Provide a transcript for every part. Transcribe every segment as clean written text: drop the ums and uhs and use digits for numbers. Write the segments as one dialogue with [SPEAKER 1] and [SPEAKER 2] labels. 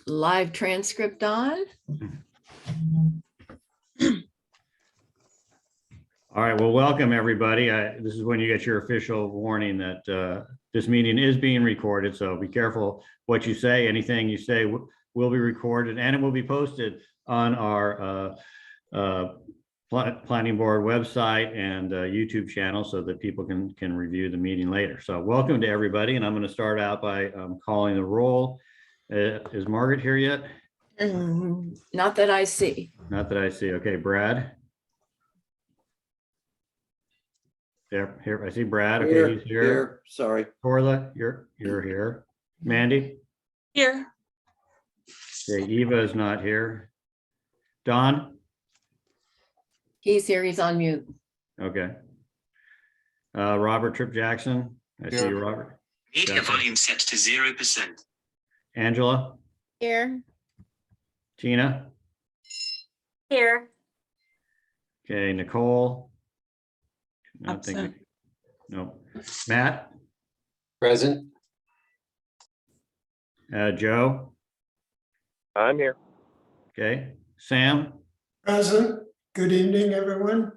[SPEAKER 1] Live transcript on.
[SPEAKER 2] All right, well, welcome everybody. This is when you get your official warning that this meeting is being recorded, so be careful what you say. Anything you say will be recorded, and it will be posted on our planning board website and YouTube channel so that people can review the meeting later. So welcome to everybody, and I'm going to start out by calling the roll. Is Margaret here yet?
[SPEAKER 1] Not that I see.
[SPEAKER 2] Not that I see. Okay, Brad. Here, I see Brad. Okay, he's here.
[SPEAKER 3] Sorry.
[SPEAKER 2] Corla, you're here. Mandy?
[SPEAKER 4] Here.
[SPEAKER 2] Okay, Eva is not here. Don?
[SPEAKER 1] He's here. He's on mute.
[SPEAKER 2] Okay. Robert Tripp Jackson? I see you, Robert.
[SPEAKER 5] Media volume set to 0%.
[SPEAKER 2] Angela?
[SPEAKER 4] Here.
[SPEAKER 2] Tina?
[SPEAKER 4] Here.
[SPEAKER 2] Okay, Nicole? Not thinking.
[SPEAKER 4] Absent.
[SPEAKER 2] No. Matt?
[SPEAKER 3] Present.
[SPEAKER 2] Joe?
[SPEAKER 6] I'm here.
[SPEAKER 2] Okay. Sam?
[SPEAKER 7] Present. Good evening, everyone.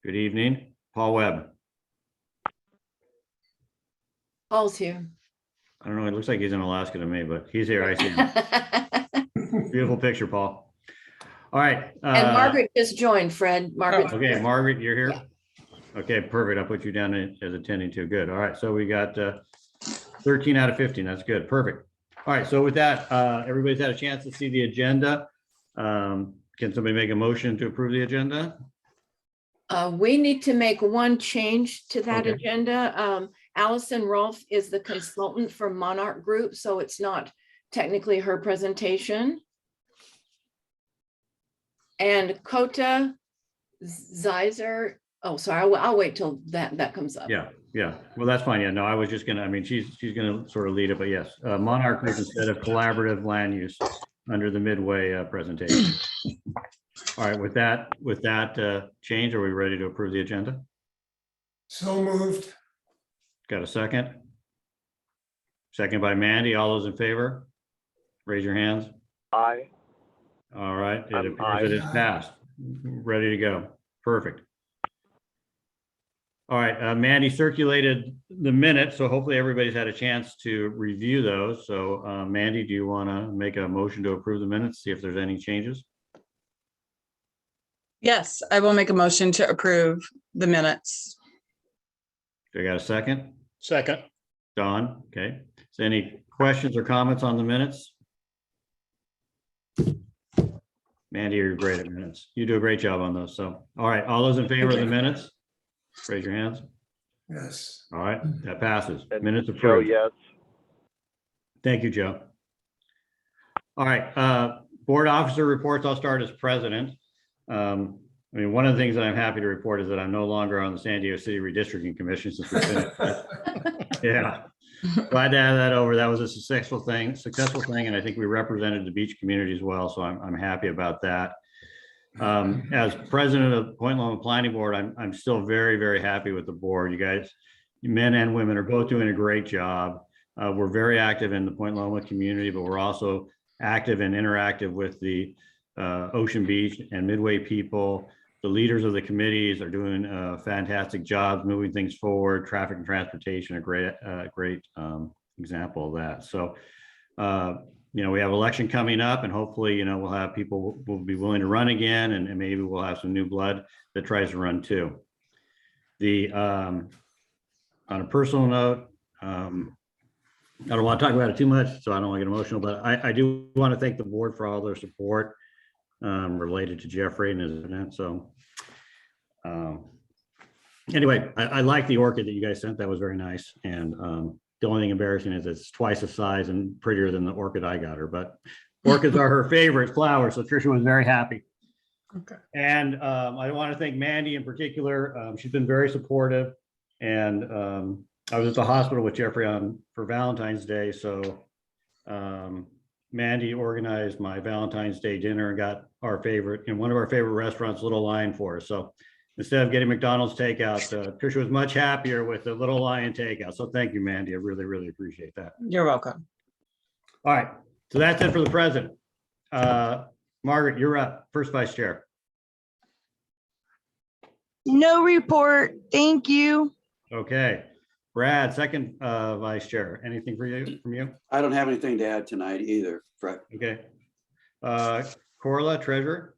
[SPEAKER 2] Good evening. Paul Webb?
[SPEAKER 1] Paul's here.
[SPEAKER 2] I don't know, it looks like he's in Alaska to me, but he's here. I see him. Beautiful picture, Paul. All right.
[SPEAKER 1] And Margaret just joined, Fred. Margaret.
[SPEAKER 2] Okay, Margaret, you're here? Okay, perfect. I'll put you down as attending to. Good. All right, so we got 13 out of 15. That's good. Perfect. All right, so with that, everybody's had a chance to see the agenda. Can somebody make a motion to approve the agenda?
[SPEAKER 1] We need to make one change to that
[SPEAKER 2] Okay.
[SPEAKER 1] agenda. Allison Rolfe is the consultant for Monarch Group, so it's not technically her presentation. And Kota Zeiser, oh, sorry, I'll wait till that comes up.
[SPEAKER 2] Yeah. Well, that's fine. Yeah, no, I was just gonna, I mean, she's gonna sort of lead it, but yes, Monarch Group instead of collaborative land use under the Midway presentation. All right, with that change, are we ready to approve the agenda?
[SPEAKER 7] So moved.
[SPEAKER 2] Got a second? Second by Mandy. All those in favor? Raise your hands.
[SPEAKER 6] Aye.
[SPEAKER 2] All right, it
[SPEAKER 6] I'm
[SPEAKER 2] appears it is passed. Ready to go. Perfect. All right, Mandy circulated the minutes, so hopefully everybody's had a chance to review those. So Mandy, do you want to make a motion to approve the minutes, see if there's any changes?
[SPEAKER 4] Yes, I will make a motion to approve the minutes.
[SPEAKER 2] Do I got a second?
[SPEAKER 6] Second.
[SPEAKER 2] Don, okay. Is there any questions or comments on the minutes? Mandy, you're great at minutes. You do a great job on those. So, all right, all those in favor of the minutes? Raise your hands.
[SPEAKER 7] Yes.
[SPEAKER 2] All right, that passes.
[SPEAKER 6] And
[SPEAKER 2] Minutes
[SPEAKER 6] Joe,
[SPEAKER 2] approved.
[SPEAKER 6] yes.
[SPEAKER 2] Thank you, Joe. All right, board officer reports. I'll start as president. I mean, one of the things that I'm happy to report is that I'm no longer on the San Diego City Redistricting Commission since we finished. Yeah, glad to have that over. That was a successful thing, and I think we represented the beach community as well. So I'm happy about that. As president of Point Loma Planning Board, I'm still very, very happy with the board. You guys, men and women, are both doing a great job. We're very active in the Point Loma community, but we're also active and interactive with the Ocean Beach and Midway people. The leaders of the committees are doing fantastic jobs moving things forward. Traffic and transportation, a great example of that. So, you know, we have election coming up, and hopefully, you know, we'll have people will be willing to run again, and maybe we'll have some new blood that tries to run too. On a personal note, I don't want to talk about it too much, so I don't want to get emotional, but I do want to thank the board for all their support related to Jeffrey and his event. So anyway, I like the orchid that you guys sent. That was very nice. And the only thing embarrassing is it's twice the size and prettier than the orchid I got her, but orchids are her favorite flower. So Tricia was very happy.
[SPEAKER 4] Okay.
[SPEAKER 2] And I want to thank Mandy in particular. She's been very supportive. And I was at the hospital with Jeffrey for Valentine's Day. So Mandy organized my Valentine's Day dinner and got our favorite, in one of our favorite restaurants, Little Lion, for us. So instead of getting McDonald's takeout, Tricia was much happier with the Little Lion takeout. So thank you, Mandy. I really, really appreciate that.
[SPEAKER 4] You're welcome.
[SPEAKER 2] All right, so that's it for the president. Margaret, you're up, first vice chair.
[SPEAKER 3] No report. Thank you.
[SPEAKER 2] Okay, Brad, second vice chair. Anything from you?
[SPEAKER 8] I don't have anything to add tonight either, Fred.
[SPEAKER 2] Okay. Corla, treasurer.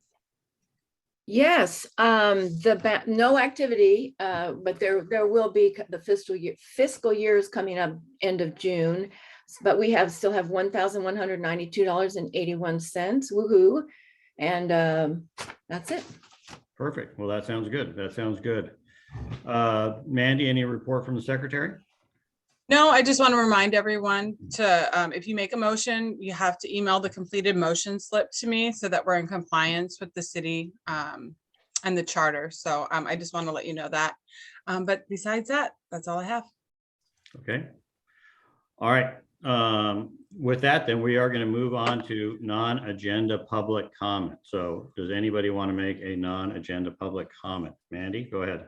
[SPEAKER 1] Yes, no activity, but there will be the fiscal year is coming up end of June. But we still have $1,192.81. Woohoo. And that's it.
[SPEAKER 2] Perfect. Well, that sounds good. That sounds good. Mandy, any report from the secretary?
[SPEAKER 4] No, I just want to remind everyone to, if you make a motion, you have to email the completed motion slip to me so that we're in compliance with the city and the charter. So I just want to let you know that. But besides that, that's all I have.
[SPEAKER 2] Okay. All right. With that, then we are going to move on to non-agenda public comment. So does anybody want to make a non-agenda public comment? Mandy, go ahead.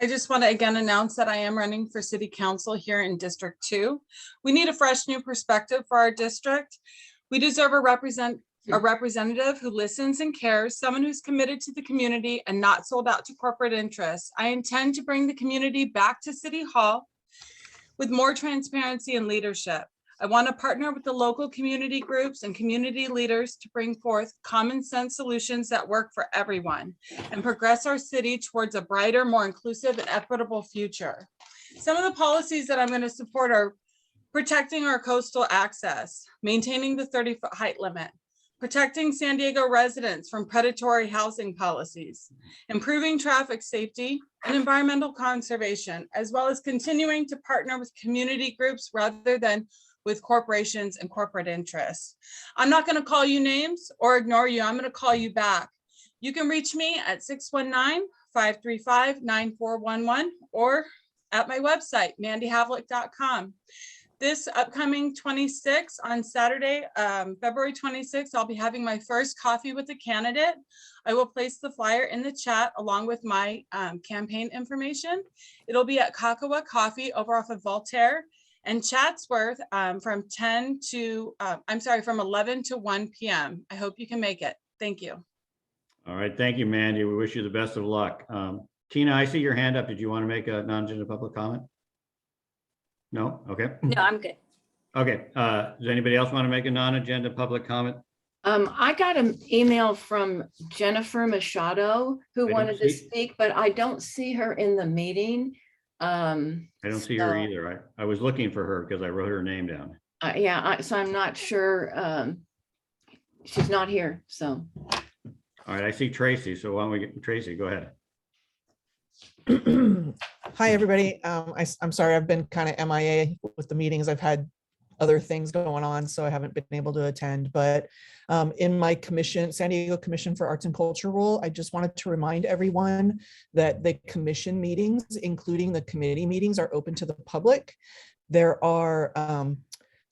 [SPEAKER 4] I just want to again announce that I am running for city council here in District 2. We need a fresh new perspective for our district. We deserve a representative who listens and cares, someone who's committed to the community and not sold out to corporate interests. I intend to bring the community back to City Hall with more transparency and leadership. I want to partner with the local community groups and community leaders to bring forth common sense solutions that work for everyone and progress our city towards a brighter, more inclusive and equitable future. Some of the policies that I'm going to support are protecting our coastal access, maintaining the 30-foot height limit, protecting San Diego residents from predatory housing policies, improving traffic safety and environmental conservation, as well as continuing to partner with community groups rather than with corporations and corporate interests. I'm not going to call you names or ignore you. I'm going to call you back. You can reach me at 619-535-9411 or at my website, mandyhavlick.com. This upcoming 26th on Saturday, February 26th, I'll be having my first coffee with a candidate. I will place the flyer in the chat along with my campaign information. It'll be at Kakawa Coffee over off of Voltaire and Chatsworth from 11 to 1 p.m. I hope you can make it. Thank you.
[SPEAKER 2] All right. Thank you, Mandy. We wish you the best of luck. Tina, I see your hand up. Did you want to make a non-agenda public comment? No? Okay.
[SPEAKER 9] No, I'm good.
[SPEAKER 2] Okay. Does anybody else want to make a non-agenda public comment?
[SPEAKER 1] I got an email from Jennifer Machado who wanted to speak, but I don't see her in the meeting.
[SPEAKER 2] I don't see her either. I was looking for her because I wrote her name down.
[SPEAKER 1] So I'm not sure. She's not here, so.
[SPEAKER 2] All right, I see Tracy. So why don't we get Tracy, go ahead.
[SPEAKER 10] Hi, everybody. I'm sorry, I've been kind of MIA with the meetings. I've had other things going on, so I haven't been able to attend. But in my commission, San Diego Commission for Arts and Culture role, I just wanted to remind everyone that the commission meetings, including the committee meetings, are open to the public. There are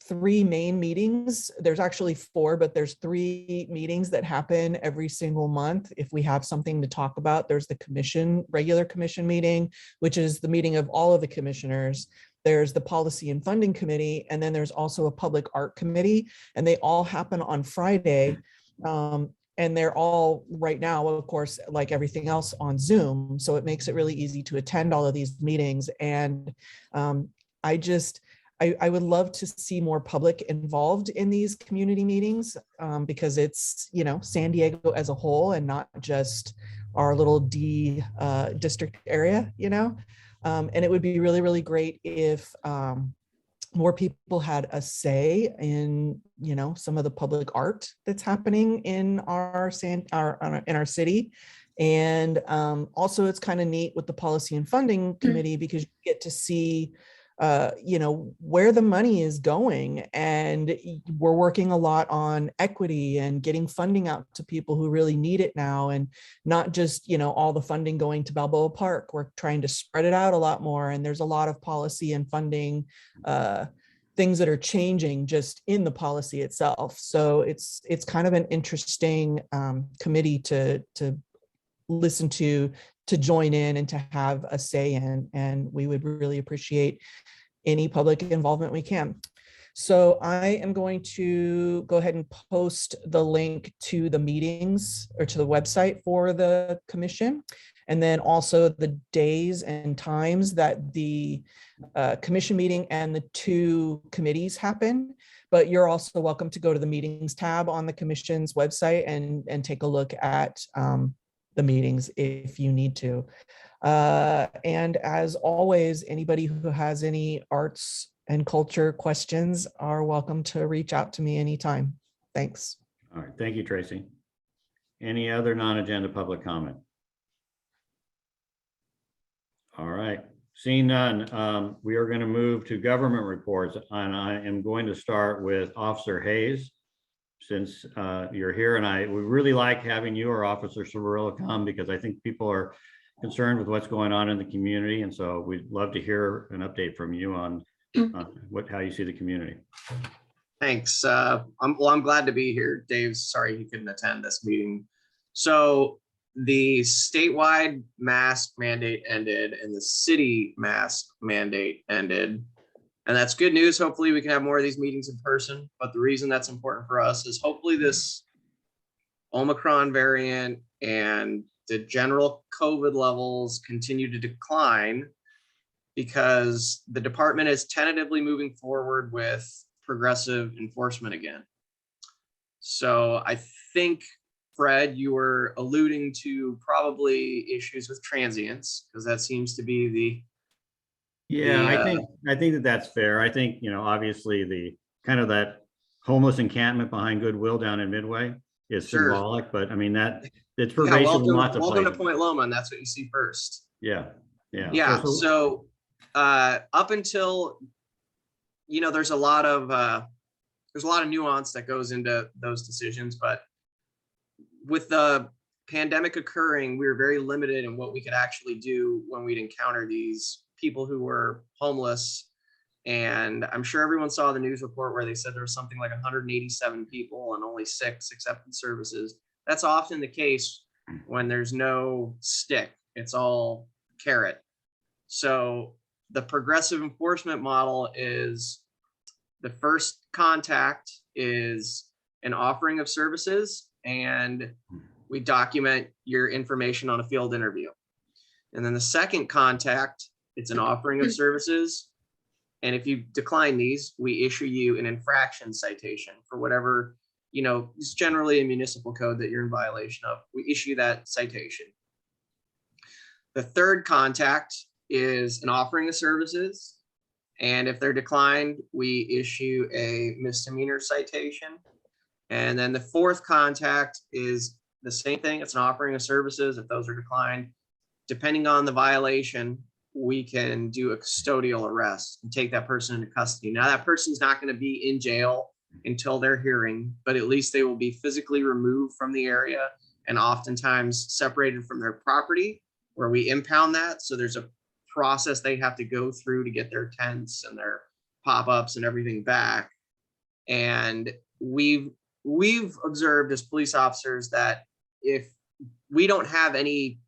[SPEAKER 10] 3 main meetings. There's actually 4, but there's 3 meetings that happen every single month. If we have something to talk about, there's the regular commission meeting, which is the meeting of all of the commissioners. There's the policy and funding committee, and then there's also a public art committee, and they all happen on Friday. And they're all right now, of course, like everything else, on Zoom. So it makes it really easy to attend all of these meetings. And I would love to see more public involved in these community meetings because it's, San Diego as a whole and not just our little D district area, and it would be really, really great if more people had a say in, some of the public art that's happening in our city. And also it's kind of neat with the policy and funding committee because you get to see where the money is going. And we're working a lot on equity and getting funding out to people who really need it now, and not just, all the funding going to Balboa Park. We're trying to spread it out a lot more. And there's a lot of policy and funding things that are changing just in the policy itself. So it's kind of an interesting committee to listen to join in and to have a say in, and we would really appreciate any public involvement we can. So I am going to go ahead and post the link to the meetings or to the website for the commission. And then also the days and times that the commission meeting and the 2 committees happen. But you're also welcome to go to the meetings tab on the commission's website and take a look at the meetings if you need to. And as always, anybody who has any arts and culture questions are welcome to reach out to me anytime. Thanks.
[SPEAKER 2] All right, thank you, Tracy. Any other non-agenda public comment? All right, seeing none, we are going to move to government reports, and I am going to start with Officer Hayes. Since you're here, and we really like having you or Officer Cirillo come, because I think people are concerned with what's going on in the community, and so we'd love to hear an update from you on how you see the community.
[SPEAKER 9] Thanks. I'm glad to be here. Dave's sorry he couldn't attend this meeting. So the statewide mask mandate ended and the city mask mandate ended. And that's good news. Hopefully we can have more of these meetings in person. But the reason that's important for us is hopefully this Omicron variant and the general COVID levels continue to decline, because the department is tentatively moving forward with progressive enforcement again. So I think, Fred, you were alluding to probably issues with transients, because that seems to be the
[SPEAKER 2] I think that's fair. I think, obviously the kind of that homeless encampment behind Goodwill down in Midway is symbolic, but I mean that it's pervasive in lots of places.
[SPEAKER 9] Welcome to Point Loma, and that's what you see first.
[SPEAKER 2] Yeah.
[SPEAKER 9] So up until, there's a lot of nuance that goes into those decisions, but with the pandemic occurring, we were very limited in what we could actually do when we'd encounter these people who were homeless. And I'm sure everyone saw the news report where they said there was something like 187 people and only 6 accepted services. That's often the case when there's no stick, it's all carrot. So the progressive enforcement model is the first contact is an offering of services, and we document your information on a field interview. And then the second contact, it's an offering of services. And if you decline these, we issue you an infraction citation for whatever, it's generally a municipal code that you're in violation of. We issue that citation. The third contact is an offering of services. And if they're declined, we issue a misdemeanor citation. And then the fourth contact is the same thing. It's an offering of services. If those are declined, depending on the violation, we can do a custodial arrest and take that person into custody. Now that person's not going to be in jail until their hearing, but at least they will be physically removed from the area and oftentimes separated from their property, where we impound that. So there's a process they have to go through to get their tents and their pop-ups and everything back. And we've observed as police officers that if we don't have any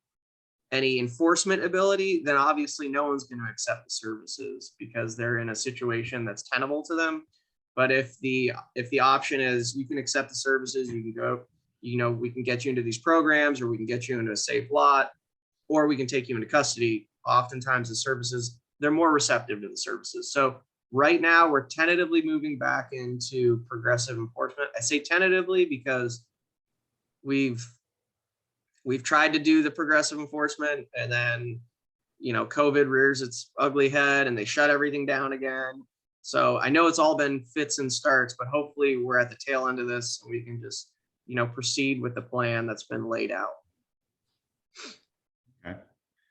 [SPEAKER 9] enforcement ability, then obviously no one's going to accept the services because they're in a situation that's tenable to them. But if the option is you can accept the services, you can go, we can get you into these programs, or we can get you into a safe lot, or we can take you into custody. Oftentimes the services, they're more receptive to the services. So right now we're tentatively moving back into progressive enforcement. I say tentatively because we've tried to do the progressive enforcement, and then, COVID rears its ugly head and they shut everything down again. So I know it's all been fits and starts, but hopefully we're at the tail end of this and we can just, proceed with the plan that's been laid out.
[SPEAKER 2] Okay.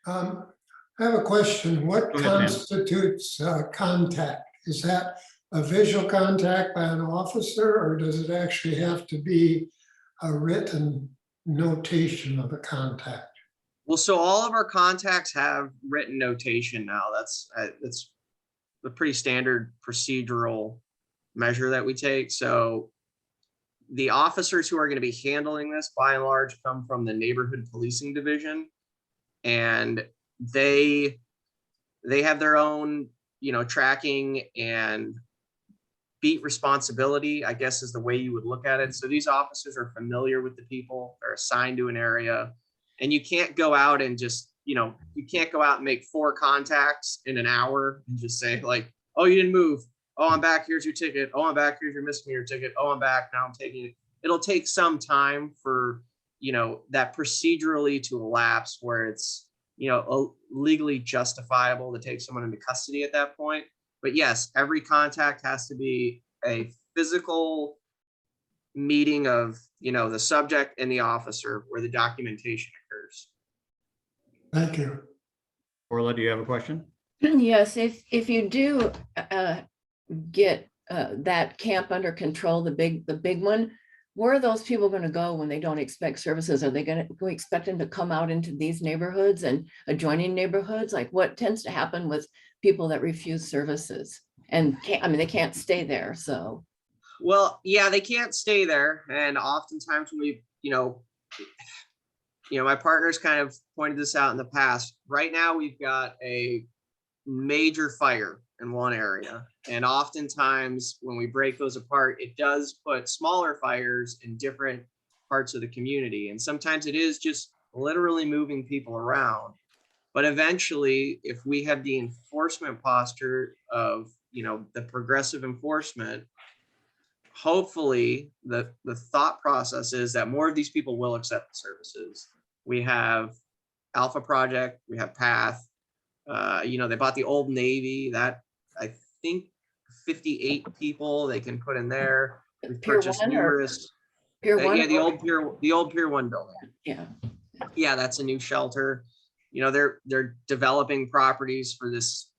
[SPEAKER 7] I have a question. What constitutes contact? Is that a visual contact by an officer, or does it actually have to be a written notation of a contact?
[SPEAKER 9] Well, so all of our contacts have written notation now. That's a pretty standard procedural measure that we take. So the officers who are going to be handling this, by and large, come from the neighborhood policing division, and they have their own, tracking and beat responsibility, I guess, is the way you would look at it. So these officers are familiar with the people, they're assigned to an area, and you can't go out and just, you can't go out and make 4 contacts in an hour and just say like, oh, you didn't move. Oh, I'm back. Here's your ticket. Oh, I'm back. Here's your misdemeanor ticket. Oh, I'm back. Now I'm taking it. It'll take some time for, that procedurally to elapse where it's, legally justifiable to take someone into custody at that point. But yes, every contact has to be a physical meeting of, the subject and the officer where the documentation occurs.
[SPEAKER 7] Thank you.
[SPEAKER 2] Orla, do you have a question?
[SPEAKER 1] Yes, if you do get that camp under control, the big one, where are those people going to go when they don't expect services? Are they going to expect them to come out into these neighborhoods and adjoining neighborhoods? Like what tends to happen with people that refuse services and they can't stay there. So.
[SPEAKER 9] Well, yeah, they can't stay there. And oftentimes when we, my partner's kind of pointed this out in the past. Right now, we've got a major fire in one area. And oftentimes when we break those apart, it does put smaller fires in different parts of the community. And sometimes it is just literally moving people around. But eventually, if we have the enforcement posture of, the progressive enforcement, hopefully the thought process is that more of these people will accept the services. We have Alpha Project, we have Path, they bought the Old Navy, that I think 58 people they can put in there. We've purchased numerous.
[SPEAKER 1] Pier 1?
[SPEAKER 9] Yeah, the old Pier 1 building.
[SPEAKER 1] Yeah.
[SPEAKER 9] Yeah, that's a new shelter. They're developing properties for this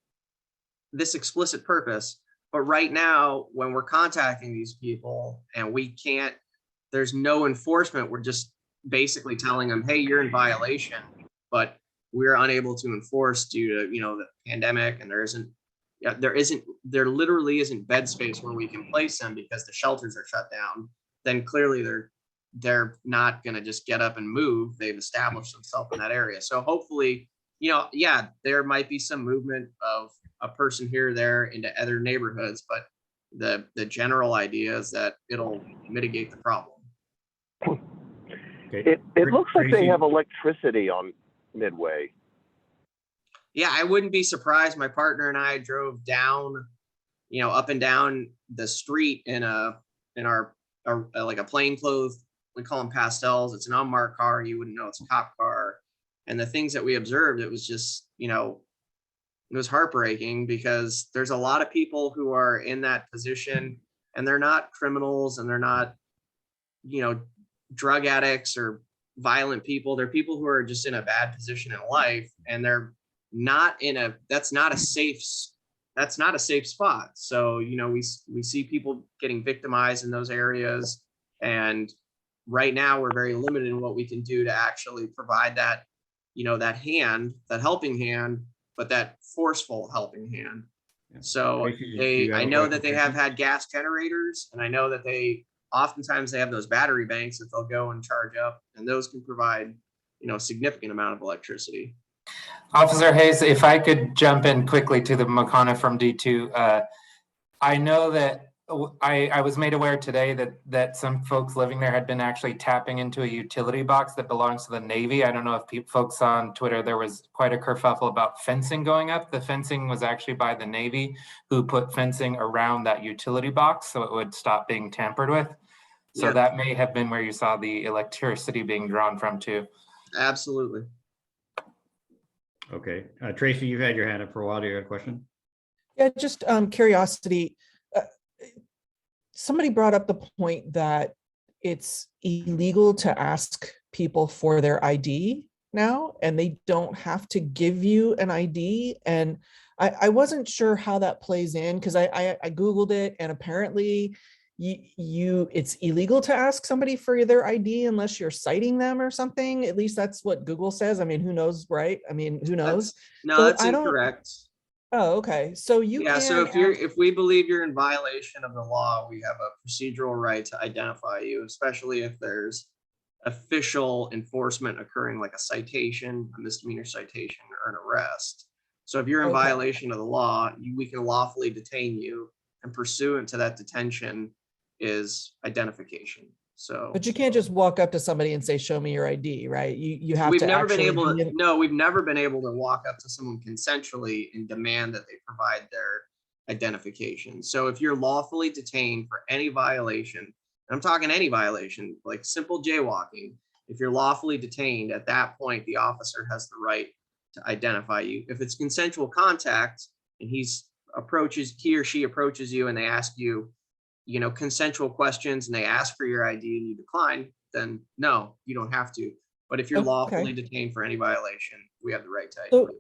[SPEAKER 9] explicit purpose. But right now, when we're contacting these people and there's no enforcement, we're just basically telling them, hey, you're in violation, but we're unable to enforce due to, the pandemic, and there literally isn't bed space where we can place them because the shelters are shut down. Then clearly they're not going to just get up and move. They've established themselves in that area. So hopefully, there might be some movement of a person here or there into other neighborhoods, but the general idea is that it'll mitigate the problem.
[SPEAKER 2] Okay.
[SPEAKER 6] It looks like they
[SPEAKER 2] Tracy?
[SPEAKER 6] have electricity on Midway.
[SPEAKER 9] Yeah, I wouldn't be surprised. My partner and I drove down, up and down the street in our like a plainclothes, we call them pastels. It's an unmarked car. You wouldn't know it's a cop car. And the things that we observed, it was just, it was heartbreaking because there's a lot of people who are in that position and they're not criminals and they're not, drug addicts or violent people. They're people who are just in a bad position in life, and they're not that's not a safe spot. So, we see people getting victimized in those areas. And right now we're very limited in what we can do to actually provide that, that helping hand, but that forceful helping hand. So I know that they have had gas generators, and I know that oftentimes they have those battery banks that they'll go and charge up, and those can provide, a significant amount of electricity.
[SPEAKER 11] Officer Hayes, if I could jump in quickly to the McCona from D2. I know that I was made aware today that some folks living there had been actually tapping into a utility box that belongs to the Navy. I don't know if folks saw on Twitter, there was quite a kerfuffle about fencing going up. The fencing was actually by the Navy, who put fencing around that utility box so it would stop being tampered with. So
[SPEAKER 9] Yeah.
[SPEAKER 11] That may have been where you saw the electricity being drawn from too.
[SPEAKER 9] Absolutely.
[SPEAKER 2] Okay. Tracy, you've had your hand up for a while. Do you have a question?
[SPEAKER 10] Yeah, just curiosity. Somebody brought up the point that it's illegal to ask people for their ID now, and they don't have to give you an ID. And I wasn't sure how that plays in, because I Googled it, and apparently it's illegal to ask somebody for their ID unless you're citing them or something. At least that's what Google says. I mean, who knows, right? I mean, who knows?
[SPEAKER 9] That's incorrect.
[SPEAKER 10] Oh, okay. So
[SPEAKER 9] So if we believe you're in violation of the law, we have a procedural right to identify you, especially if there's official enforcement occurring, like a citation, a misdemeanor citation, or an arrest. So if you're in violation of the law, we can lawfully detain you and pursuant to that detention is identification. So.
[SPEAKER 10] But you can't just walk up to somebody and say, show me your ID, right? You have
[SPEAKER 9] We've
[SPEAKER 10] to
[SPEAKER 9] never been
[SPEAKER 10] actually
[SPEAKER 9] able
[SPEAKER 10] be
[SPEAKER 9] to,
[SPEAKER 10] in-
[SPEAKER 9] no, we've never been able to walk up to someone consensually and demand that they provide their identification. So if you're lawfully detained for any violation, and I'm talking any violation, like simple jaywalking, if you're lawfully detained, at that point, the officer has the right to identify you. If it's consensual contact and he or she approaches you and they ask you, consensual questions and they ask for your ID and you decline, then no, you don't have to. But if you're
[SPEAKER 10] Okay.
[SPEAKER 9] lawfully detained for any violation, we have the right to
[SPEAKER 10] So,
[SPEAKER 9] ID.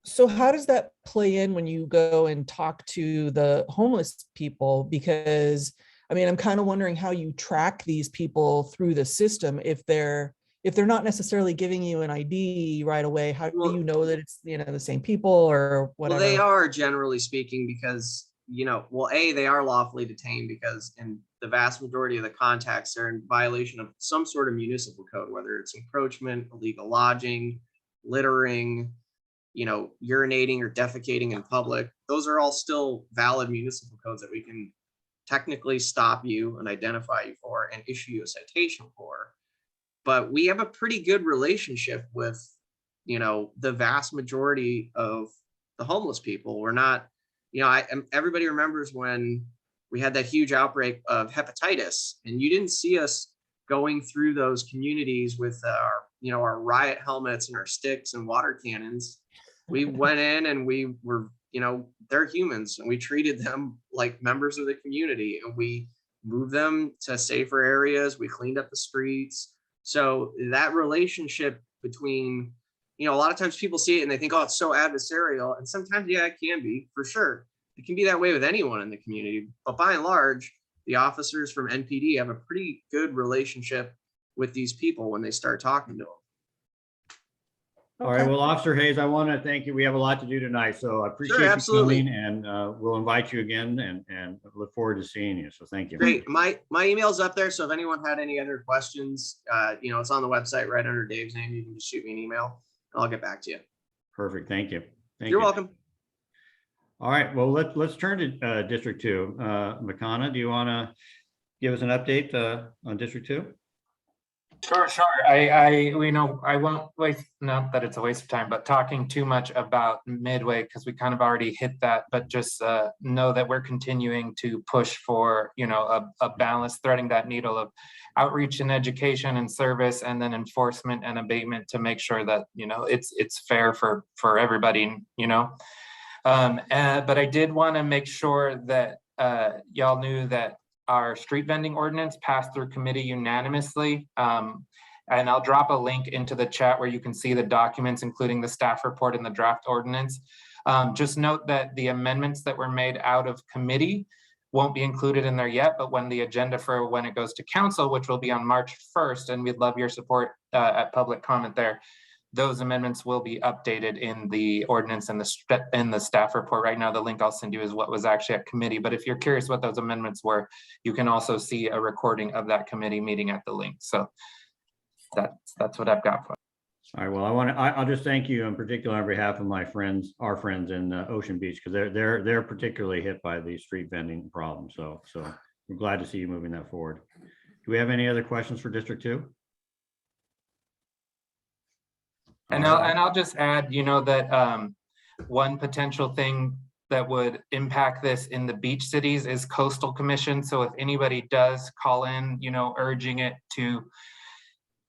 [SPEAKER 10] so how does that play in when you go and talk to the homeless people? Because I mean, I'm kind of wondering how you track these people through the system if they're not necessarily giving you an ID right away. How do you know that it's the same people or whatever?
[SPEAKER 9] Well, they are, generally speaking, because they are lawfully detained because in the vast majority of the contacts, they're in violation of some sort of municipal code, whether it's encroachment, illegal lodging, littering, urinating or defecating in public. Those are all still valid municipal codes that we can technically stop you and identify you for and issue you a citation for. But we have a pretty good relationship with, the vast majority of the homeless people. We're not, everybody remembers when we had that huge outbreak of hepatitis, and you didn't see us going through those communities with our riot helmets and our sticks and water cannons. We went in and we were, they're humans, and we treated them like members of the community, and we moved them to safer areas. We cleaned up the streets. So that relationship between, a lot of times people see it and they think, oh, it's so adversarial. And sometimes, yeah, it can be, for sure. It can be that way with anyone in the community. But by and large, the officers from NPD have a pretty good relationship with these people when they start talking to them.
[SPEAKER 2] All right, well, Officer Hayes, I want to thank you. We have a lot to do tonight, so I appreciate you coming, and we'll invite you again and look forward to seeing you. So thank you.
[SPEAKER 9] Great. My email's up there. So if anyone had any other questions, it's on the website right under Dave's name. You can just shoot me an email and I'll get back to you.
[SPEAKER 2] Perfect. Thank you.
[SPEAKER 9] You're welcome.
[SPEAKER 2] All right, well, let's turn to District 2. Makana, do you want to give us an update on District 2?
[SPEAKER 11] Sure. I won't waste, not that it's a waste of time, but talking too much about Midway, because we kind of already hit that, but just know that we're continuing to push for, a balance, threading that needle of outreach and education and service, and then enforcement and abatement to make sure that, it's fair for everybody, but I did want to make sure that y'all knew that our street vending ordinance passed through committee unanimously. And I'll drop a link into the chat where you can see the documents, including the staff report and the draft ordinance. Just note that the amendments that were made out of committee won't be included in there yet, but when the agenda for when it goes to council, which will be on March 1st, and we'd love your support at public comment there, those amendments will be updated in the ordinance and the staff report. Right now, the link I'll send you is what was actually at committee. But if you're curious what those amendments were, you can also see a recording of that committee meeting at the link. So that's what I've got for.
[SPEAKER 2] All right. Well, I'll just thank you in particular on behalf of my friends, our friends in Ocean Beach, because they're particularly hit by the street vending problem. So we're glad to see you moving that forward. Do we have any other questions for District 2?
[SPEAKER 11] And I'll just add, that one potential thing that would impact this in the beach cities is coastal commission. So if anybody does call in, urging it to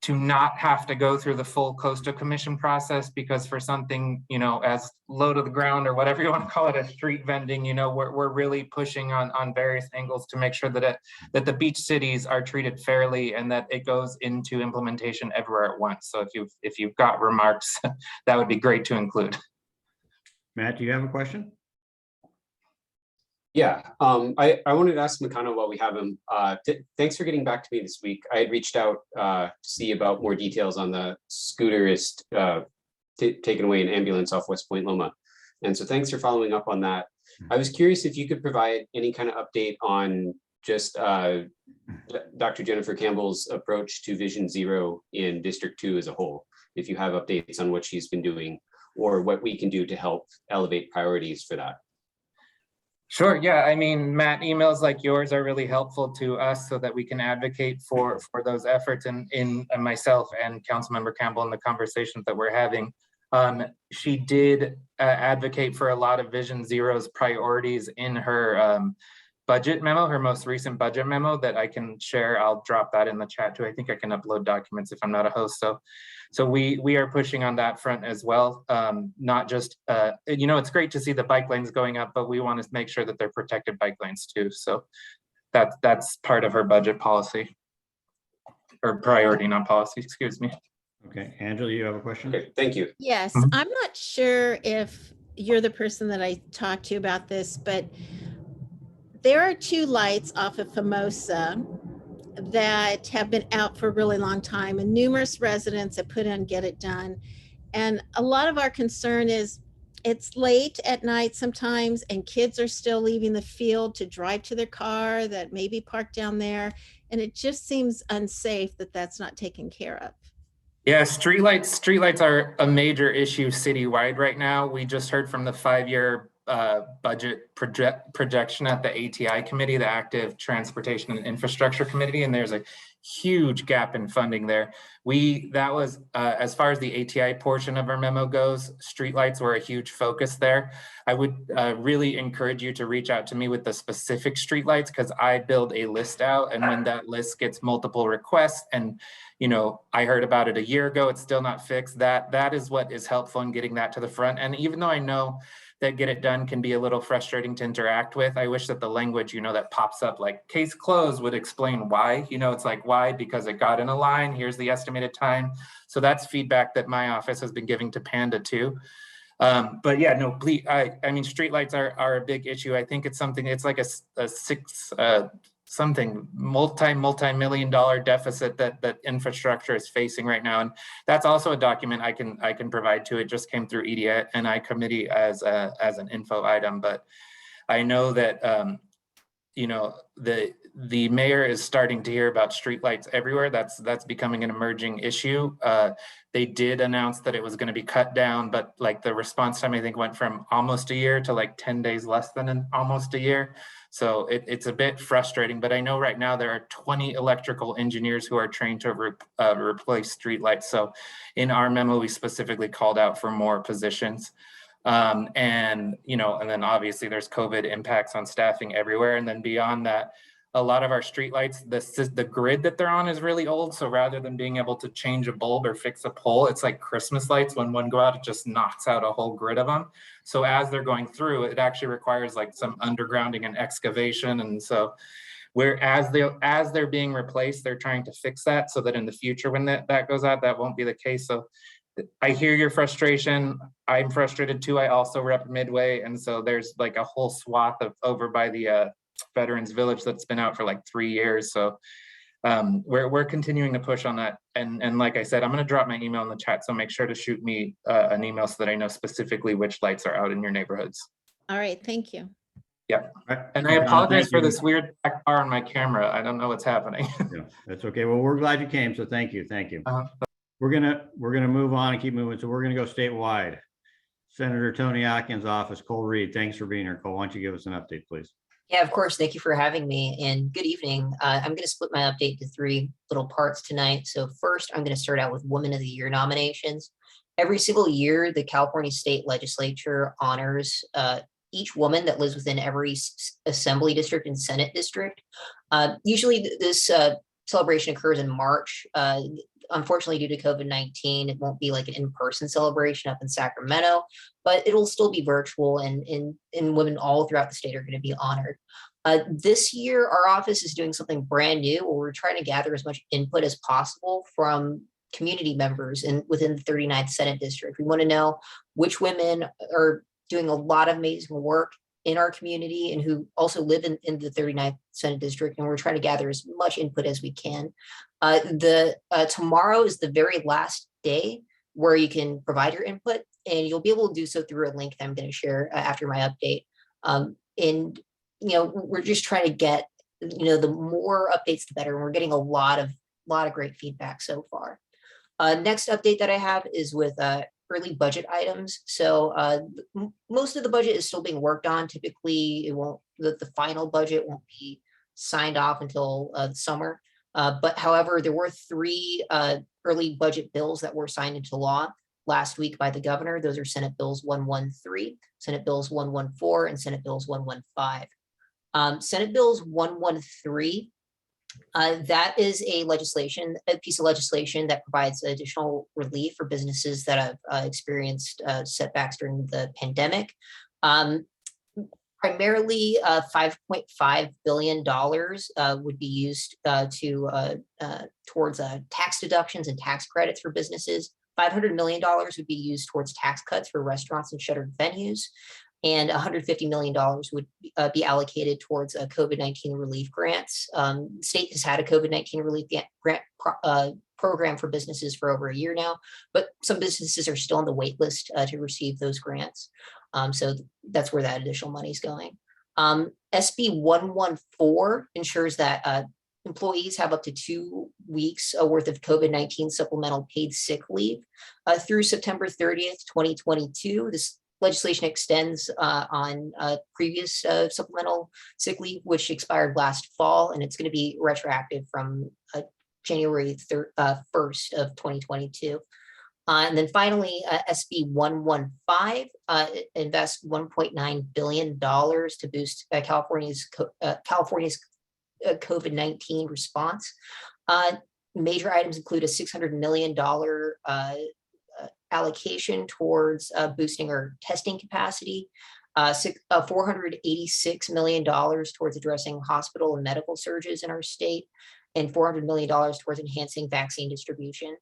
[SPEAKER 11] not have to go through the full coastal commission process, because for something, as low to the ground or whatever you want to call it, a street vending, we're really pushing on various angles to make sure that the beach cities are treated fairly and that it goes into implementation everywhere at once. So if you've got remarks, that would be great to include.
[SPEAKER 2] Matt, do you have a question?
[SPEAKER 12] Yeah, I wanted to ask Makana while we have him. Thanks for getting back to me this week. I had reached out to see about more details on the scooterist taking away an ambulance off West Point Loma. And so thanks for following up on that. I was curious if you could provide any kind of update on just Dr. Jennifer Campbell's approach to Vision Zero in District 2 as a whole, if you have updates on what she's been doing or what we can do to help elevate priorities for that.
[SPEAKER 11] Sure. Yeah. I mean, Matt, emails like yours are really helpful to us so that we can advocate for those efforts in myself and Councilmember Campbell in the conversations that we're having. She did advocate for a lot of Vision Zero's priorities in her budget memo, her most recent budget memo that I can share. I'll drop that in the chat too. I think I can upload documents if I'm not a host. So we are pushing on that front as well. Not just, it's great to see the bike lanes going up, but we want to make sure that they're protected bike lanes too. So that's part of her budget policy or priority, not policy, excuse me.
[SPEAKER 2] Okay, Angela, you have a question?
[SPEAKER 12] Okay, thank you.
[SPEAKER 13] Yes, I'm not sure if you're the person that I talked to about this, but there are 2 lights off of Famosa that have been out for a really long time, and numerous residents have put in Get It Done. And a lot of our concern is it's late at night sometimes, and kids are still leaving the field to drive to their car that may be parked down there. And it just seems unsafe that that's not taken care of.
[SPEAKER 11] Yeah, streetlights are a major issue citywide right now. We just heard from the 5-year budget projection at the ATI committee, the Active Transportation and Infrastructure Committee, and there's a huge gap in funding there. That was, as far as the ATI portion of our memo goes, streetlights were a huge focus there. I would really encourage you to reach out to me with the specific streetlights, because I build a list out, and when that list gets multiple requests, and I heard about it a year ago, it's still not fixed, that is what is helpful in getting that to the front. And even though I know that Get It Done can be a little frustrating to interact with, I wish that the language, that pops up like case closed would explain why. It's like, why? Because it got in a line, here's the estimated time. So that's feedback that my office has been giving to Panda too. But yeah, no, please, I mean, streetlights are a big issue. I think it's something, it's like a multi-million-dollar deficit that infrastructure is facing right now. And that's also a document I can provide to. It just came through EDI committee as an info item. But I know that the mayor is starting to hear about streetlights everywhere. That's becoming an emerging issue. They did announce that it was going to be cut down, but like the response time, I think, went from almost a year to like 10 days less than almost a year. So it's a bit frustrating, but I know right now there are 20 electrical engineers who are trained to replace streetlights. So in our memo, we specifically called out for more positions. And then obviously there's COVID impacts on staffing everywhere. And then beyond that, a lot of our streetlights, the grid that they're on is really old. So rather than being able to change a bulb or fix a pole, it's like Christmas lights. When one go out, it just knocks out a whole grid of them. So as they're going through, it actually requires like some undergrounding and excavation. And so as they're being replaced, they're trying to fix that so that in the future, when that goes out, that won't be the case. So I hear your frustration. I'm frustrated too. I also rep Midway. And so there's like a whole swath of over by the Veterans Village that's been out for like 3 years. So we're continuing to push on that. And like I said, I'm going to drop my email in the chat. So make sure to shoot me an email so that I know specifically which lights are out in your neighborhoods.
[SPEAKER 13] All right, thank you.
[SPEAKER 11] Yeah. And I apologize for this weird back bar on my camera. I don't know what's happening.
[SPEAKER 2] Yeah, that's okay. Well, we're glad you came. So thank you. Thank you. We're gonna move on and keep moving. So we're gonna go statewide. Senator Tony Atkins' office, Cole Reed. Thanks for being here, Cole. Why don't you give us an update, please?
[SPEAKER 14] Yeah, of course. Thank you for having me, and good evening. I'm going to split my update to 3 little parts tonight. So first, I'm going to start out with Woman of the Year nominations. Every single year, the California State Legislature honors each woman that lives within every assembly district and Senate district. Usually this celebration occurs in March. Unfortunately, due to COVID-19, it won't be like an in-person celebration up in Sacramento, but it'll still be virtual, and women all throughout the state are going to be honored. This year, our office is doing something brand new where we're trying to gather as much input as possible from community members within the 39th Senate District. We want to know which women are doing a lot of amazing work in our community and who also live in the 39th Senate District, and we're trying to gather as much input as we can. Tomorrow is the very last day where you can provide your input, and you'll be able to do so through a link that I'm going to share after my update. We're just trying to get, the more updates, the better. And we're getting a lot of great feedback so far. Next update that I have is with early budget items. So most of the budget is still being worked on. Typically, it won't, the final budget won't be signed off until the summer. But however, there were 3 early budget bills that were signed into law last week by the governor. Those are Senate Bills 113, Senate Bills 114, and Senate Bills 115. Senate Bills 113, that is a piece of legislation that provides additional relief for businesses that have experienced setbacks during the pandemic. Primarily, $5.5 billion would be used towards tax deductions and tax credits for businesses. $500 million would be used towards tax cuts for restaurants and shuttered venues. And $150 million would be allocated towards COVID-19 relief grants. The state has had a COVID-19 relief grant program for businesses for over a year now, but some businesses are still on the wait list to receive those grants. So that's where that additional money is going. SB 114 ensures that employees have up to 2 weeks worth of COVID-19 supplemental paid sick leave through September 30th, 2022. This legislation extends on previous supplemental sick leave, which expired last fall, and it's going to be retroactive from January 1st of 2022. And then finally, SB 115 invests $1.9 billion to boost California's COVID-19 response. Major items include a $600 million allocation towards boosting our testing capacity, $486 million towards addressing hospital and medical surges in our state, and $400 million towards enhancing vaccine distribution.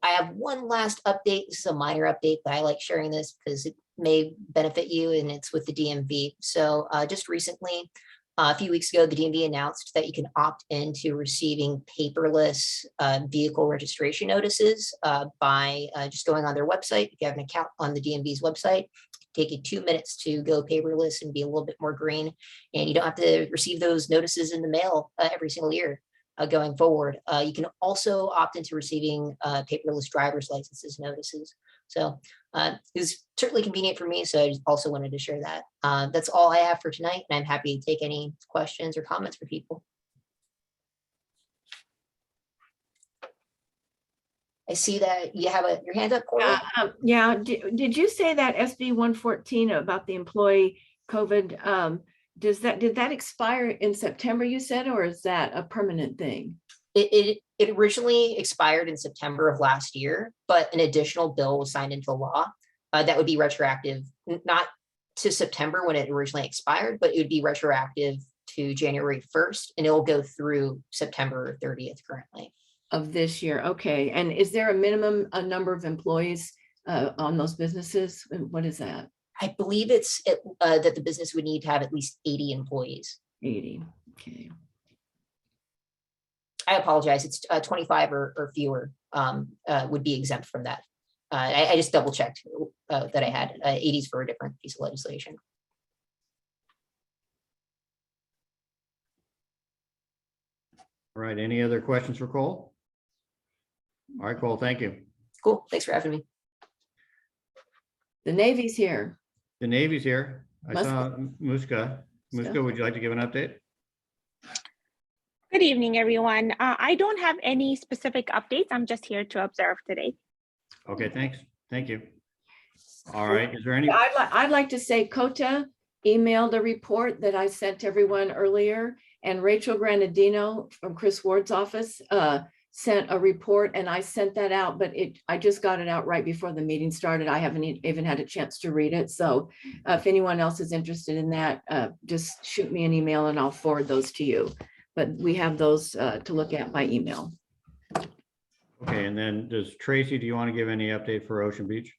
[SPEAKER 14] I have one last update. This is a minor update, but I like sharing this because it may benefit you, and it's with the DMV. So just recently, a few weeks ago, the DMV announced that you can opt into receiving paperless vehicle registration notices by just going on their website. If you have an account on the DMV's website, take you 2 minutes to go paperless and be a little bit more green. And you don't have to receive those notices in the mail every single year going forward. You can also opt into receiving paperless driver's licenses notices. So it's certainly convenient for me. So I also wanted to share that. That's all I have for tonight, and I'm happy to take any questions or comments for people. I see that you have your hand up, Corey.
[SPEAKER 1] Yeah, did you say that SB 114 about the employee COVID? Did that expire in September, you said, or is that a permanent thing?
[SPEAKER 14] It originally expired in September of last year, but an additional bill was signed into law that would be retroactive, not to September when it originally expired, but it would be retroactive to January 1st, and it will go through September 30th currently.
[SPEAKER 1] Of this year, okay. And is there a minimum number of employees on those businesses? What is that?
[SPEAKER 14] I believe it's that the business would need to have at least 80 employees.
[SPEAKER 1] 80, okay.
[SPEAKER 14] I apologize. It's 25 or fewer would be exempt from that. I just double checked that I had 80s for a different piece of legislation.
[SPEAKER 2] All right, any other questions for Cole? All right, Cole, thank you.
[SPEAKER 14] Cool, thanks for having me.
[SPEAKER 1] The Navy's here.
[SPEAKER 2] The Navy's here. I
[SPEAKER 1] Muska.
[SPEAKER 2] saw Muska. Muska, would you like to give an update?
[SPEAKER 15] Good evening, everyone. I don't have any specific updates. I'm just here to observe today.
[SPEAKER 2] Okay, thanks. Thank you. All right, is there any?
[SPEAKER 1] I'd like to say Kota emailed a report that I sent everyone earlier, and Rachel Granadino from Chris Ward's office sent a report, and I sent that out, but I just got it out right before the meeting started. I haven't even had a chance to read it. So if anyone else is interested in that, just shoot me an email and I'll forward those to you. But we have those to look at by email.
[SPEAKER 2] Okay, and then does Tracy, do you want to give any update for Ocean Beach?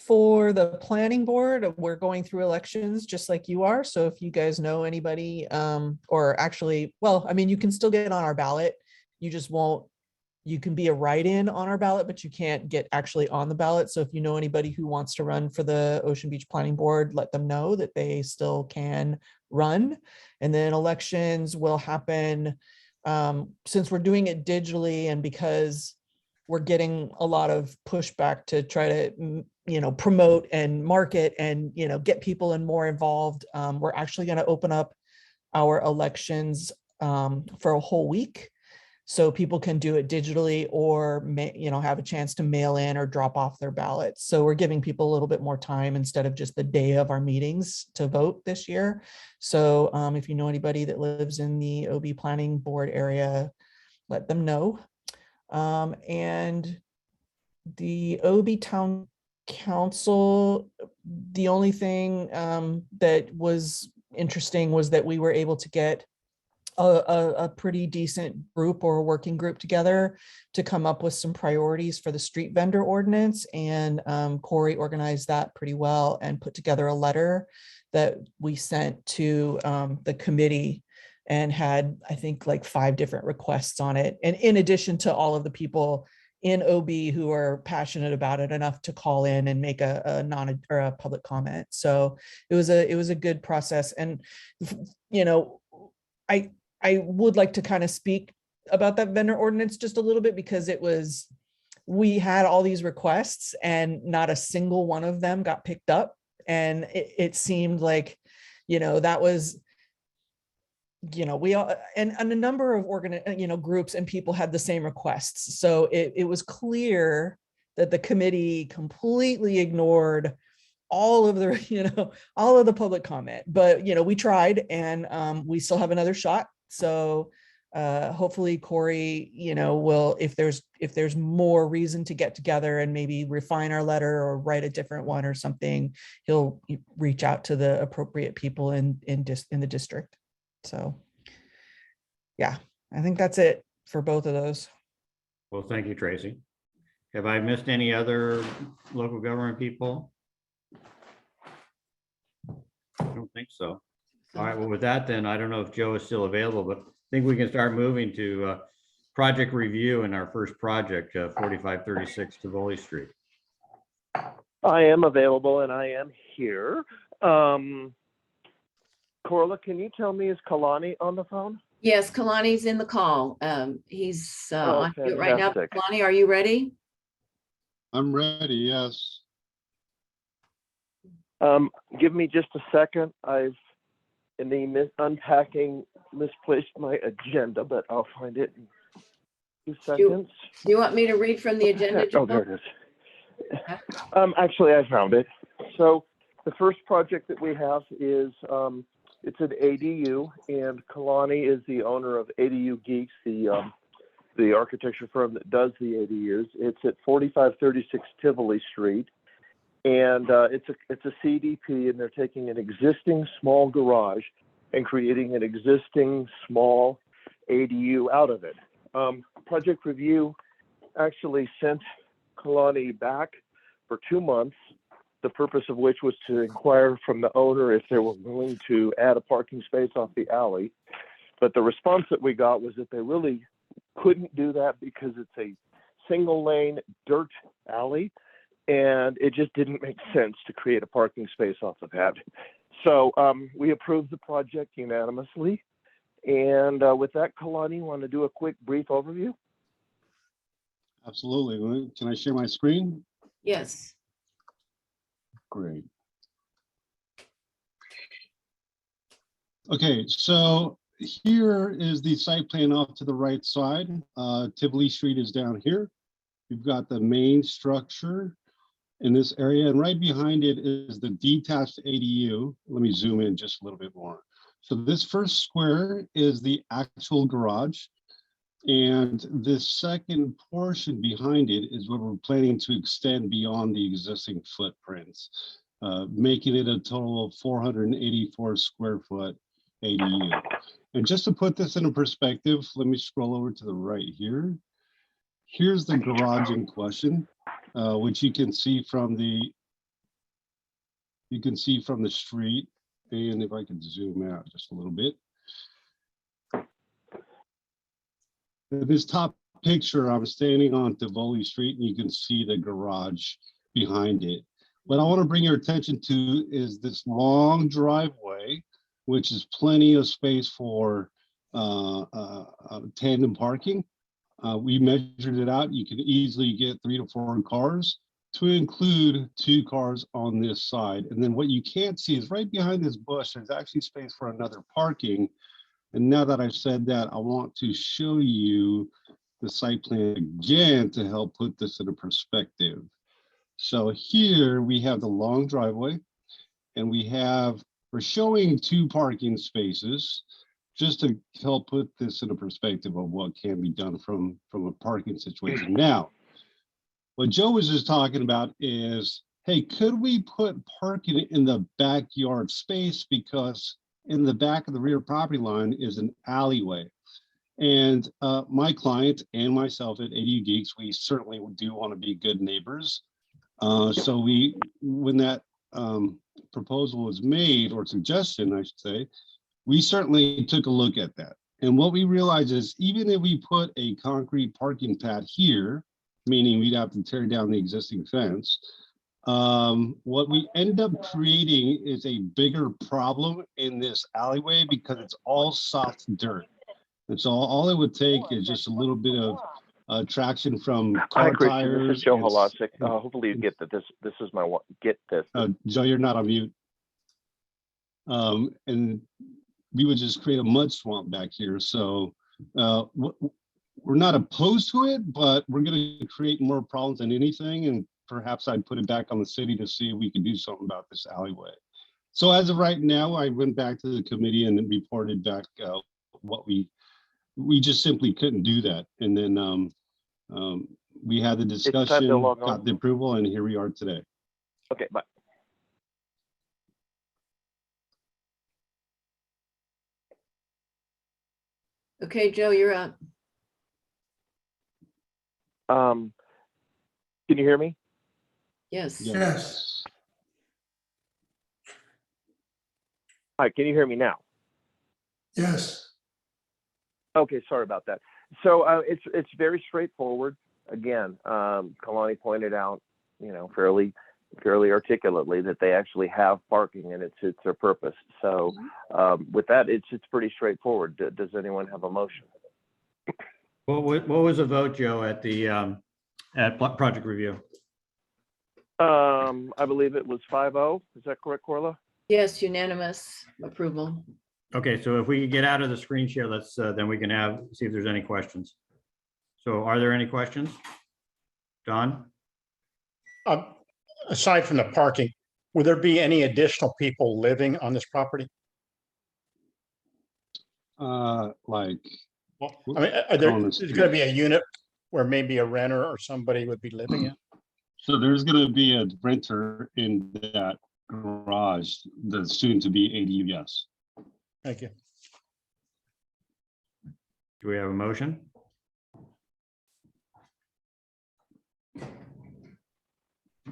[SPEAKER 10] For the planning board, we're going through elections just like you are. So if you guys know anybody, or actually, well, I mean, you can still get on our ballot. You just won't, you can be a write-in on our ballot, but you can't get actually on the ballot. So if you know anybody who wants to run for the Ocean Beach Planning Board, let them know that they still can run. And then elections will happen since we're doing it digitally and because we're getting a lot of pushback to try to, promote and market and, get people more involved, we're actually going to open up our elections for a whole week. So people can do it digitally or, have a chance to mail in or drop off their ballots. So we're giving people a little bit more time instead of just the day of our meetings to vote this year. So if you know anybody that lives in the OB Planning Board area, let them know. And the OB Town Council, the only thing that was interesting was that we were able to get a pretty decent group or a working group together to come up with some priorities for the street vendor ordinance. And Corey organized that pretty well and put together a letter that we sent to the committee and had, I think, like 5 different requests on it. And in addition to all of the people in OB who are passionate about it enough to call in and make a public comment. So it was a good process. And, I would like to kind of speak about that vendor ordinance just a little bit, because we had all these requests and not a single one of them got picked up. And it seemed like, that was, we all, and a number of groups and people had the same requests. So it was clear that the committee completely ignored all of the, all of the public comment, but, we tried, and we still have another shot. So hopefully Corey, will, if there's more reason to get together and maybe refine our letter or write a different one or something, he'll reach out to the appropriate people in the district. So, yeah, I think that's it for both of those.
[SPEAKER 2] Well, thank you, Tracy. Have I missed any other local government people? I don't think so. All right, well, with that, then I don't know if Joe is still available, but I think we can start moving to project review in our first project, 4536 Tivoli Street.
[SPEAKER 6] I am available and I am here. Corla, can you tell me, is Kalani on the phone?
[SPEAKER 1] Yes, Kalani's in the call. He's on it right now.
[SPEAKER 6] Fantastic.
[SPEAKER 1] Kalani, are you ready?
[SPEAKER 16] I'm ready, yes.
[SPEAKER 6] Give me just a second. I've, in the unpacking, misplaced my agenda, but I'll find it in 2 seconds.
[SPEAKER 1] Do you want me to read from the agenda?
[SPEAKER 6] Oh, there it is. Actually, I found it. So the first project that we have is, it's an ADU, and Kalani is the owner of ADU Geeks, the architecture firm that does the ADUs. It's at 4536 Tivoli Street. And it's a CDP, and they're taking an existing small garage and creating an existing small ADU out of it. Project Review actually sent Kalani back for 2 months, the purpose of which was to inquire from the owner if they were willing to add a parking space off the alley. But the response that we got was that they really couldn't do that because it's a single lane dirt alley, and it just didn't make sense to create a parking space off of that. So we approved the project unanimously. And with that, Kalani, want to do a quick brief overview?
[SPEAKER 16] Absolutely. Can I share my screen?
[SPEAKER 1] Yes.
[SPEAKER 16] Great. Okay, so here is the site plan off to the right side. Tivoli Street is down here. You've got the main structure in this area, and right behind it is the detached ADU. Let me zoom in just a little bit more. So this first square is the actual garage, and this second portion behind it is what we're planning to extend beyond the existing footprints, making it a total of 484 square foot ADU. And just to put this into perspective, let me scroll over to the right here. Here's the garage in question, which you can see from the street. And if I could zoom out just a little bit. In this top picture, I'm standing on Tivoli Street, and you can see the garage behind it. What I want to bring your attention to is this long driveway, which is plenty of space for tandem parking. We measured it out. You can easily get 3 to 4 cars, to include 2 cars on this side. And then what you can't see is right behind this bush, there's actually space for another parking. And now that I've said that, I want to show you the site plan again to help put this in a perspective. So here we have the long driveway, and we're showing 2 parking spaces just to help put this in a perspective of what can be done from a parking situation. Now, what Joe was just talking about is, hey, could we put parking in the backyard space, because in the back of the rear property line is an alleyway. And my client and myself at ADU Geeks, we certainly do want to be good neighbors. So when that proposal was made, or suggestion, I should say, we certainly took a look at that. And what we realized is, even if we put a concrete parking pad here, meaning we'd have to tear down the existing fence, what we end up creating is a bigger problem in this alleyway, because it's all soft dirt. And so all it would take is just a little bit of traction from car
[SPEAKER 6] Hi, Christian.
[SPEAKER 16] tires.
[SPEAKER 6] This is Joe Holosic. Hopefully you get that this is my one. Get this.
[SPEAKER 16] Joe, you're not on mute. And we would just create a mud swamp back here. So we're not opposed to it, but we're going to create more problems than anything. And perhaps I'd put it back on the city to see if we could do something about this alleyway. So as of right now, I went back to the committee and reported back what we just simply couldn't do that. And then we had the discussion, got the approval, and here we are today.
[SPEAKER 6] Okay, bye.
[SPEAKER 1] Okay, Joe, you're up.
[SPEAKER 6] Can you hear me?
[SPEAKER 1] Yes.
[SPEAKER 7] Yes.
[SPEAKER 6] Hi, can you hear me now?
[SPEAKER 7] Yes.
[SPEAKER 6] Okay, sorry about that. So it's very straightforward. Again, Kalani pointed out, fairly articulately, that they actually have parking, and it's their purpose. So with that, it's pretty straightforward. Does anyone have a motion?
[SPEAKER 2] What was the vote, Joe, at the at project review?
[SPEAKER 6] I believe it was 5-0. Is that correct, Corla?
[SPEAKER 1] Yes, unanimous approval.
[SPEAKER 2] Okay, so if we could get out of the screen share, let's then we can see if there's any questions. So are there any questions? Don?
[SPEAKER 17] Aside from the parking, would there be any additional people living on this property?
[SPEAKER 16] Like,
[SPEAKER 17] well, I mean, is there going to be a unit where maybe a renter or somebody would be living in?
[SPEAKER 16] So there's going to be a renter in that garage that's soon to be ADU, yes.
[SPEAKER 17] Thank you.
[SPEAKER 2] Do we have a motion?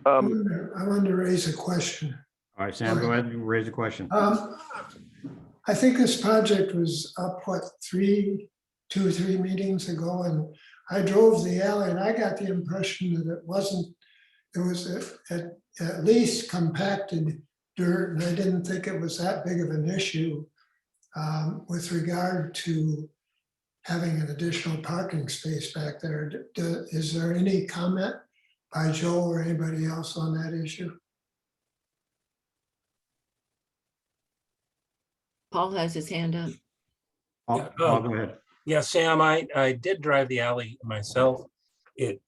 [SPEAKER 7] I wanted to raise a question.
[SPEAKER 2] All right, Sam, go ahead and raise a question.
[SPEAKER 7] I think this project was up, 2 or 3 meetings ago, and I drove the alley, and I got the impression that it was at least compacted dirt, and I didn't think it was that big of an issue with regard to having an additional parking space back there. Is there any comment by Joe or anybody else on that issue?
[SPEAKER 1] Paul has his hand up.
[SPEAKER 2] Paul, go ahead.
[SPEAKER 18] Yeah, Sam, I did drive the alley myself. It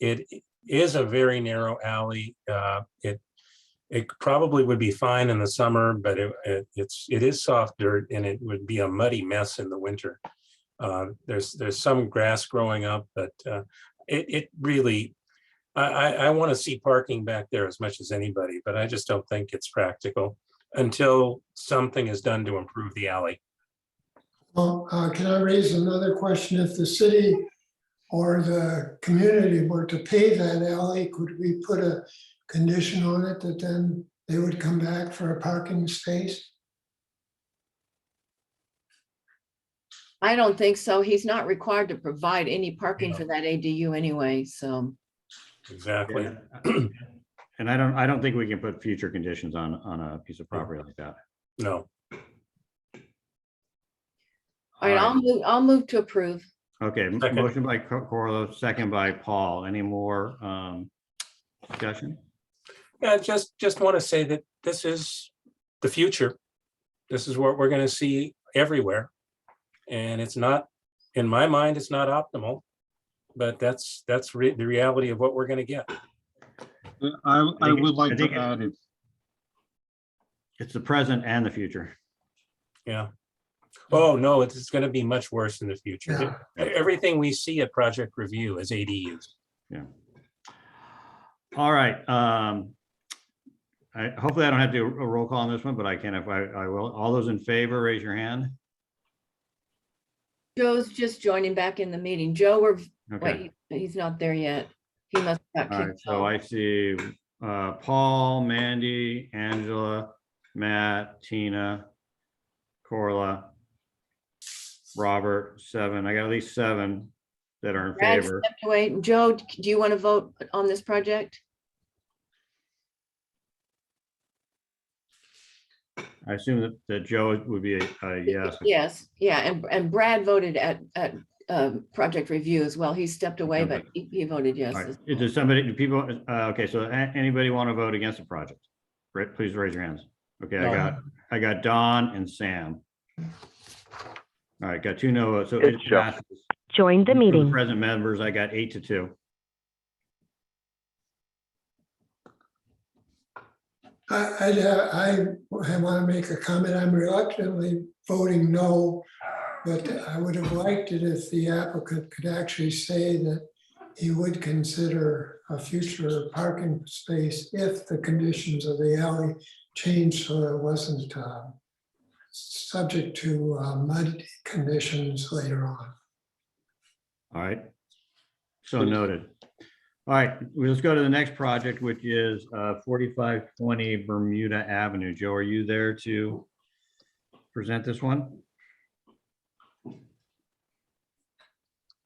[SPEAKER 18] is a very narrow alley. It probably would be fine in the summer, but it is soft dirt, and it would be a muddy mess in the winter. There's some grass growing up, but it really, I want to see parking back there as much as anybody, but I just don't think it's practical until something is done to improve the alley.
[SPEAKER 7] Well, can I raise another question? If the city or the community were to pave that alley, could we put a condition on it that then they would come back for a parking space?
[SPEAKER 1] I don't think so. He's not required to provide any parking for that ADU anyway, so.
[SPEAKER 18] Exactly.
[SPEAKER 2] And I don't think we can put future conditions on a piece of property like that.
[SPEAKER 18] No.
[SPEAKER 1] All right, I'll move to approve.
[SPEAKER 2] Okay, motion by Corlo, second by Paul. Any more discussion?
[SPEAKER 18] Yeah, just want to say that this is the future. This is what we're going to see everywhere. And it's not, in my mind, it's not optimal, but that's the reality of what we're going to get.
[SPEAKER 16] I would like to add it.
[SPEAKER 2] It's the present and the future.
[SPEAKER 18] Yeah. Oh, no, it's going to be much worse in the future.
[SPEAKER 7] Yeah.
[SPEAKER 18] Everything we see at Project Review is ADUs.
[SPEAKER 2] Yeah. All right. Hopefully I don't have to do a roll call on this one, but I can if I will. All those in favor, raise your hand.
[SPEAKER 1] Joe's just joining back in the meeting. Joe,
[SPEAKER 2] Okay.
[SPEAKER 1] wait, he's not there yet. He must have got
[SPEAKER 2] All right,
[SPEAKER 1] kicked
[SPEAKER 2] so
[SPEAKER 1] off.
[SPEAKER 2] I see Paul, Mandy, Angela, Matt, Tina, Corla, Robert, 7. I got at least 7 that are in
[SPEAKER 1] Brad
[SPEAKER 2] favor.
[SPEAKER 1] stepped away. Joe, do you want to vote on this project?
[SPEAKER 2] I assume that Joe would be a yes.
[SPEAKER 1] Yes, yeah, and Brad voted at project review as well. He stepped away, but he voted yes.
[SPEAKER 2] All right. Does somebody, do people, okay, so anybody want to vote against the project? Please raise your hands. Okay, I got Don and Sam. All right, got 2 no votes. So it passes.
[SPEAKER 19] Join the
[SPEAKER 2] For
[SPEAKER 19] meeting.
[SPEAKER 2] present members, I got 8-2.
[SPEAKER 7] I want to make a comment. I'm reluctantly voting no, but I would have liked it if the applicant could actually say that he would consider a future parking space if the conditions of the alley changed so it wasn't subject to mud conditions later on.
[SPEAKER 2] All right, so noted. All right, let's go to the next project, which is 4520 Bermuda Avenue. Joe, are you there to present this one?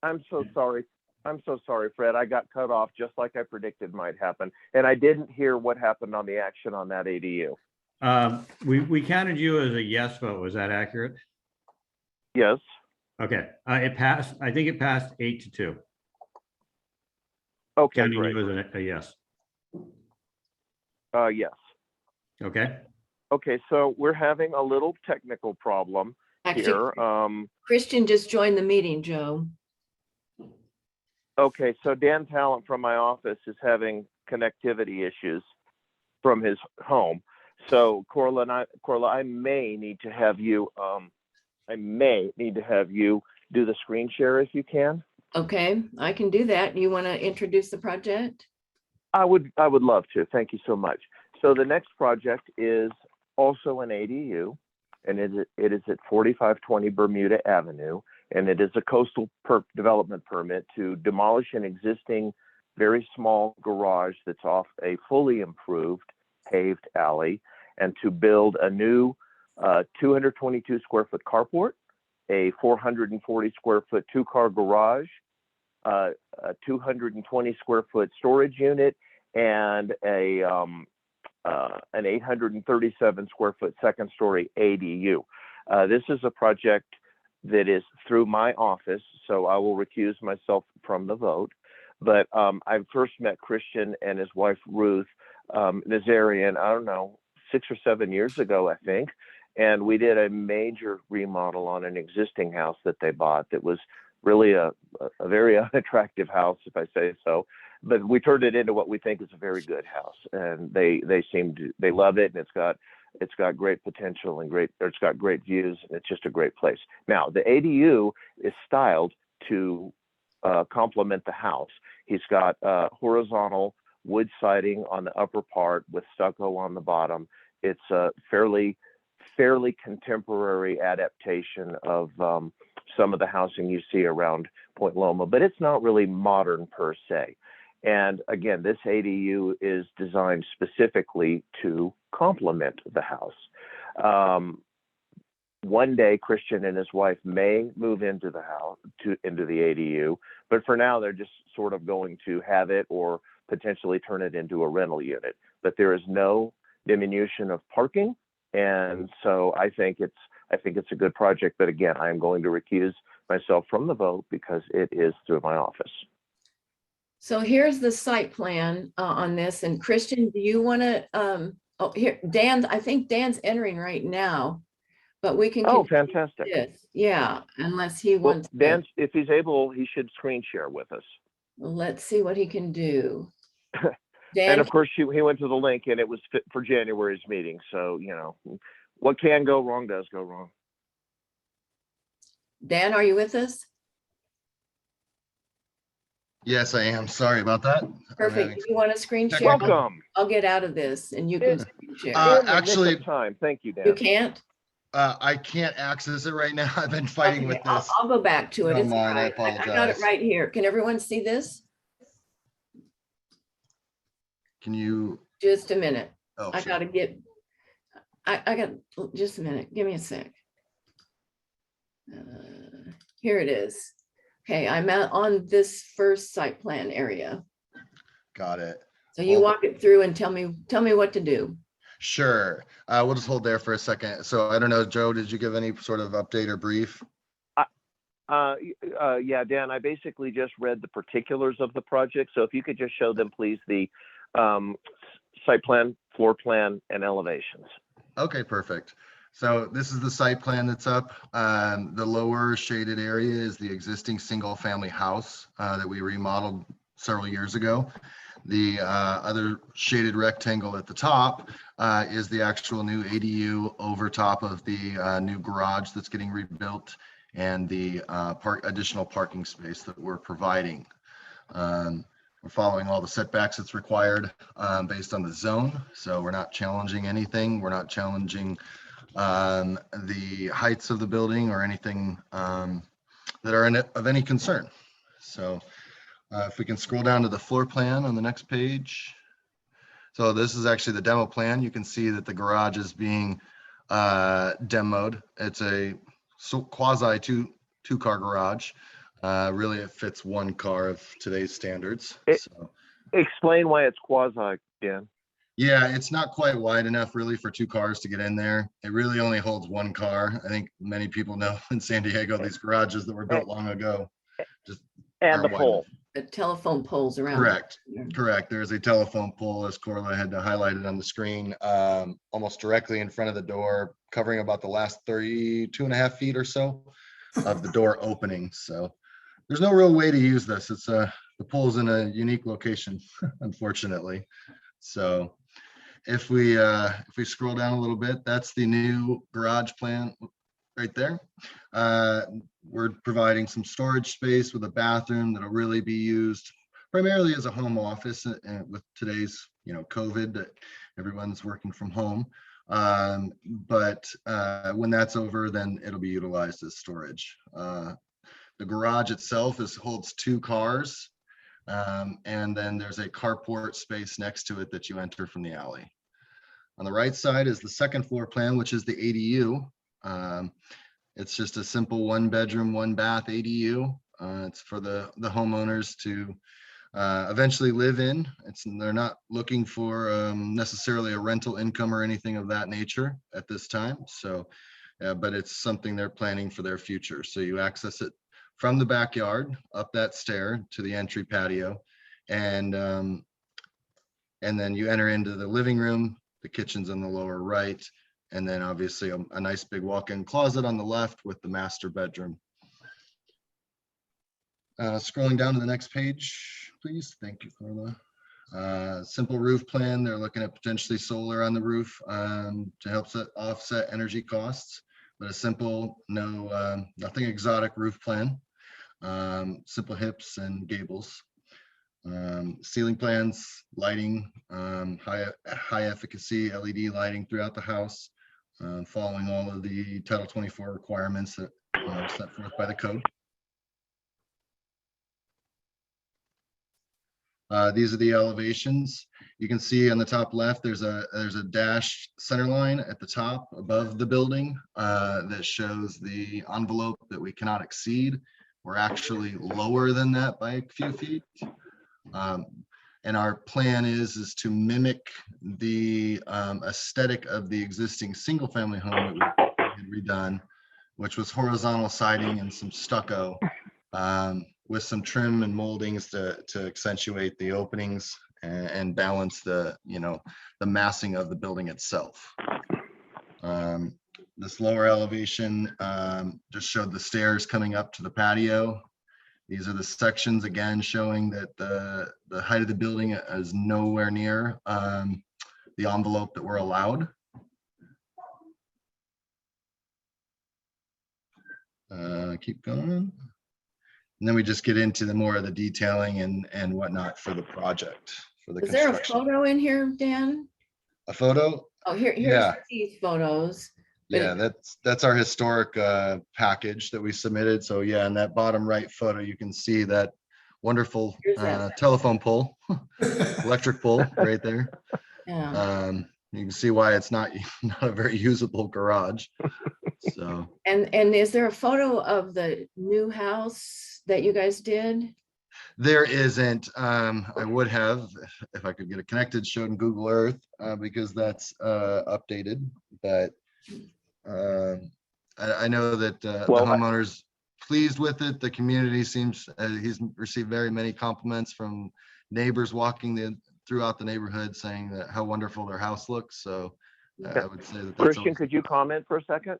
[SPEAKER 6] I'm so sorry. I'm so sorry, Fred. I got cut off just like I predicted might happen. And I didn't hear what happened on the action on that ADU.
[SPEAKER 2] We counted you as a yes vote. Was that accurate?
[SPEAKER 6] Yes.
[SPEAKER 2] Okay, it passed. I think it passed 8-2.
[SPEAKER 6] Okay,
[SPEAKER 2] Counting
[SPEAKER 6] great.
[SPEAKER 2] you as a yes.
[SPEAKER 6] Yes.
[SPEAKER 2] Okay.
[SPEAKER 6] Okay, so we're having a little technical problem here.
[SPEAKER 1] Christian just joined the meeting, Joe.
[SPEAKER 6] Okay, so Dan Talent from my office is having connectivity issues from his home. So Corla, I may need to have you do the screen share if you can.
[SPEAKER 1] Okay, I can do that. You want to introduce the project?
[SPEAKER 6] I would love to. Thank you so much. So the next project is also an ADU, and it is at 4520 Bermuda Avenue, and it is a coastal development permit to demolish an existing very small garage that's off a fully improved paved alley, and to build a new 222 square foot carport, a 440 square foot 2-car garage, a 220 square foot storage unit, and an 837 square foot 2nd story ADU. This is a project that is through my office, so I will recuse myself from the vote. But I first met Christian and his wife Ruth Nazarian, I don't know, 6 or 7 years ago, I think. And we did a major remodel on an existing house that they bought that was really a very unattractive house, if I say so. But we turned it into what we think is a very good house, and they love it, and it's got great potential and it's got great views, and it's just a great place. Now the ADU is styled to complement the house. He's got horizontal wood siding on the upper part with stucco on the bottom. It's a fairly contemporary adaptation of some of the housing you see around Point Loma, but it's not really modern per se. And again, this ADU is designed specifically to complement the house. One day, Christian and his wife may move into the house, into the ADU, but for now, they're just sort of going to have it or potentially turn it into a rental unit. But there is no diminution of parking, And so I think it's a good project, but again, I am going to recuse myself from the vote because it is through my office.
[SPEAKER 1] So here's the site plan on this. And Christian, do you want to, oh, here, Dan, I think Dan's entering right now, but we can.
[SPEAKER 6] Oh,
[SPEAKER 1] continue
[SPEAKER 6] fantastic.
[SPEAKER 1] this. Yeah, unless he
[SPEAKER 6] Well,
[SPEAKER 1] wants.
[SPEAKER 6] Dan, if he's able, he should screen share with us.
[SPEAKER 1] Let's see what he can do. Dan,
[SPEAKER 6] And of course, he went to the link and it was fit for January's meeting. So, you know, what can go wrong does go wrong.
[SPEAKER 1] Dan, are you with us?
[SPEAKER 19] Yes, I am. Sorry about that.
[SPEAKER 1] Perfect. Do you want to screen share?
[SPEAKER 6] Welcome.
[SPEAKER 1] I'll get out of this and you can screen share.
[SPEAKER 19] Actually,
[SPEAKER 6] time. Thank you, Dan.
[SPEAKER 1] You can't?
[SPEAKER 19] I can't access it right now. I've been fighting with this.
[SPEAKER 1] I'll go back to it.
[SPEAKER 19] Don't
[SPEAKER 1] It's all
[SPEAKER 19] mind, I
[SPEAKER 1] right. I got it
[SPEAKER 19] apologize.
[SPEAKER 1] right here. Can everyone see this?
[SPEAKER 19] Can you?
[SPEAKER 1] Just a minute.
[SPEAKER 19] Oh,
[SPEAKER 1] I
[SPEAKER 19] sure.
[SPEAKER 1] gotta get, I got, just a minute. Give me a sec. Here it is. Okay, I'm on this first site plan area.
[SPEAKER 19] Got it.
[SPEAKER 1] So you walk it through and tell me what to do.
[SPEAKER 19] Sure. We'll just hold there for a second. So I don't know, Joe, did you give any sort of update or brief?
[SPEAKER 6] Yeah, Dan, I basically just read the particulars of the project. So if you could just show them, please, the site plan, floor plan, and elevations.
[SPEAKER 19] Okay, perfect. So this is the site plan that's up. The lower shaded area is the existing single family house that we remodeled several years ago. The other shaded rectangle at the top is the actual new ADU over top of the new garage that's getting rebuilt and the additional parking space that we're providing. We're following all the setbacks that's required based on the zone. So we're not challenging anything. We're not challenging the heights of the building or anything that are of any concern. So if we can scroll down to the floor plan on the next page. So this is actually the demo plan. You can see that the garage is being demoed. It's a quasi two-car garage. Really, it fits one car of today's standards. So.
[SPEAKER 6] Explain why it's quasi, Dan.
[SPEAKER 19] Yeah, it's not quite wide enough really for two cars to get in there. It really only holds one car. I think many people know in San Diego, these garages that were built long ago just
[SPEAKER 6] and the pole.
[SPEAKER 1] The telephone poles around.
[SPEAKER 19] Correct. Correct. There's a telephone pole, as Corla had highlighted on the screen, almost directly in front of the door, covering about the last 2.5 feet or so of the door opening. So there's no real way to use this. It's the pole's in a unique location, unfortunately. So if we scroll down a little bit, that's the new garage plan right there. We're providing some storage space with a bathroom that'll really be used primarily as a home office with today's, COVID, that everyone's working from home. But when that's over, then it'll be utilized as storage. The garage itself holds 2 cars. And then there's a carport space next to it that you enter from the alley. On the right side is the second floor plan, which is the ADU. It's just a simple 1-bedroom, 1-bath ADU. It's for the homeowners to eventually live in. They're not looking for necessarily a rental income or anything of that nature at this time. So, but it's something they're planning for their future. So you access it from the backyard up that stair to the entry patio, and then you enter into the living room. The kitchen's on the lower right, and then obviously a nice big walk-in closet on the left with the master bedroom. Scrolling down to the next page, please. Thank you, Carla. Simple roof plan. They're looking at potentially solar on the roof to help offset energy costs, but a simple, nothing exotic roof plan. Simple hips and gables. Ceiling plans, lighting, high efficacy LED lighting throughout the house, following all of the Title 24 requirements that are set forth by the code. These are the elevations. You can see on the top left, there's a dashed center line at the top above the building that shows the envelope that we cannot exceed. We're actually lower than that by a few feet. And our plan is to mimic the aesthetic of the existing single-family home that we had redone, which was horizontal siding and some stucco, with some trim and moldings to accentuate the openings and balance the, the massing of the building itself. This lower elevation just showed the stairs coming up to the patio. These are the sections, again, showing that the height of the building is nowhere near the envelope that we're allowed. Keep going. And then we just get into the more of the detailing and whatnot for the project, for the
[SPEAKER 1] Is there a
[SPEAKER 19] construction.
[SPEAKER 1] photo in here, Dan?
[SPEAKER 19] A photo?
[SPEAKER 1] Oh, here's
[SPEAKER 19] Yeah.
[SPEAKER 1] these photos. But
[SPEAKER 19] Yeah, that's our historic package that we submitted. So yeah, in that bottom right photo, you can see that wonderful
[SPEAKER 1] Here's that.
[SPEAKER 19] telephone pole, electric pole right there.
[SPEAKER 1] Yeah.
[SPEAKER 19] You can see why it's not a very usable garage. So
[SPEAKER 1] And is there a photo of the new house that you guys did?
[SPEAKER 19] there isn't. I would have, if I could get it connected, showed in Google Earth, because that's updated. But I know that the homeowner's pleased with it. The community seems, he's received very many compliments from neighbors walking throughout the neighborhood saying that how wonderful their house looks. So I would say that that's
[SPEAKER 6] Christian, could you comment for a second?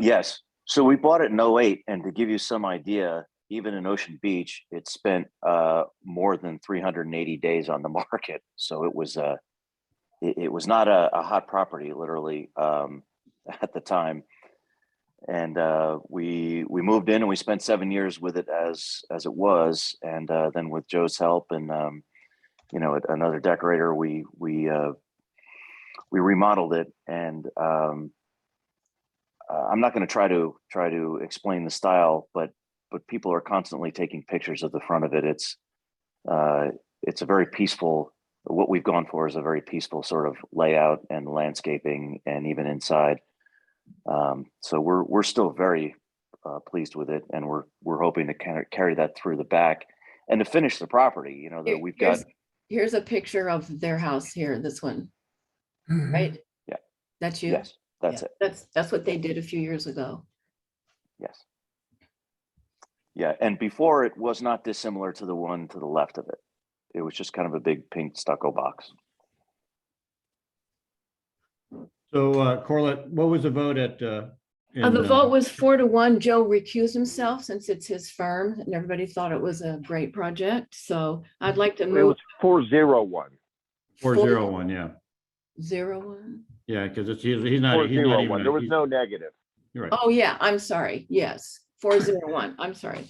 [SPEAKER 20] Yes. So we bought it in 08, and to give you some idea, even in Ocean Beach, it spent more than 380 days on the market. So it was not a hot property, literally, at the time. And we moved in and we spent 7 years with it as it was, and then with Joe's help and another decorator, we remodeled it. And I'm not going to try to explain the style, but people are constantly taking pictures of the front of it. It's a very peaceful. What we've gone for is a very peaceful sort of layout and landscaping, and even inside. So we're still very pleased with it, and we're hoping to kind of carry that through the back and to finish the property. That we've got.
[SPEAKER 1] Here's a picture of their house here. This one, right?
[SPEAKER 20] Yeah,
[SPEAKER 1] that's you.
[SPEAKER 20] Yes, that's it.
[SPEAKER 1] That's what they did a few years ago.
[SPEAKER 20] Yes. Yeah, and before it was not dissimilar to the one to the left of it. It was just kind of a big pink stucco box.
[SPEAKER 2] So Corlett, what was the vote at?
[SPEAKER 1] The vote was 4-1. Joe recused himself since it's his firm, and everybody thought it was a great project. So I'd like to
[SPEAKER 6] It
[SPEAKER 1] move.
[SPEAKER 6] was 401.
[SPEAKER 2] 401, yeah.
[SPEAKER 1] 01.
[SPEAKER 2] Yeah, because he's not
[SPEAKER 6] 401.
[SPEAKER 2] even.
[SPEAKER 6] There was no negative.
[SPEAKER 2] You're right.
[SPEAKER 1] Oh yeah, I'm sorry. Yes, 401. I'm sorry.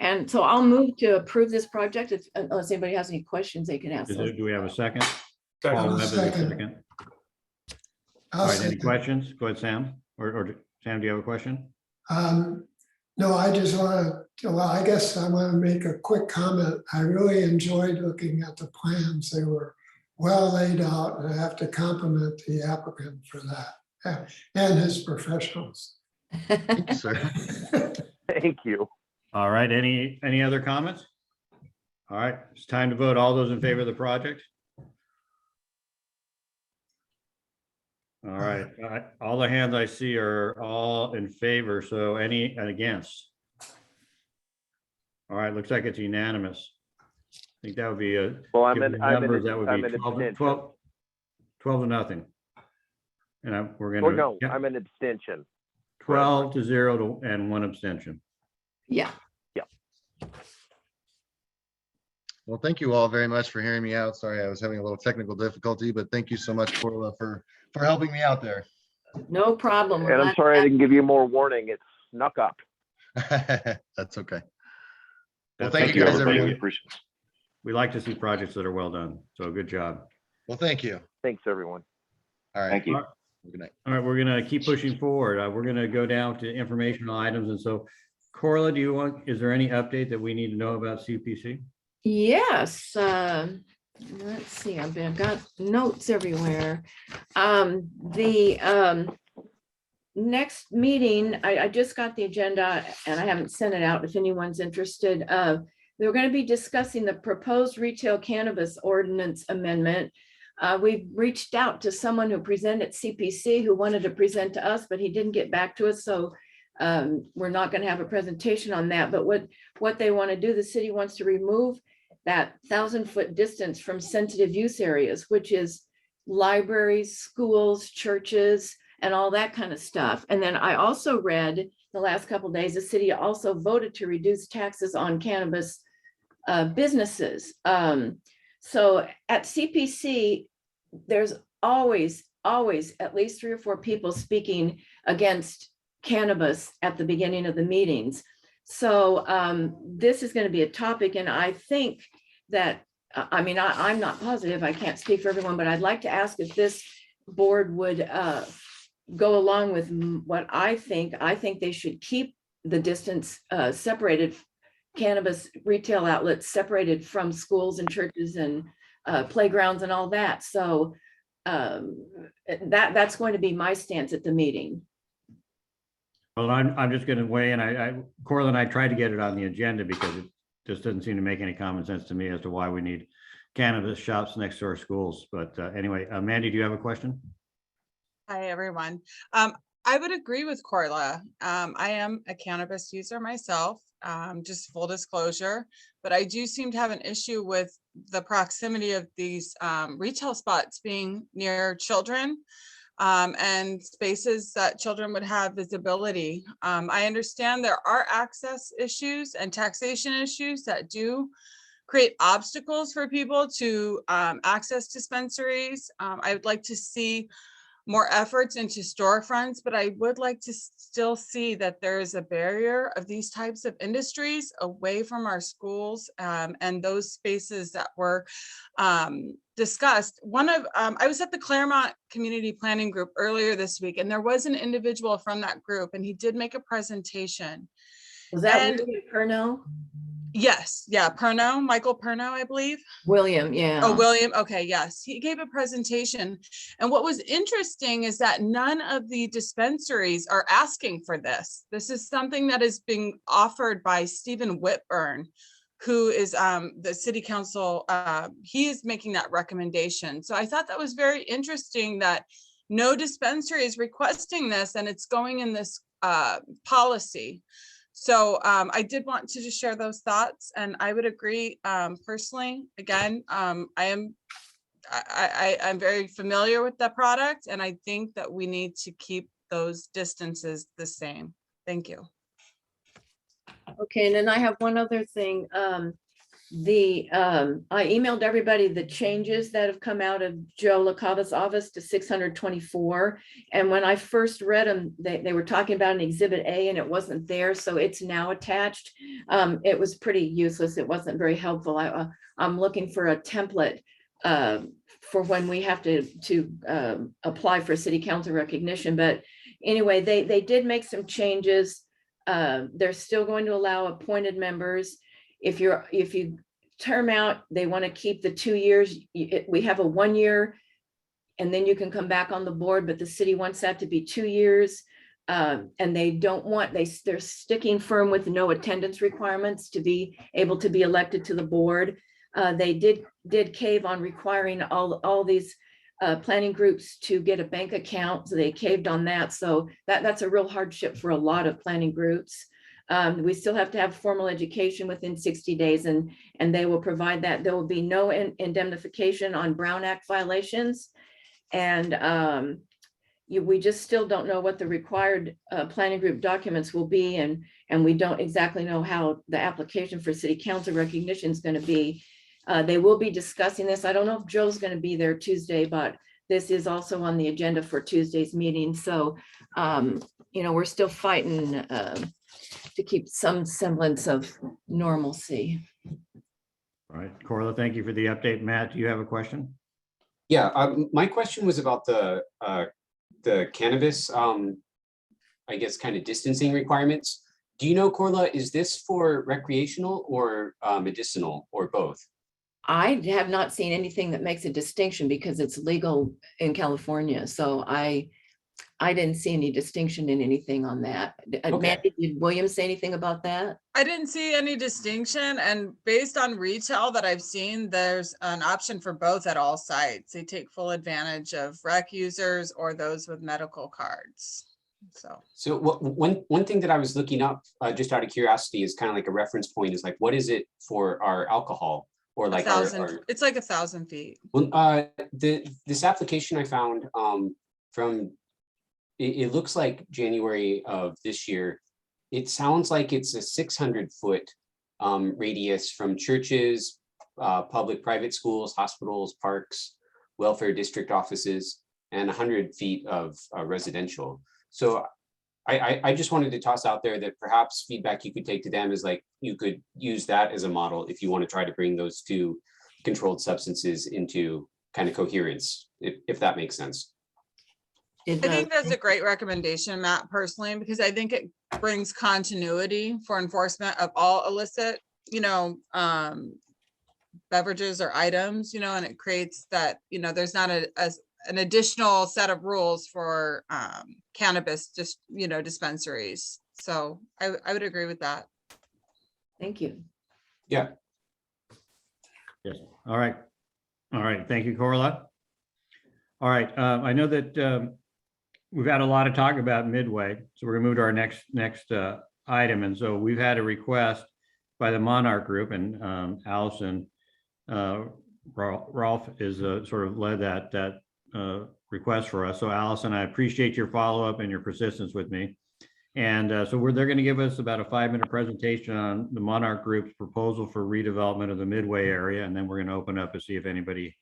[SPEAKER 1] And so I'll move to approve this project. Unless anybody has any questions, they can ask.
[SPEAKER 2] Do we have a second?
[SPEAKER 7] Second.
[SPEAKER 2] Paul Webb is a
[SPEAKER 7] Second.
[SPEAKER 2] second.
[SPEAKER 7] I'll
[SPEAKER 2] All right, any
[SPEAKER 7] second.
[SPEAKER 2] questions? Go ahead, Sam. Or Sam, do you have a question?
[SPEAKER 7] No, I just want to, well, I guess I want to make a quick comment. I really enjoyed looking at the plans. They were well laid out, and I have to compliment the applicant for that and his professionals.
[SPEAKER 19] thank you, sir.
[SPEAKER 6] Thank you.
[SPEAKER 2] All right, any other comments? All right, it's time to vote. All those in favor of the project? All right, all the hands I see are all in favor, so any against? All right, looks like it's unanimous. I think that would be a.
[SPEAKER 6] Well,
[SPEAKER 2] given the numbers, that would be 12 to nothing. And we're
[SPEAKER 6] Oh,
[SPEAKER 2] gonna.
[SPEAKER 6] no,
[SPEAKER 2] yeah,
[SPEAKER 6] I'm an abstention.
[SPEAKER 2] 12 to 0 and 1 abstention.
[SPEAKER 1] Yeah.
[SPEAKER 19] Well, thank you all very much for hearing me out. Sorry, I was having a little technical difficulty, but thank you so much, Corla, for helping me out there.
[SPEAKER 1] No problem.
[SPEAKER 6] And I'm sorry I didn't give you more warning. It snuck up.
[SPEAKER 19] That's okay.
[SPEAKER 2] Well,
[SPEAKER 19] thank you guys,
[SPEAKER 20] everybody.
[SPEAKER 19] everyone.
[SPEAKER 2] We like to see projects that are well done, so good job.
[SPEAKER 19] Well, thank you.
[SPEAKER 6] Thanks, everyone.
[SPEAKER 19] All right.
[SPEAKER 20] Thank you.
[SPEAKER 19] Good night.
[SPEAKER 2] All right, we're gonna keep pushing forward. We're gonna go down to informational items, and so Corla, is there any update that we need to know about CPC?
[SPEAKER 1] Yes. Let's see. I've got notes everywhere. The next meeting, I just got the agenda and I haven't sent it out if anyone's interested. they're going to be discussing the proposed retail cannabis ordinance amendment. We've reached out to someone who presented at CPC who wanted to present to us, but he didn't get back to us. So we're not going to have a presentation on that. But what they want to do, the city wants to remove that 1,000-foot distance from sensitive use areas, which is libraries, schools, churches, and all that kind of stuff. And then I also read the last couple of days, the city also voted to reduce taxes on cannabis businesses. So at CPC, there's always at least 3 or 4 people speaking against cannabis at the beginning of the meetings. So this is going to be a topic, and I think that, I mean, I'm not positive, I can't speak for everyone, but I'd like to ask if this board would go along with what I think. I think they should keep the distance separated, cannabis retail outlets separated from schools and churches and playgrounds and all that. So that's going to be my stance at the meeting.
[SPEAKER 2] Well, I'm just going to weigh in. Corla and I tried to get it on the agenda because it just doesn't seem to make any common sense to me as to why we need cannabis shops next to our schools. But anyway, Mandy, do you have a question?
[SPEAKER 4] Hi, everyone. I would agree with Corla. I am a cannabis user myself, just full disclosure, but I do seem to have an issue with the proximity of these retail spots being near children and spaces that children would have visibility. I understand there are access issues and taxation issues that do create obstacles for people to access dispensaries. I would like to see more efforts into storefronts, but I would like to still see that there is a barrier of these types of industries away from our schools and those spaces that were discussed. I was at the Claremont Community Planning Group earlier this week, and there was an individual from that group, and he did make a presentation.
[SPEAKER 1] Was that William Perno?
[SPEAKER 4] Yes, yeah, Perno, Michael Perno, I believe.
[SPEAKER 1] William, yeah.
[SPEAKER 4] Oh, William, okay, yes. He gave a presentation. And what was interesting is that none of the dispensaries are asking for this. This is something that is being offered by Stephen Whitburn, who is the city council. He is making that recommendation. So I thought that was very interesting that no dispensary is requesting this, and it's going in this policy. So I did want to just share those thoughts, and I would agree personally. Again, I'm very familiar with the product, and I think that we need to keep those distances the same. Thank you.
[SPEAKER 1] Okay, and then I have one other thing. I emailed everybody the changes that have come out of Joe LaCava's office to 624. And when I first read them, they were talking about an exhibit A and it wasn't there. So it's now attached. It was pretty useless. It wasn't very helpful. I'm looking for a template for when we have to apply for city council recognition. But anyway, they did make some changes. They're still going to allow appointed members. If you term out, they want to keep the 2 years. We have a 1 year, and then you can come back on the board, but the city wants that to be 2 years. And they don't want, they're sticking firm with no attendance requirements to be able to be elected to the board. They did cave on requiring all these planning groups to get a bank account. So they caved on that. So that's a real hardship for a lot of planning groups. We still have to have formal education within 60 days, and they will provide that. There will be no indemnification on Brown Act violations. And we just still don't know what the required planning group documents will be, and we don't exactly know how the application for city council recognition is going to be. They will be discussing this. I don't know if Joe's going to be there Tuesday, but this is also on the agenda for Tuesday's meeting. So, we're still fighting to keep some semblance of normalcy.
[SPEAKER 2] All right, Corla, thank you for the update. Matt, do you have a question?
[SPEAKER 12] Yeah, my question was about the cannabis, I guess, kind of distancing requirements. Do you know, Corla, is this for recreational or medicinal or both?
[SPEAKER 1] I have not seen anything that makes a distinction because it's legal in California. So I I didn't see any distinction in anything on that. Mandy, did William say anything about that?
[SPEAKER 4] I didn't see any distinction, and based on retail that I've seen, there's an option for both at all sites. They take full advantage of rec users or those with medical cards.
[SPEAKER 12] So one thing that I was looking up, just out of curiosity, is kind of like a reference point, is like, what is it for our alcohol, or like
[SPEAKER 4] it's like 1,000 feet.
[SPEAKER 12] Well, this application I found from it looks like January of this year. It sounds like it's a 600-foot radius from churches, public, private schools, hospitals, parks, welfare district offices, and 100 feet of residential. So I just wanted to toss out there that perhaps feedback you could take to them is like, you could use that as a model if you want to try to bring those two controlled substances into kind of coherence, if that makes sense.
[SPEAKER 4] I think that's a great recommendation, Matt, personally, because I think it brings continuity for enforcement of all illicit, beverages or items, and it creates that, there's not an additional set of rules for cannabis, just, dispensaries. So I would agree with that.
[SPEAKER 1] Thank you.
[SPEAKER 12] Yeah.
[SPEAKER 2] Yes. All right. All right. Thank you, Corla. All right. I know that we've had a lot of talk about Midway, so we're gonna move to our next item. And so we've had a request by the Monarch Group, and Allison Rolfe is sort of led that request for us. So Allison, I appreciate your follow-up and your persistence with me. And so they're going to give us about a 5-minute presentation on the Monarch Group's proposal for redevelopment of the Midway area, and then we're going to open up to see if anybody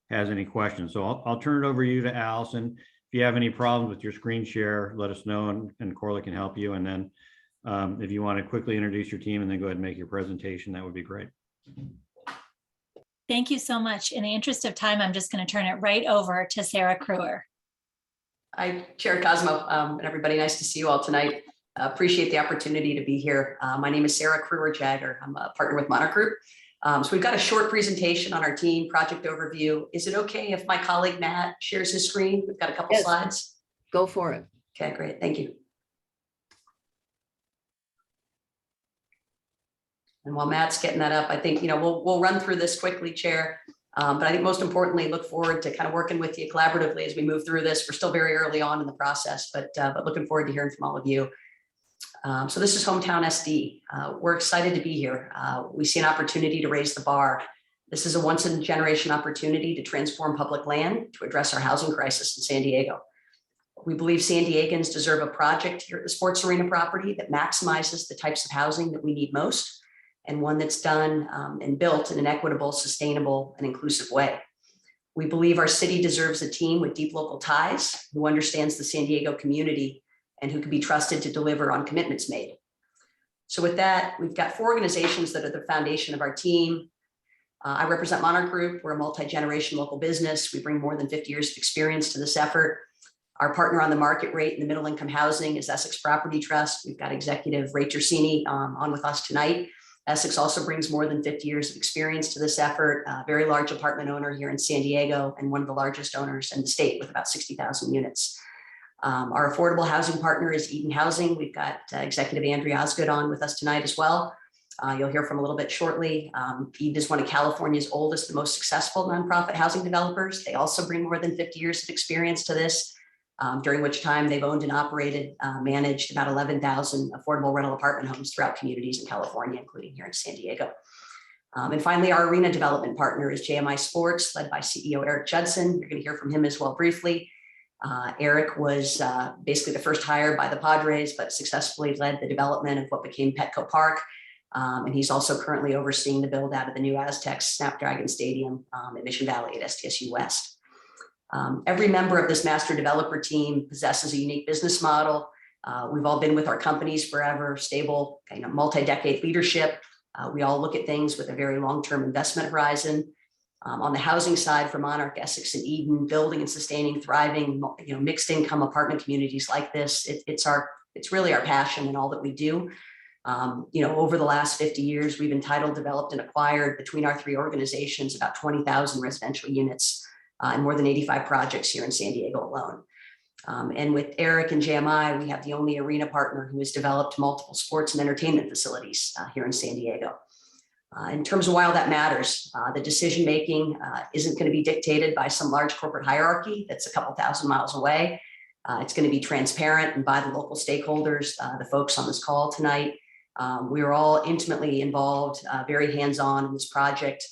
[SPEAKER 2] has any questions. So I'll turn it over to you, to Allison. If you have any problems with your screen share, let us know, and Corla can help you. And then if you want to quickly introduce your team and then go ahead and make your presentation, that would be great.
[SPEAKER 21] Thank you so much. In the interest of time, I'm just going to turn it right over to Sarah Kruer.
[SPEAKER 22] Hi, Chair Cosmo, and everybody. Nice to see you all tonight. Appreciate the opportunity to be here. My name is Sarah Kruer-Jagger. I'm a partner with Monarch Group. So we've got a short presentation on our team, project overview. Is it okay if my colleague Matt shares his screen? We've got a couple slides.
[SPEAKER 1] Go for it.
[SPEAKER 22] Okay, great. Thank you. And while Matt's getting that up, I think, we'll run through this quickly, Chair. But I think most importantly, look forward to kind of working with you collaboratively as we move through this. We're still very early on in the process, but looking forward to hearing from all of you. So this is Hometown SD. We're excited to be here. We see an opportunity to raise the bar. This is a once in a generation opportunity to transform public land to address our housing crisis in San Diego. We believe San Diegans deserve a project here at the sports arena property that maximizes the types of housing that we need most, and one that's done and built in an equitable, sustainable, and inclusive way. We believe our city deserves a team with deep local ties, who understands the San Diego community and who can be trusted to deliver on commitments made. So with that, we've got 4 organizations that are the foundation of our team. I represent Monarch Group. We're a multi-generation local business. We bring more than 50 years of experience to this effort. Our partner on the market rate in the middle income housing is Essex Property Trust. We've got Executive Ray Tersini on with us tonight. Essex also brings more than 50 years of experience to this effort, a very large apartment owner here in San Diego, and one of the largest owners in the state with about 60,000 units. Our affordable housing partner is Eden Housing. We've got Executive Andrea Osgood on with us tonight as well. You'll hear from a little bit shortly. Eden is one of California's oldest and most successful nonprofit housing developers. They also bring more than 50 years of experience to this, during which time they've owned and operated, managed about 11,000 affordable rental apartment homes throughout communities in California, including here in San Diego. And finally, our arena development partner is JMI Sports, led by CEO Eric Judson. You're going to hear from him as well briefly. Eric was basically the first hire by the Padres, but successfully led the development of what became Petco Park. And he's also currently overseeing the build out of the new Aztecs Snapdragon Stadium at Mission Valley at SDSU West. Every member of this master developer team possesses a unique business model. We've all been with our companies forever, stable, multi-decade leadership. We all look at things with a very long-term investment horizon. On the housing side for Monarch, Essex, and Eden, building and sustaining thriving, mixed income apartment communities like this, it's really our passion and all that we do. Over the last 50 years, we've entitled, developed, and acquired between our 3 organizations about 20,000 residential units and more than 85 projects here in San Diego alone. And with Eric and JMI, we have the only arena partner who has developed multiple sports and entertainment facilities here in San Diego. In terms of why all that matters, the decision-making isn't going to be dictated by some large corporate hierarchy that's a couple thousand miles away. It's going to be transparent and by the local stakeholders, the folks on this call tonight. We are all intimately involved, very hands-on in this project.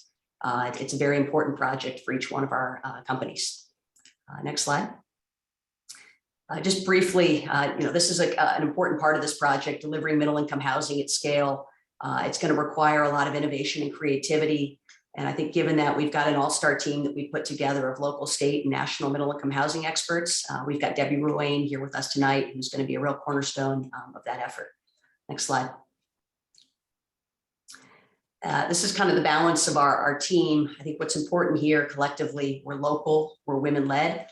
[SPEAKER 22] It's a very important project for each one of our companies. Next slide. Just briefly, this is an important part of this project, delivering middle-income housing at scale. It's going to require a lot of innovation and creativity. And I think given that we've got an all-star team that we put together of local, state, and national middle-income housing experts, we've got Debbie Ruane here with us tonight, who's going to be a real cornerstone of that effort. Next slide. This is kind of the balance of our team. I think what's important here collectively, we're local, we're women-led.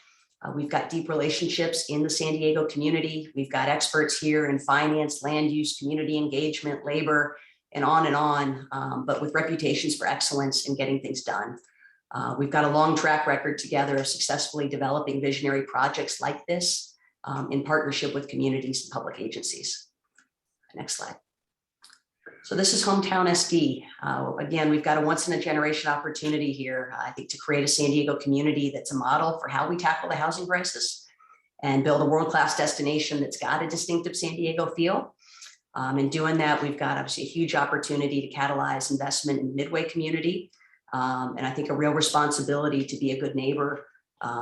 [SPEAKER 22] We've got deep relationships in the San Diego community. We've got experts here in finance, land use, community engagement, labor, and on, but with reputations for excellence in getting things done. We've got a long track record together of successfully developing visionary projects like this in partnership with communities and public agencies. Next slide. So this is Hometown SD. Again, we've got a once in a generation opportunity here, I think, to create a San Diego community that's a model for how we tackle the housing crisis and build a world-class destination that's got a distinctive San Diego feel. In doing that, we've got obviously a huge opportunity to catalyze investment in the Midway community. And I think a real responsibility to be a good neighbor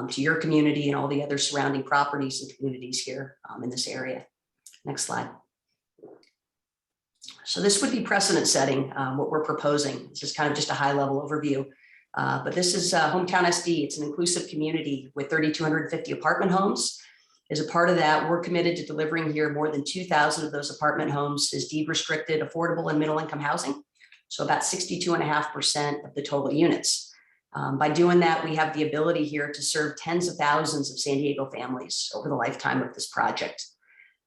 [SPEAKER 22] to your community and all the other surrounding properties and communities here in this area. Next slide. So this would be precedent setting, what we're proposing. This is kind of just a high level overview. But this is Hometown SD. It's an inclusive community with 3,250 apartment homes. As a part of that, we're committed to delivering here more than 2,000 of those apartment homes as deed restricted, affordable, and middle income housing. So about 62.5% of the total units. By doing that, we have the ability here to serve tens of thousands of San Diego families over the lifetime of this project.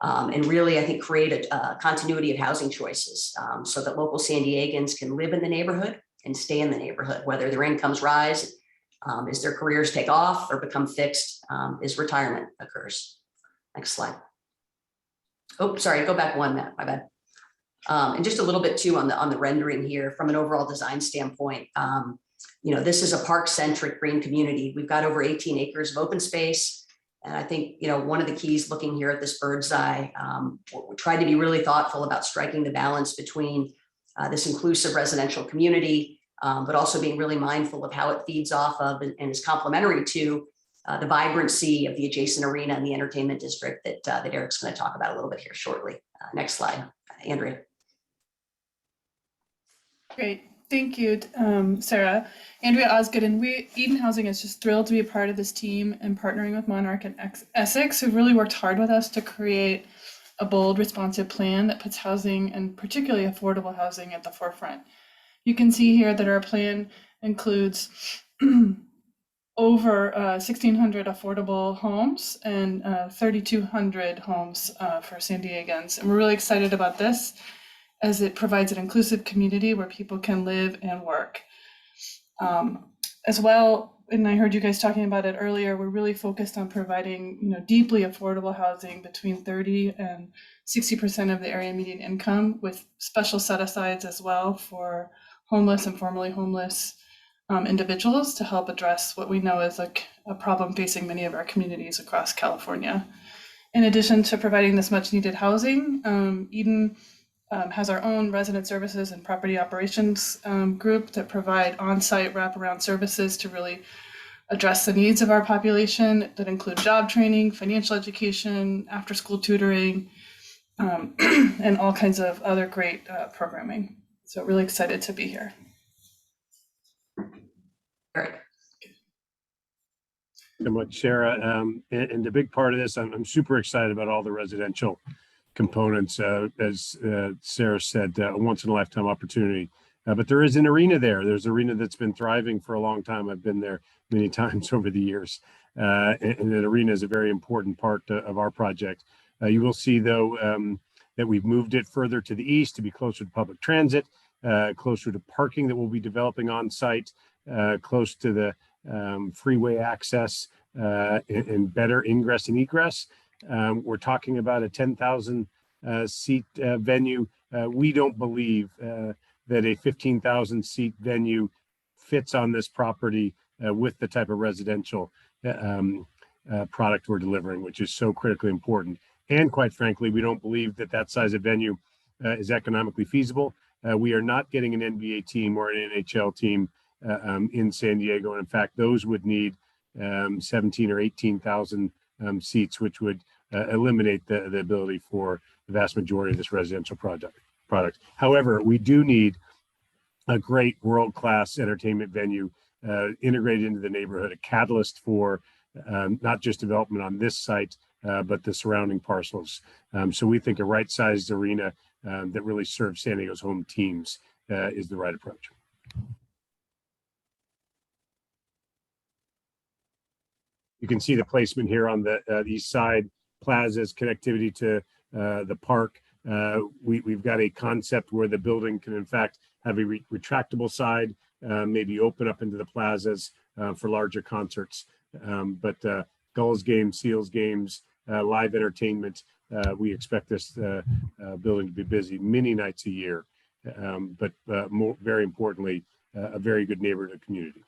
[SPEAKER 22] And really, I think, create a continuity of housing choices so that local San Diegans can live in the neighborhood and stay in the neighborhood, whether their incomes rise, as their careers take off or become fixed, as retirement occurs. Next slide. Oh, sorry, go back one, Matt, my bad. And just a little bit too on the rendering here from an overall design standpoint. This is a park-centric green community. We've got over 18 acres of open space. And I think, one of the keys looking here at this bird's eye, we tried to be really thoughtful about striking the balance between this inclusive residential community, but also being really mindful of how it feeds off of and is complementary to the vibrancy of the adjacent arena and the entertainment district that Eric's going to talk about a little bit here shortly. Next slide, Andrea.
[SPEAKER 3] Great. Thank you, Sarah. Andrea Osgood, and Eden Housing is just thrilled to be a part of this team and partnering with Monarch and Essex, who really worked hard with us to create a bold, responsive plan that puts housing and particularly affordable housing at the forefront. You can see here that our plan includes over 1,600 affordable homes and 3,200 homes for San Diegans. And we're really excited about this, as it provides an inclusive community where people can live and work. As well, and I heard you guys talking about it earlier, we're really focused on providing deeply affordable housing between 30 and 60% of the area median income, with special set-asides as well for homeless and formerly homeless individuals to help address what we know is a problem facing many of our communities across California. In addition to providing this much needed housing, Eden has our own resident services and property operations group that provide on-site wraparound services to really address the needs of our population that include job training, financial education, after-school tutoring, and all kinds of other great programming. So really excited to be here.
[SPEAKER 5] So much, Sarah. And the big part of this, I'm super excited about all the residential components, as Sarah said, a once in a lifetime opportunity. But there is an arena there. There's an arena that's been thriving for a long time. I've been there many times over the years. And that arena is a very important part of our project. You will see, though, that we've moved it further to the east to be closer to public transit, closer to parking that we'll be developing on site, close to the freeway access, and better ingress and egress. We're talking about a 10,000 seat venue. We don't believe that a 15,000 seat venue fits on this property with the type of residential product we're delivering, which is so critically important. And quite frankly, we don't believe that that size of venue is economically feasible. We are not getting an NBA team or an NHL team in San Diego. And in fact, those would need 17 or 18,000 seats, which would eliminate the ability for the vast majority of this residential product. However, we do need a great world-class entertainment venue integrated into the neighborhood, a catalyst for not just development on this site, but the surrounding parcels. So we think a right-sized arena that really serves San Diego's home teams is the right approach. You can see the placement here on the east side, plazas, connectivity to the park. We've got a concept where the building can in fact have a retractable side, maybe open up into the plazas for larger concerts. But Gulls games, Seals games, live entertainment, we expect this building to be busy many nights a year, but very importantly, a very good neighborhood community.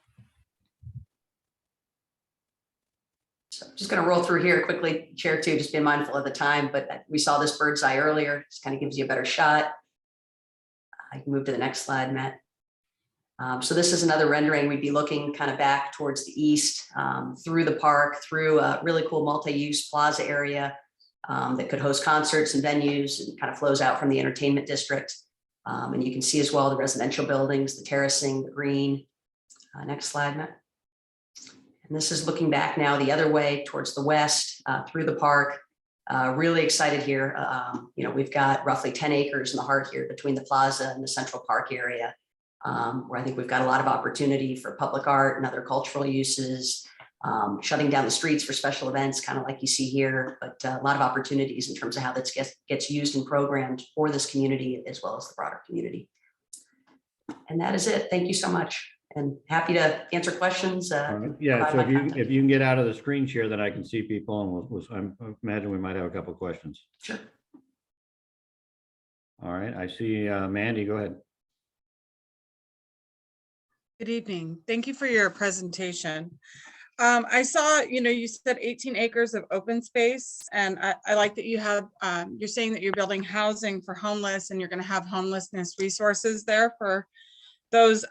[SPEAKER 22] So just going to roll through here quickly, Chair, too, just being mindful of the time, but we saw this bird's eye earlier. Just kind of gives you a better shot. I can move to the next slide, Matt. So this is another rendering. We'd be looking kind of back towards the east, through the park, through a really cool multi-use plaza area that could host concerts and venues, and kind of flows out from the entertainment district. And you can see as well the residential buildings, the terracing, the green. Next slide, Matt. And this is looking back now the other way towards the west, through the park. Really excited here. We've got roughly 10 acres in the heart here between the plaza and the Central Park area, where I think we've got a lot of opportunity for public art and other cultural uses, shutting down the streets for special events, kind of like you see here, but a lot of opportunities in terms of how that gets used and programmed for this community as well as the broader community. And that is it. Thank you so much. And happy to answer questions.
[SPEAKER 2] Yeah, so if you can get out of the screen share, then I can see people, and I imagine we might have a couple of questions.
[SPEAKER 22] Sure.
[SPEAKER 2] All right, I see Mandy, go ahead.
[SPEAKER 4] Good evening. Thank you for your presentation. I saw, you said 18 acres of open space, and I like that you have, you're saying that you're building housing for homeless, and you're going to have homelessness resources there for those,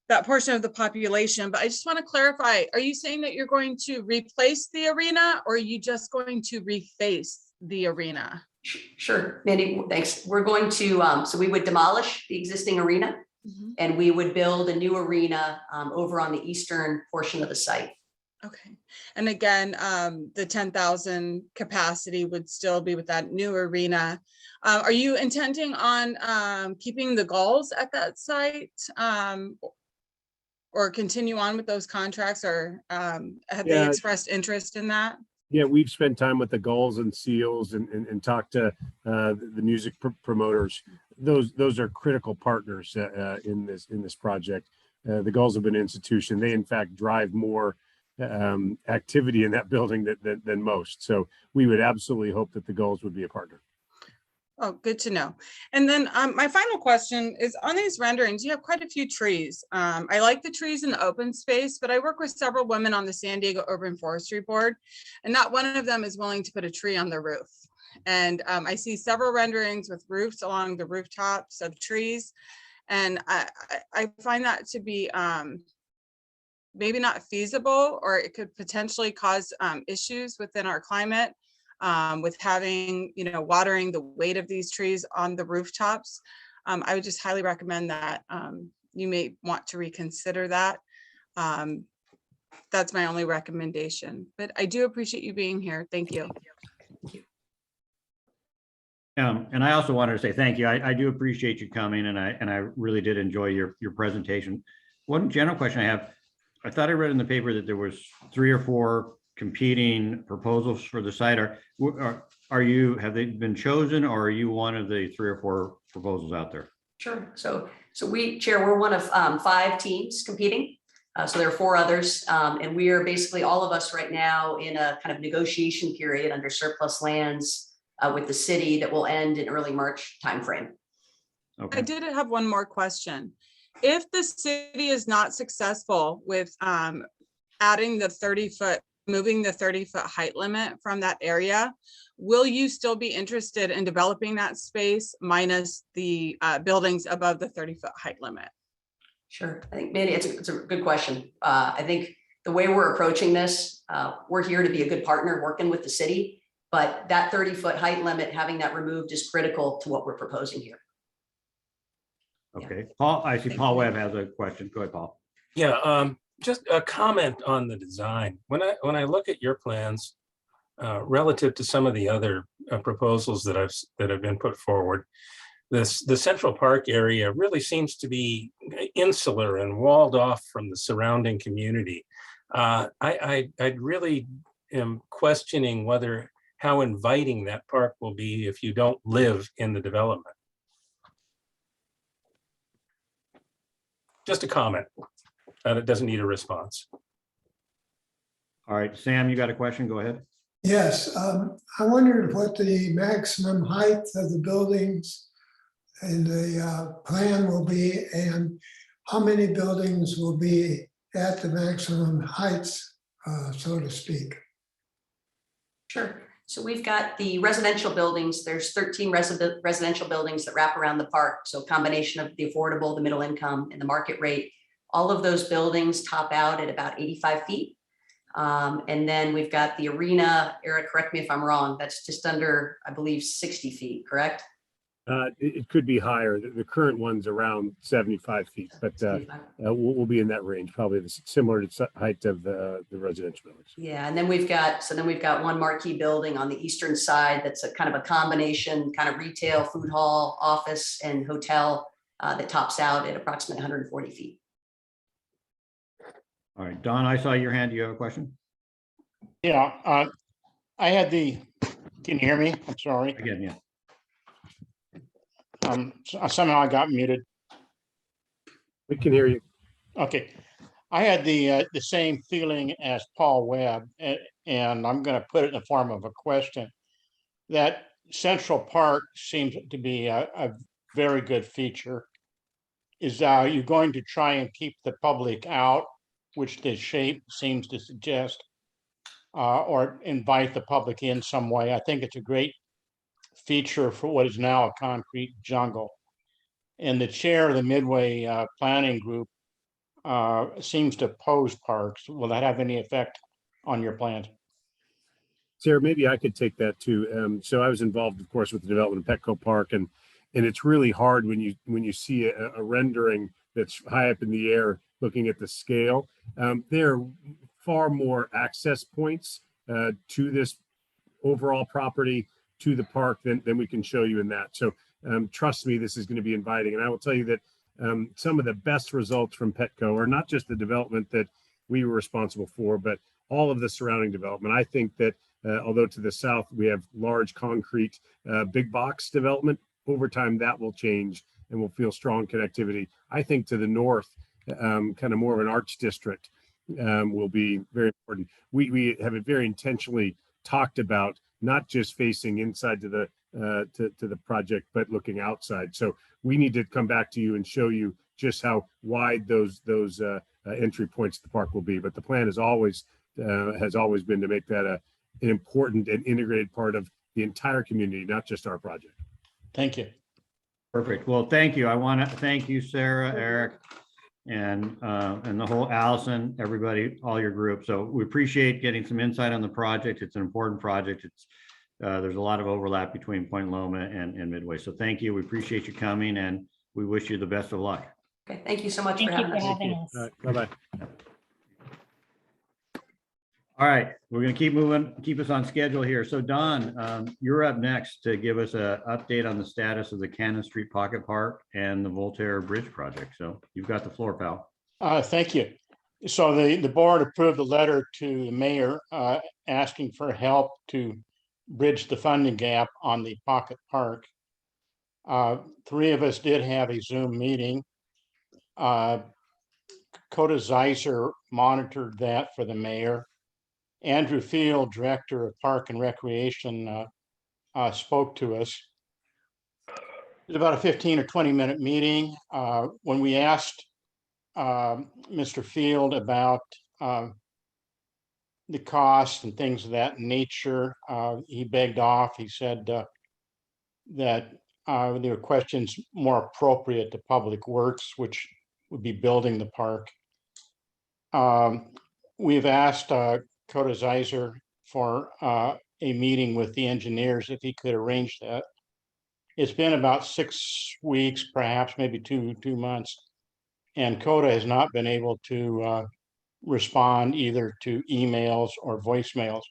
[SPEAKER 4] that portion of the population. But I just want to clarify, are you saying that you're going to replace the arena, or are you just going to reface the arena?
[SPEAKER 22] Sure, Mandy, thanks. We're going to, so we would demolish the existing arena, and we would build a new arena over on the eastern portion of the site.
[SPEAKER 4] Okay. And again, the 10,000 capacity would still be with that new arena. Are you intending on keeping the Gulls at that site, or continue on with those contracts, or have they expressed interest in that?
[SPEAKER 5] Yeah, we've spent time with the Gulls and Seals and talked to the music promoters. Those are critical partners in this project. The Gulls have been an institution. They in fact drive more activity in that building than most. So we would absolutely hope that the Gulls would be a partner.
[SPEAKER 4] Oh, good to know. And then my final question is, on these renderings, you have quite a few trees. I like the trees in the open space, but I work with several women on the San Diego Urban Forestry Board, and not one of them is willing to put a tree on their roof. And I see several renderings with roofs along the rooftops of trees. And I find that to be maybe not feasible, or it could potentially cause issues within our climate. With having, watering the weight of these trees on the rooftops. I would just highly recommend that you may want to reconsider that. That's my only recommendation, but I do appreciate you being here. Thank you.
[SPEAKER 2] And I also wanted to say thank you. I do appreciate you coming, and I really did enjoy your presentation. One general question I have, I thought I read in the paper that there was 3 or 4 competing proposals for the site. Have they been chosen, or are you one of the 3 or 4 proposals out there?
[SPEAKER 22] Sure. So we, Chair, we're one of 5 teams competing. So there are 4 others, and we are basically all of us right now in a kind of negotiation period under surplus lands with the city that will end in early March timeframe.
[SPEAKER 4] I did have one more question. If the city is not successful with adding the 30-foot, moving the 30-foot height limit from that area, will you still be interested in developing that space minus the buildings above the 30-foot height limit?
[SPEAKER 22] Sure. I think, Mandy, it's a good question. I think the way we're approaching this, we're here to be a good partner working with the city, but that 30-foot height limit, having that removed is critical to what we're proposing here.
[SPEAKER 2] Okay, Paul, I see Paul Webb has a question. Go ahead, Paul.
[SPEAKER 18] Yeah, just a comment on the design. When I look at your plans relative to some of the other proposals that have been put forward, the Central Park area really seems to be insular and walled off from the surrounding community. I really am questioning how inviting that park will be if you don't live in the development. Just a comment. It doesn't need a response.
[SPEAKER 2] All right, Sam, you got a question? Go ahead.
[SPEAKER 7] Yes, I wondered what the maximum height of the buildings and the plan will be, and how many buildings will be at the maximum heights, so to speak.
[SPEAKER 22] Sure. So we've got the residential buildings. There's 13 residential buildings that wrap around the park. So a combination of the affordable, the middle income, and the market rate. All of those buildings top out at about 85 feet. And then we've got the arena. Eric, correct me if I'm wrong. That's just under, I believe, 60 feet, correct?
[SPEAKER 5] It could be higher. The current one's around 75 feet, but we'll be in that range, probably similar to height of the residential buildings.
[SPEAKER 22] Yeah, and then we've got one marquee building on the eastern side that's a kind of a combination kind of retail, food hall, office, and hotel that tops out at approximately 140 feet.
[SPEAKER 2] All right, Don, I saw your hand. Do you have a question?
[SPEAKER 17] Yeah, I had can you hear me? I'm sorry.
[SPEAKER 2] Again, yeah.
[SPEAKER 17] Somehow I got muted.
[SPEAKER 5] We can hear you.
[SPEAKER 17] Okay. I had the same feeling as Paul Webb, and I'm going to put it in the form of a question. That Central Park seems to be a very good feature. Is you going to try and keep the public out, which the shape seems to suggest, or invite the public in some way? I think it's a great feature for what is now a concrete jungle. And the chair of the Midway Planning Group seems to oppose parks. Will that have any effect on your plans?
[SPEAKER 5] Sarah, maybe I could take that too. So I was involved, of course, with the development of Petco Park, and it's really hard when you see a rendering that's high up in the air, looking at the scale. There are far more access points to this overall property, to the park, than we can show you in that. So trust me, this is going to be inviting. And I will tell you that some of the best results from Petco are not just the development that we were responsible for, but all of the surrounding development. I think that although to the south we have large concrete big box development, over time that will change and we'll feel strong connectivity. I think to the north, kind of more of an arts district will be very important. We have it very intentionally talked about, not just facing inside to the project, but looking outside. So we need to come back to you and show you just how wide those entry points to the park will be. But the plan has always been to make that an important and integrated part of the entire community, not just our project.
[SPEAKER 17] Thank you.
[SPEAKER 2] Perfect. Well, thank you. I want to thank you, Sarah, Eric, and the whole Allison, everybody, all your group. So we appreciate getting some insight on the project. It's an important project. It's there's a lot of overlap between Point Loma and Midway. So thank you. We appreciate you coming, and we wish you the best of luck.
[SPEAKER 22] Okay, thank you so much
[SPEAKER 21] Thank
[SPEAKER 22] for
[SPEAKER 21] you
[SPEAKER 22] having
[SPEAKER 21] for
[SPEAKER 22] us.
[SPEAKER 21] having us.
[SPEAKER 5] Bye-bye.
[SPEAKER 2] All right, we're going to keep moving, keep us on schedule here. So Don, you're up next to give us an update on the status of the Cannon Street Pocket Park and the Voltaire Bridge project. So you've got the floor, pal.
[SPEAKER 17] Thank you. So the board approved a letter to the mayor asking for help to bridge the funding gap on the Pocket Park. 3 of us did have a Zoom meeting. Coda Zeiser monitored that for the mayor. Andrew Field, Director of Park and Recreation, spoke to us. It was about a 15 or 20-minute meeting. When we asked Mr. Field about the cost and things of that nature, he begged off. He said that there were questions more appropriate to Public Works, which would be building the park. We've asked Coda Zeiser for a meeting with the engineers if he could arrange that. It's been about 6 weeks, perhaps maybe two months, and Coda has not been able to respond either to emails or voicemails.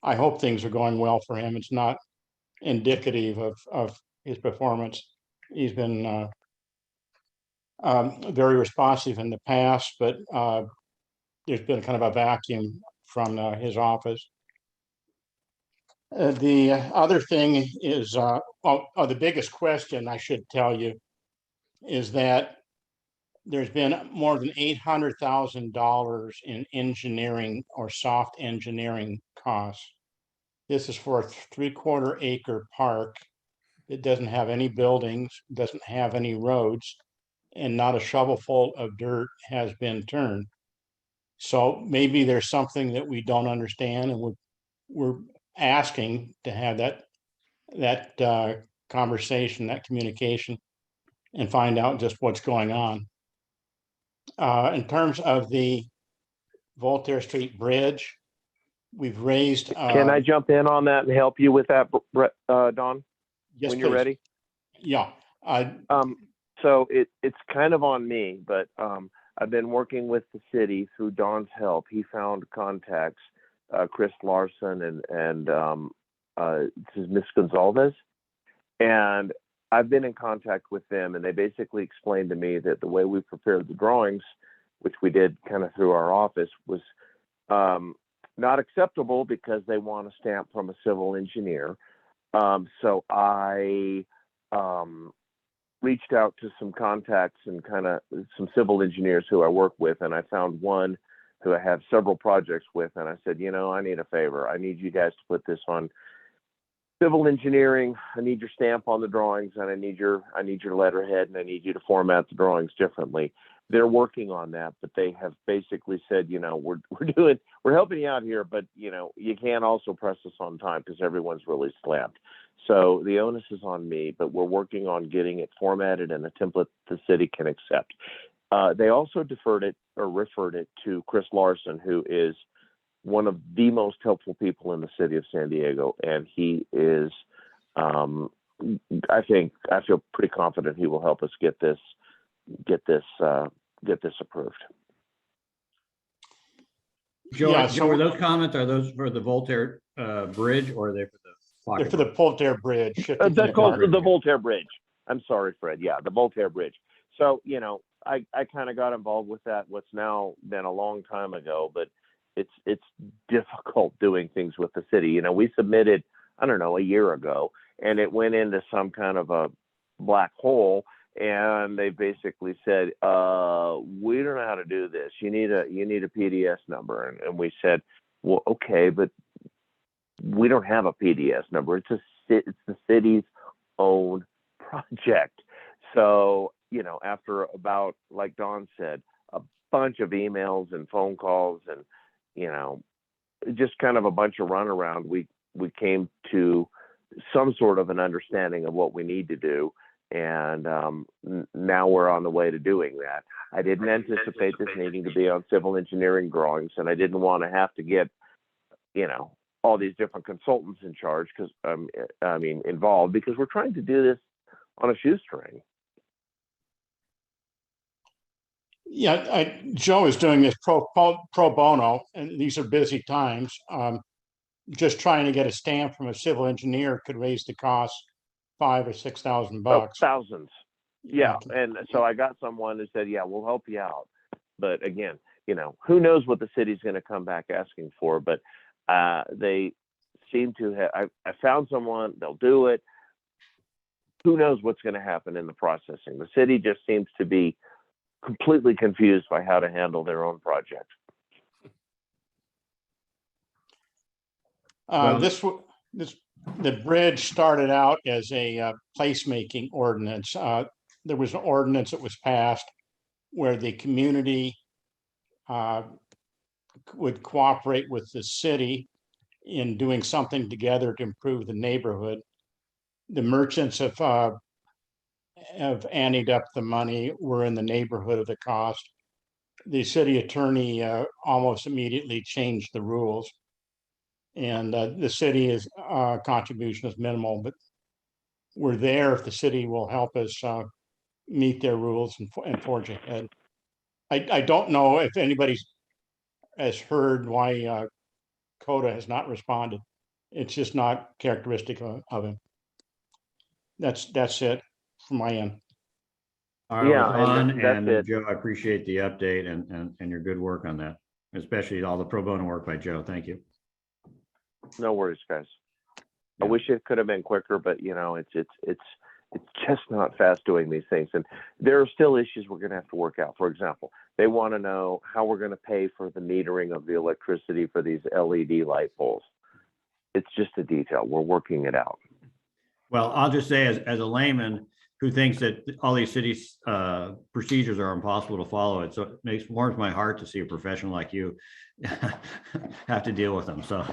[SPEAKER 17] I hope things are going well for him. It's not indicative of his performance. He's been very responsive in the past, but there's been kind of a vacuum from his office. The other thing is, the biggest question I should tell you is that there's been more than $800,000 in engineering or soft engineering costs. This is for a 3/4 acre park. It doesn't have any buildings, doesn't have any roads, and not a shovelful of dirt has been turned. So maybe there's something that we don't understand, and we're asking to have that conversation, that communication, and find out just what's going on. In terms of the Voltaire Street Bridge, we've raised.
[SPEAKER 6] Can I jump in on that and help you with that, Don?
[SPEAKER 17] Yes,
[SPEAKER 6] when you're
[SPEAKER 17] please.
[SPEAKER 6] ready?
[SPEAKER 17] Yeah.
[SPEAKER 6] So it's kind of on me, but I've been working with the city through Don's help. He found contacts, Chris Larson and this is Miss Gonzalez, and I've been in contact with them, and they basically explained to me that the way we prepared the drawings, which we did kind of through our office, was not acceptable because they want a stamp from a civil engineer. So I reached out to some contacts and kind of some civil engineers who I work with, and I found one who I have several projects with, and I said, I need a favor. I need you guys to put this on civil engineering. I need your stamp on the drawings, and I need your letterhead, and I need you to format the drawings differently. They're working on that, but they have basically said, we're helping you out here, but you can't also press us on time because everyone's really slammed. So the onus is on me, but we're working on getting it formatted in a template the city can accept. They also referred it to Chris Larson, who is one of the most helpful people in the city of San Diego, and he is, I feel pretty confident he will help us get this approved.
[SPEAKER 2] Joe, are those comments, are those for the Voltaire Bridge, or are they for the pocket?
[SPEAKER 17] They're for the Voltaire Bridge.
[SPEAKER 6] That's called the Voltaire Bridge. I'm sorry, Fred. Yeah, the Voltaire Bridge. So, I kind of got involved with that, what's now been a long time ago, but it's difficult doing things with the city. We submitted, I don't know, a year ago, and it went into some kind of a black hole, and they basically said, we don't know how to do this. You need a PDS number. And we said, well, okay, but we don't have a PDS number. It's the city's own project. So, after about, like Don said, a bunch of emails and phone calls and, just kind of a bunch of runaround, we came to some sort of an understanding of what we need to do. And now we're on the way to doing that. I didn't anticipate this needing to be on civil engineering drawings, and I didn't want to have to get, all these different consultants in charge involved, because we're trying to do this on a shoestring.
[SPEAKER 17] Yeah, Joe is doing this pro bono, and these are busy times. Just trying to get a stamp from a civil engineer could raise the cost $5,000 or $6,000.
[SPEAKER 6] Oh, thousands. Yeah. And so I got someone who said, yeah, we'll help you out. But again, who knows what the city's going to come back asking for, but they seem to have, I found someone, they'll do it. Who knows what's going to happen in the processing? The city just seems to be completely confused by how to handle their own project.
[SPEAKER 17] The bridge started out as a placemaking ordinance. There was an ordinance that was passed where the community would cooperate with the city in doing something together to improve the neighborhood. The merchants have anteed up the money, were in the neighborhood of the cost. The city attorney almost immediately changed the rules. And the city's contribution is minimal, but we're there if the city will help us meet their rules and forge ahead. I don't know if anybody has heard why Coda has not responded. It's just not characteristic of him. That's it from my end.
[SPEAKER 2] All right,
[SPEAKER 6] Yeah,
[SPEAKER 2] Ron
[SPEAKER 6] that's it.
[SPEAKER 2] Joe, I appreciate the update and your good work on that, especially all the pro bono work by Joe. Thank you.
[SPEAKER 6] No worries, guys. I wish it could have been quicker, but you know, it's just not fast doing these things. And there are still issues we're going to have to work out. For example, they want to know how we're going to pay for the metering of the electricity for these LED light poles. It's just a detail. We're working it out.
[SPEAKER 2] Well, I'll just say as a layman who thinks that all these cities procedures are impossible to follow, it so it warms my heart to see a professional like you have to deal with them. So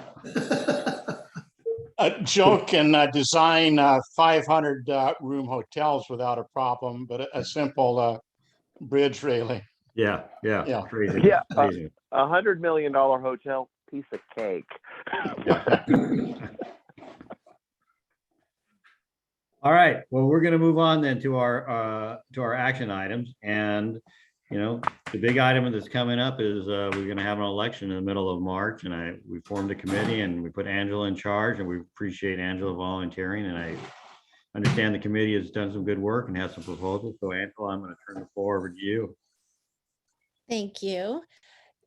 [SPEAKER 17] Joe can design 500 room hotels without a problem, but a simple bridge railing.
[SPEAKER 2] Yeah. Crazy.
[SPEAKER 6] Yeah,
[SPEAKER 2] Crazy.
[SPEAKER 6] $100 million hotel, piece of cake.
[SPEAKER 2] All right. Well, we're going to move on then to our action items, and you know, the big item that's coming up is we're going to have an election in the middle of March, and we formed a committee and we put Angela in charge, and we appreciate Angela volunteering. And I understand the committee has done some good work and has some proposals. So Angela, I'm going to turn the floor over to you.
[SPEAKER 13] Thank you.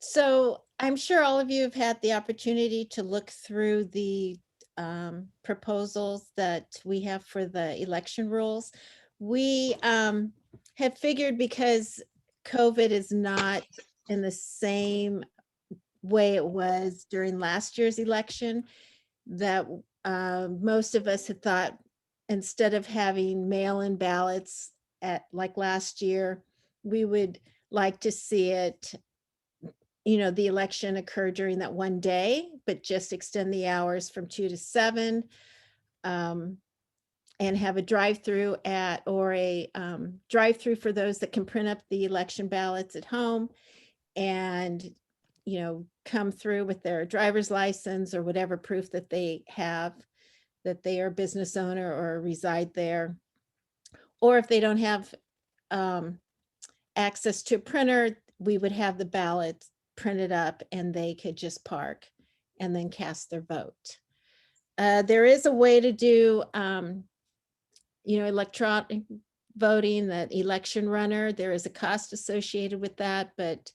[SPEAKER 13] So I'm sure all of you have had the opportunity to look through the proposals that we have for the election rules. We have figured, because COVID is not in the same way it was during last year's election, that most of us had thought, instead of having mail-in ballots like last year, we would like to see it, you know, the election occur during that one day, but just extend the hours from 2 to 7, and have a drive-through or a drive-through for those that can print up the election ballots at home, and, you know, come through with their driver's license or whatever proof that they have that they are a business owner or reside there. Or if they don't have access to a printer, we would have the ballots printed up and they could just park and then cast their vote. There is a way to do, you know, electronic voting, that election runner. There is a cost associated with that, but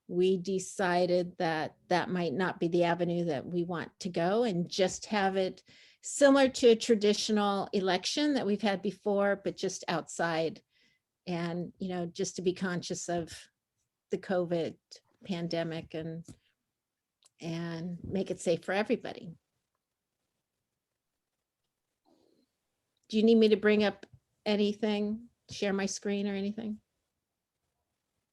[SPEAKER 13] we decided that that might not be the avenue that we want to go, and just have it similar to a traditional election that we've had before, but just outside. And, you know, just to be conscious of the COVID pandemic and make it safe for everybody. Do you need me to bring up anything, share my screen or anything?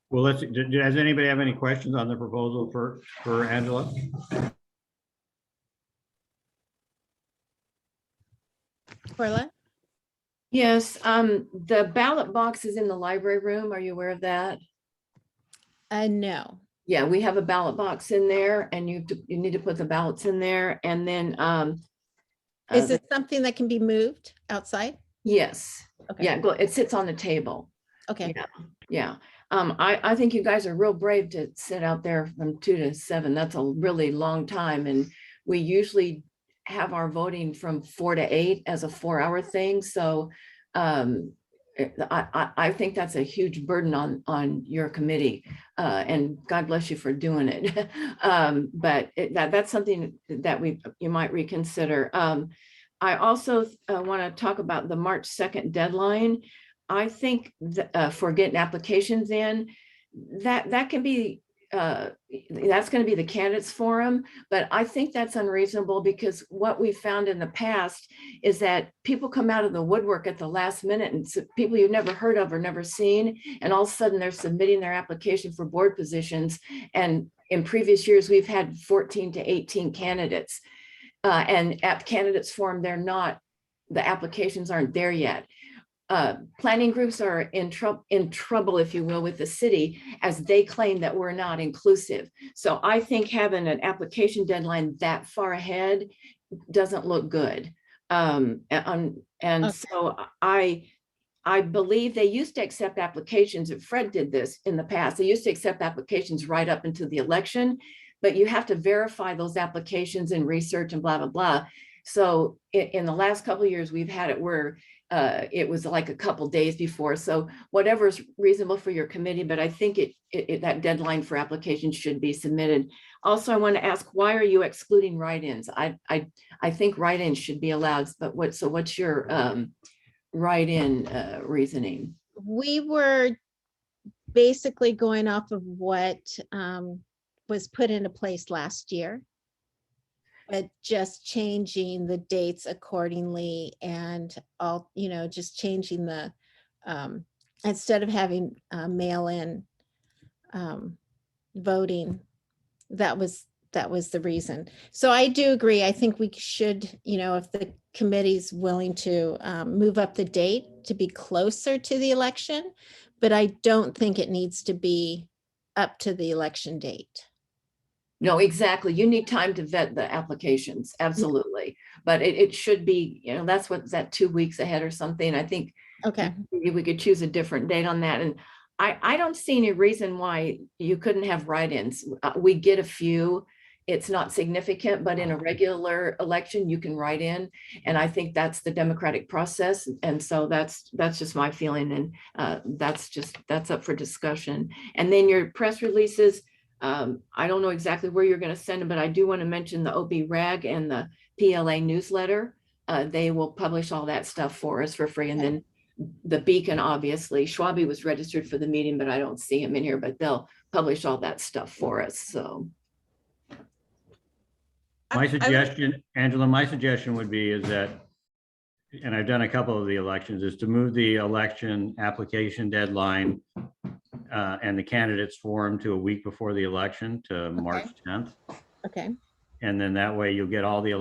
[SPEAKER 2] Well, does anybody have any questions on the proposal for Angela?
[SPEAKER 13] Corla?
[SPEAKER 1] Yes, the ballot box is in the library room. Are you aware of that?
[SPEAKER 13] No.
[SPEAKER 1] Yeah, we have a ballot box in there, and you need to put the ballots in there, and then
[SPEAKER 13] is it something that can be moved outside?
[SPEAKER 1] Yes.
[SPEAKER 13] Okay.
[SPEAKER 1] Yeah, it sits on the table.
[SPEAKER 13] Okay.
[SPEAKER 1] Yeah. I think you guys are real brave to sit out there from 2 to 7. That's a really long time, and we usually have our voting from 4 to 8 as a 4-hour thing. So I think that's a huge burden on your committee, and God bless you for doing it. But that's something that you might reconsider. I also want to talk about the March 2nd deadline. I think for getting applications in, that can be, that's going to be the candidates forum, but I think that's unreasonable because what we found in the past is that people come out of the woodwork at the last minute and people you've never heard of or never seen, and all of a sudden they're submitting their application for board positions. And in previous years, we've had 14 to 18 candidates, and at candidates forum, the applications aren't there yet. Planning groups are in trouble, if you will, with the city as they claim that we're not inclusive. So I think having an application deadline that far ahead doesn't look good. So I believe they used to accept applications, and Fred did this in the past. They used to accept applications right up into the election, but you have to verify those applications and research and blah, blah, blah. So in the last couple of years, we've had it where it was like a couple days before. So whatever's reasonable for your committee, but I think that deadline for applications should be submitted. Also, I want to ask, why are you excluding write-ins? I think write-ins should be allowed, but what's your write-in reasoning?
[SPEAKER 13] We were basically going off of what was put into place last year, but just changing the dates accordingly, and all, just changing the, instead of having mail-in voting, that was the reason. So I do agree. I think we should, if the committee's willing to move up the date to be closer to the election, but I don't think it needs to be up to the election date.
[SPEAKER 1] No, exactly. You need time to vet the applications. Absolutely. But it should be, that's what's that 2 weeks ahead or something. I think
[SPEAKER 13] okay,
[SPEAKER 1] we could choose a different date on that. And I don't see any reason why you couldn't have write-ins. We get a few. It's not significant, but in a regular election, you can write in. And I think that's the democratic process. And so that's just my feeling. And that's up for discussion. And then your press releases, I don't know exactly where you're going to send them, but I do want to mention the OB Rag and the PLA newsletter. They will publish all that stuff for us for free. And then the Beacon, obviously, Schwabe was registered for the meeting, but I don't see him in here, but they'll publish all that stuff for us. So.
[SPEAKER 2] My suggestion, Angela, would be is that, and I've done a couple of the elections, is to move the election application deadline and the candidates forum to a week before the election, to March 10th.
[SPEAKER 13] Okay.
[SPEAKER 2] And then that way you'll get all the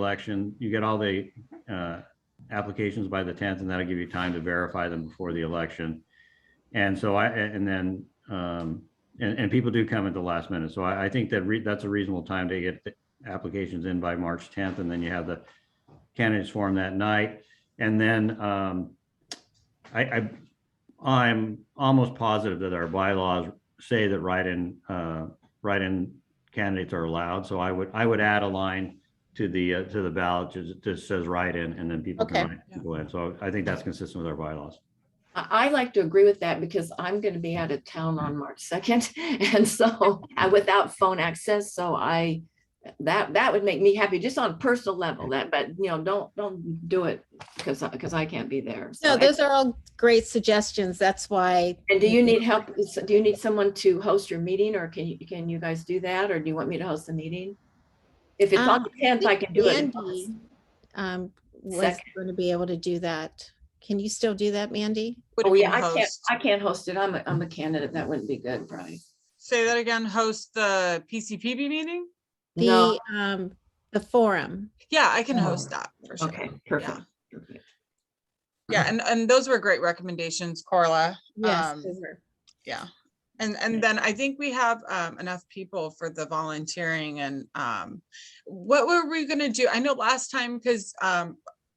[SPEAKER 2] applications by the 10th, and that'll give you time to verify them before the election. And so and people do come at the last minute. So I think that that's a reasonable time to get the applications in by March 10th, and then you have the candidates forum that night. And then I'm almost positive that our bylaws say that write-in candidates are allowed. So I would add a line to the ballot that says write-in, and then people can write people in. So I think that's consistent with our bylaws.
[SPEAKER 1] I like to agree with that because I'm going to be out of town on March 2nd, and so without phone access, so that would make me happy just on a personal level. But don't do it because I can't be there. So
[SPEAKER 13] no, those are all great suggestions. That's why.
[SPEAKER 1] And do you need help? Do you need someone to host your meeting, or can you guys do that, or do you want me to host the meeting? If it's on the 10th, I can do it.
[SPEAKER 13] Was going to be able to do that. Can you still do that, Mandy?
[SPEAKER 1] Oh yeah, I can't host it. I'm a candidate. That wouldn't be good, probably.
[SPEAKER 4] Say that again. Host the PCPB meeting?
[SPEAKER 13] The forum.
[SPEAKER 4] Yeah, I can host that for sure.
[SPEAKER 1] Okay, perfect.
[SPEAKER 4] Yeah, and those were great recommendations, Corla.
[SPEAKER 13] Yes, they were.
[SPEAKER 4] Yeah. And then I think we have enough people for the volunteering. And what were we going to do? I know last time, because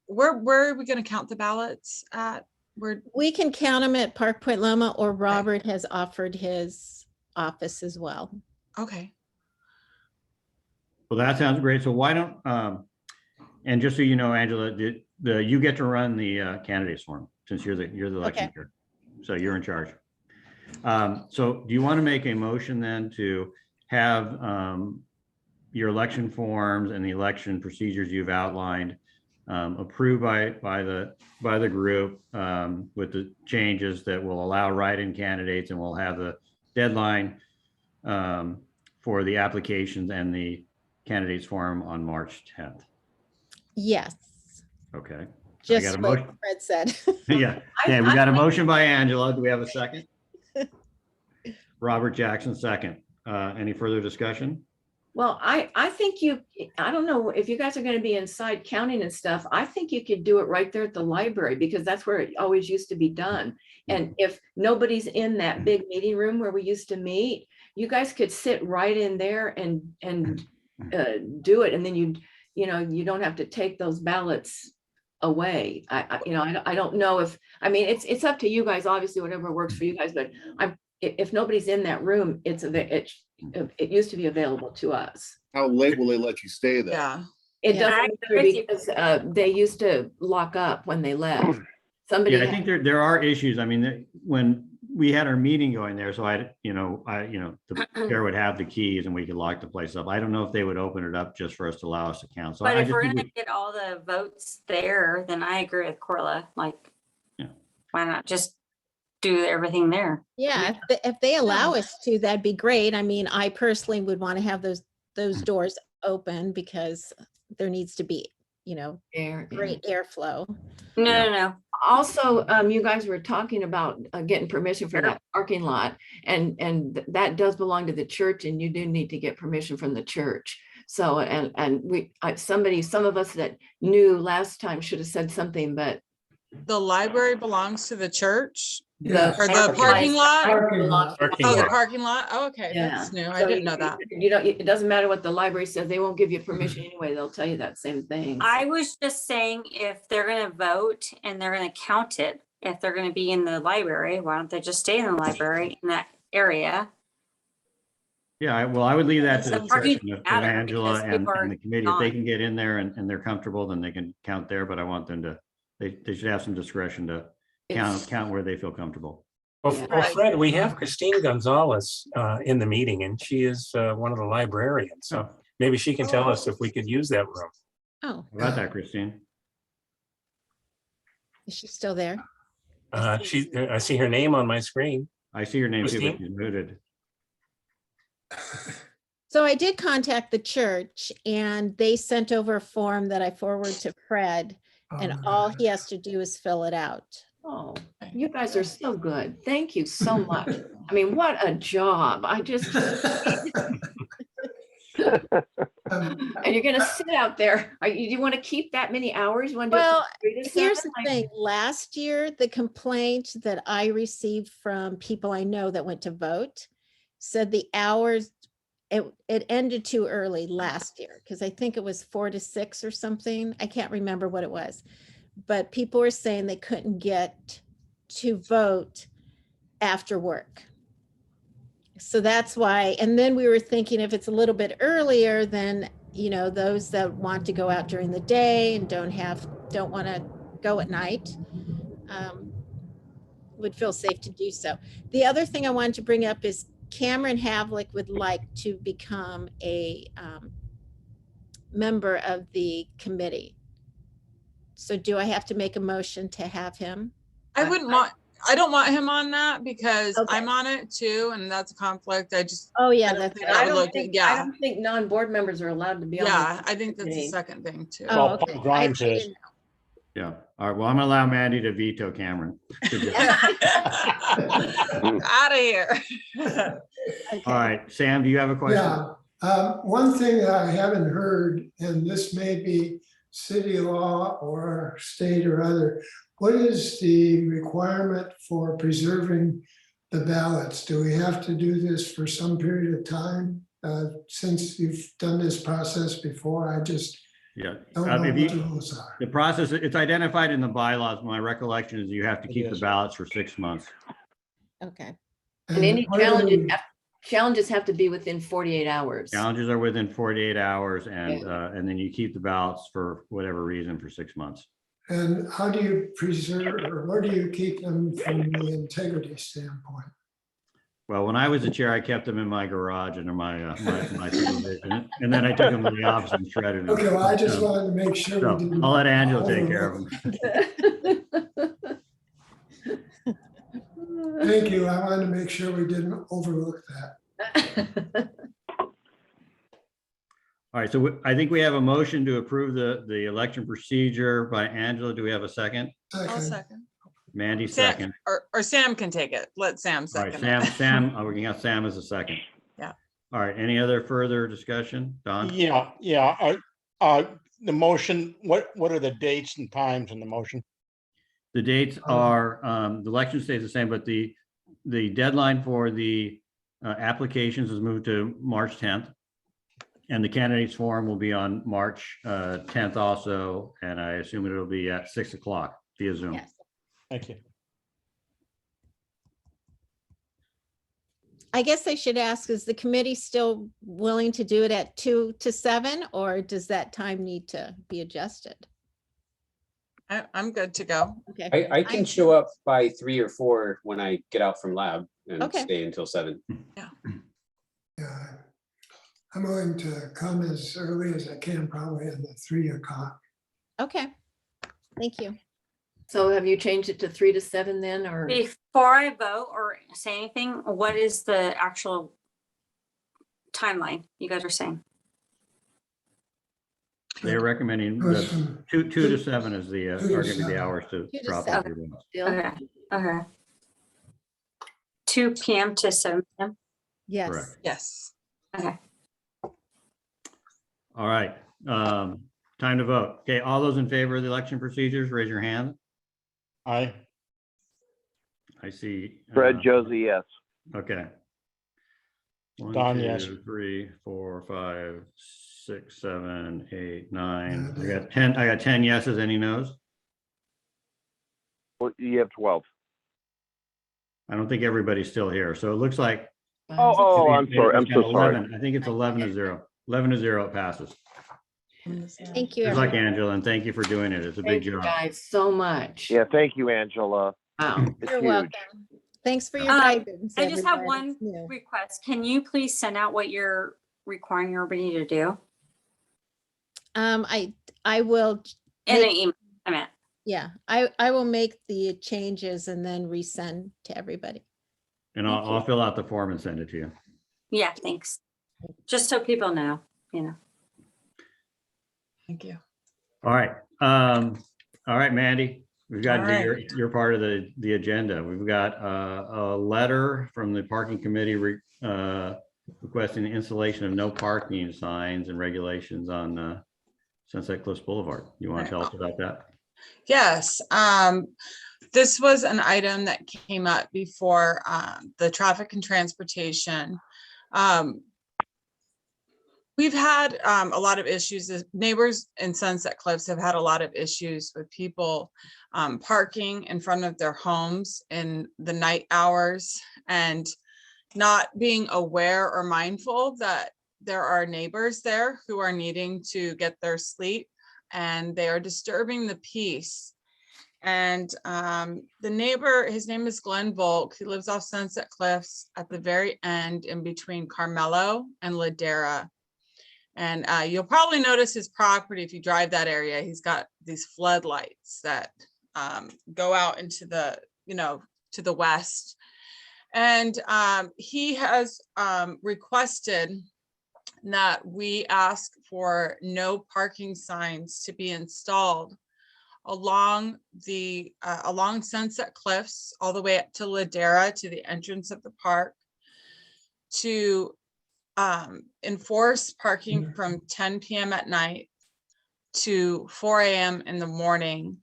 [SPEAKER 4] where are we going to count the ballots at?
[SPEAKER 13] We can count them at Park Point Loma, or Robert has offered his office as well.
[SPEAKER 4] Okay.
[SPEAKER 2] Well, that sounds great. So why don't, and just so you know, Angela, you get to run the candidates forum since you're the election chair. So you're in charge. So do you want to make a motion then to have your election forms and the election procedures you've outlined approved by the group with the changes that will allow write-in candidates, and we'll have the deadline for the applications and the candidates forum on March 10th.
[SPEAKER 13] Yes,
[SPEAKER 2] Okay. I
[SPEAKER 13] just
[SPEAKER 2] got a
[SPEAKER 13] what
[SPEAKER 2] motion.
[SPEAKER 13] Fred said.
[SPEAKER 2] Yeah. Okay, we got a motion by Angela. Do we have a second? Robert Jackson, second. Any further discussion?
[SPEAKER 1] Well, I think I don't know if you guys are going to be inside counting and stuff. I think you could do it right there at the library, because that's where it always used to be done. And if nobody's in that big meeting room where we used to meet, you guys could sit right in there and do it. And then you don't have to take those ballots away. I don't know if, I mean, it's up to you guys, obviously, whatever works for you guys, but if nobody's in that room, it used to be available to us.
[SPEAKER 8] How late will they let you stay there?
[SPEAKER 4] Yeah.
[SPEAKER 1] It doesn't matter because they used to lock up when they left. Somebody.
[SPEAKER 2] Yeah, I think there are issues. I mean, when we had our meeting going there, so the chair would have the keys and we could lock the place up. I don't know if they would open it up just for us to allow us to count. So
[SPEAKER 9] But
[SPEAKER 2] I
[SPEAKER 9] if
[SPEAKER 2] just
[SPEAKER 9] we're
[SPEAKER 2] think
[SPEAKER 9] gonna get all the votes there, then I agree with Corla. Like, why not just do everything there?
[SPEAKER 13] Yeah, if they allow us to, that'd be great. I mean, I personally would want to have those doors open because there needs to be, great airflow.
[SPEAKER 9] No.
[SPEAKER 1] Also, you guys were talking about getting permission for that parking lot, and that does belong to the church, and you do need to get permission from the church. So, some of us that knew last time should have said something, but
[SPEAKER 4] The library belongs to the church?
[SPEAKER 1] Yeah.
[SPEAKER 4] Or the parking lot?
[SPEAKER 7] Parking lot.
[SPEAKER 4] Oh, the parking lot? Oh, okay,
[SPEAKER 1] Yeah.
[SPEAKER 4] that's new. I
[SPEAKER 1] So
[SPEAKER 4] didn't know that.
[SPEAKER 1] It doesn't matter what the library says, they won't give you permission anyway, they'll tell you that same thing.
[SPEAKER 9] I was just saying, if they're gonna vote and they're gonna count it, if they're gonna be in the library, why don't they just stay in the library in that area?
[SPEAKER 2] Yeah, I would leave that to the
[SPEAKER 9] Some parking
[SPEAKER 2] discretion of
[SPEAKER 9] matter
[SPEAKER 2] Angela
[SPEAKER 9] because
[SPEAKER 2] and
[SPEAKER 9] people are
[SPEAKER 2] the committee. If they
[SPEAKER 9] gone.
[SPEAKER 2] can get in there and they're comfortable, then they can count there, but I want them to, they should have some discretion to count where they feel comfortable.
[SPEAKER 18] Well, Fred, we have Christine Gonzalez in the meeting, and she is one of the librarians. So maybe she can tell us if we could use that room.
[SPEAKER 13] Oh,
[SPEAKER 2] How about that, Christine?
[SPEAKER 13] is she still there?
[SPEAKER 18] I see her name on my screen.
[SPEAKER 2] I see your name too, but
[SPEAKER 18] Christine?
[SPEAKER 2] she's muted.
[SPEAKER 13] So I did contact the church, and they sent over a form that I forwarded to Fred, and all he has to do is fill it out.
[SPEAKER 1] Oh, you guys are so good. Thank you so much. I mean, what a job. I just. And you're gonna sit out there. Do you want to keep that many hours? You want to do it
[SPEAKER 13] Well,
[SPEAKER 1] from 3 to
[SPEAKER 13] here's
[SPEAKER 1] 7?
[SPEAKER 13] the thing. Last year, the complaint that I received from people I know that went to vote said the hours, it ended too early last year, because I think it was 4 to 6 or something. I can't remember what it was. But people were saying they couldn't get to vote after work. So that's why, and then we were thinking if it's a little bit earlier, then, those that want to go out during the day and don't want to go at night would feel safe to do so. The other thing I wanted to bring up is Cameron Havlick would like to become a member of the committee. So do I have to make a motion to have him?
[SPEAKER 4] I don't want him on that because I'm on it too, and that's a conflict.
[SPEAKER 13] Oh yeah,
[SPEAKER 1] I don't think non-board members are allowed to be on.
[SPEAKER 4] Yeah, I think that's the second thing too.
[SPEAKER 13] Oh, okay.
[SPEAKER 18] Grimes is.
[SPEAKER 2] Yeah. All right. Well, I'm gonna allow Mandy to veto Cameron.
[SPEAKER 4] Out of here.
[SPEAKER 2] All right, Sam, do you have a question?
[SPEAKER 7] Yeah, one thing that I haven't heard, and this may be city law or state or other, what is the requirement for preserving the ballots? Do we have to do this for some period of time? Since you've done this process before, I just
[SPEAKER 2] Yeah.
[SPEAKER 7] don't know what the rules are.
[SPEAKER 2] The process, it's identified in the bylaws. My recollection is you have to keep the ballots for 6 months.
[SPEAKER 13] Okay.
[SPEAKER 1] And any challenges have to be within 48 hours.
[SPEAKER 2] Challenges are within 48 hours, and then you keep the ballots for whatever reason for 6 months.
[SPEAKER 7] And how do you preserve, or where do you keep them from the integrity standpoint?
[SPEAKER 2] Well, when I was the chair, I kept them in my garage under my supervision, and then I took them to the office and shredded them.
[SPEAKER 7] Okay, well, I just wanted to make sure
[SPEAKER 2] So
[SPEAKER 7] we didn't.
[SPEAKER 2] I'll let Angela take care of them.
[SPEAKER 7] Thank you. I wanted to make sure we didn't overlook that.
[SPEAKER 2] All right, so I think we have a motion to approve the election procedure by Angela. Do we have a second?
[SPEAKER 4] I'll second.
[SPEAKER 2] Mandy
[SPEAKER 4] Sam,
[SPEAKER 2] second.
[SPEAKER 4] or Sam can take it. Let Sam
[SPEAKER 2] All right,
[SPEAKER 4] second. it.
[SPEAKER 2] Sam, we got Sam as a second.
[SPEAKER 4] Yeah.
[SPEAKER 2] All right, any other further discussion? Don?
[SPEAKER 17] Yeah, the motion, what are the dates and times in the motion?
[SPEAKER 2] The dates are, the election stays the same, but the deadline for the applications is moved to March 10th. And the candidates forum will be on March 10th also, and I assume it'll be at 6 o'clock via Zoom.
[SPEAKER 13] Yes.
[SPEAKER 17] Thank you.
[SPEAKER 13] I guess I should ask, is the committee still willing to do it at 2 to 7, or does that time need to be adjusted?
[SPEAKER 4] I'm good to go.
[SPEAKER 13] Okay.
[SPEAKER 12] I can show up by 3 or 4 when I get out from lab and
[SPEAKER 13] Okay.
[SPEAKER 12] stay until 7.
[SPEAKER 7] Yeah, I'm willing to come as early as I can, probably at the 3 o'clock.
[SPEAKER 13] Okay, thank you.
[SPEAKER 1] So have you changed it to 3 to 7 then, or?
[SPEAKER 9] Before I vote or say anything, what is the actual timeline you guys are saying?
[SPEAKER 2] They're recommending the 2 to 7 is the, are going to be the hours to
[SPEAKER 13] 2 to
[SPEAKER 2] drop
[SPEAKER 13] 7.
[SPEAKER 2] off your votes.
[SPEAKER 1] Still?
[SPEAKER 9] Okay. 2 p.m. to 7 p.m.
[SPEAKER 13] Yes.
[SPEAKER 2] Correct.
[SPEAKER 4] Yes.
[SPEAKER 9] Okay.
[SPEAKER 2] All right, time to vote. Okay, all those in favor of the election procedures, raise your hand.
[SPEAKER 17] Aye.
[SPEAKER 2] I see.
[SPEAKER 6] Fred Josie, yes.
[SPEAKER 2] Okay. 1,
[SPEAKER 17] Don,
[SPEAKER 2] 2,
[SPEAKER 17] yes.
[SPEAKER 2] 3, 4, 5, 6, 7, 8, 9. I got 10. I got 10 yeses. Any noes?
[SPEAKER 6] Well, you have 12.
[SPEAKER 2] I don't think everybody's still here. So it looks like.
[SPEAKER 6] Oh, I'm sorry. I'm so sorry.
[SPEAKER 2] I think it's 11 to 0. 11 to 0 it passes.
[SPEAKER 13] Thank you.
[SPEAKER 2] Just like
[SPEAKER 13] everyone.
[SPEAKER 2] Angela, and thank you for doing it. It's a big
[SPEAKER 1] Thank you
[SPEAKER 2] job.
[SPEAKER 1] guys so much.
[SPEAKER 6] Yeah, thank you, Angela.
[SPEAKER 1] Wow.
[SPEAKER 6] It's
[SPEAKER 13] You're
[SPEAKER 6] huge.
[SPEAKER 13] welcome. Thanks for your guidance.
[SPEAKER 9] I just have
[SPEAKER 13] everybody.
[SPEAKER 9] one
[SPEAKER 13] It's new.
[SPEAKER 9] request. Can you please send out what you're requiring everybody to do?
[SPEAKER 13] I will.
[SPEAKER 9] In an
[SPEAKER 13] make-
[SPEAKER 9] email, I meant.
[SPEAKER 13] Yeah, I will make the changes and then resend to everybody.
[SPEAKER 2] And I'll fill out the form and send it to you.
[SPEAKER 9] Yeah, thanks. Just so people know, you know.
[SPEAKER 4] Thank you.
[SPEAKER 2] All right. All right, Mandy, we've got
[SPEAKER 4] All right.
[SPEAKER 2] your part of the agenda. We've got a letter from the parking committee requesting the installation of no parking signs and regulations on Sunset Cliffs Boulevard. You want to tell us about that?
[SPEAKER 4] Yes, this was an item that came up before the Traffic and Transportation. We've had a lot of issues. The neighbors in Sunset Cliffs have had a lot of issues with people parking in front of their homes in the night hours and not being aware or mindful that there are neighbors there who are needing to get their sleep, and they are disturbing the peace. And the neighbor, his name is Glenn Volk. He lives off Sunset Cliffs at the very end in between Carmelo and Ladera. And you'll probably notice his property if you drive that area. He's got these floodlights that go out into the, to the west. And he has requested that we ask for no parking signs to be installed along the along Sunset Cliffs all the way up to Ladera, to the entrance of the park, to enforce parking from 10 p.m. at night to 4 a.m. in the morning,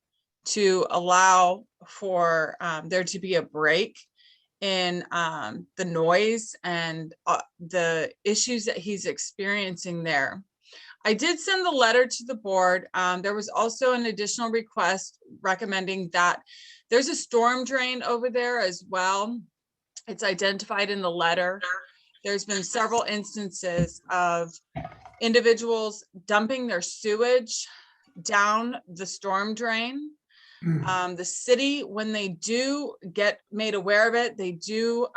[SPEAKER 4] to allow for there to be a break in the noise and the issues that he's experiencing there. I did send the letter to the board. There was also an additional request recommending that there's a storm drain over there as well. It's identified in the letter. There's been several instances of individuals dumping their sewage down the storm drain. The city, when they do get made aware of it, they do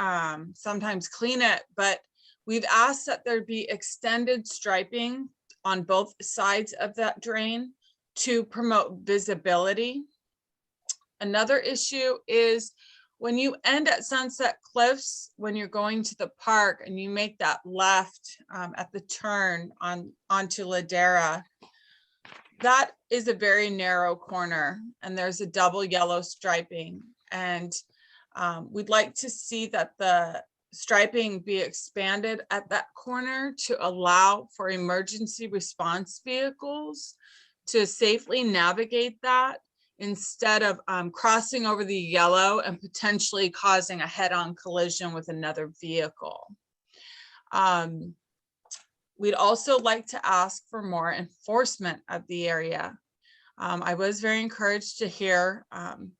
[SPEAKER 4] sometimes clean it, but we've asked that there be extended striping on both sides of that drain to promote visibility. Another issue is when you end at Sunset Cliffs, when you're going to the park and you make that left at the turn onto Ladera, that is a very narrow corner and there's a double yellow striping. And we'd like to see that the striping be expanded at that corner to allow for emergency response vehicles to safely navigate that instead of crossing over the yellow and potentially causing a head-on collision with another vehicle. We'd also like to ask for more enforcement of the area. I was very encouraged to hear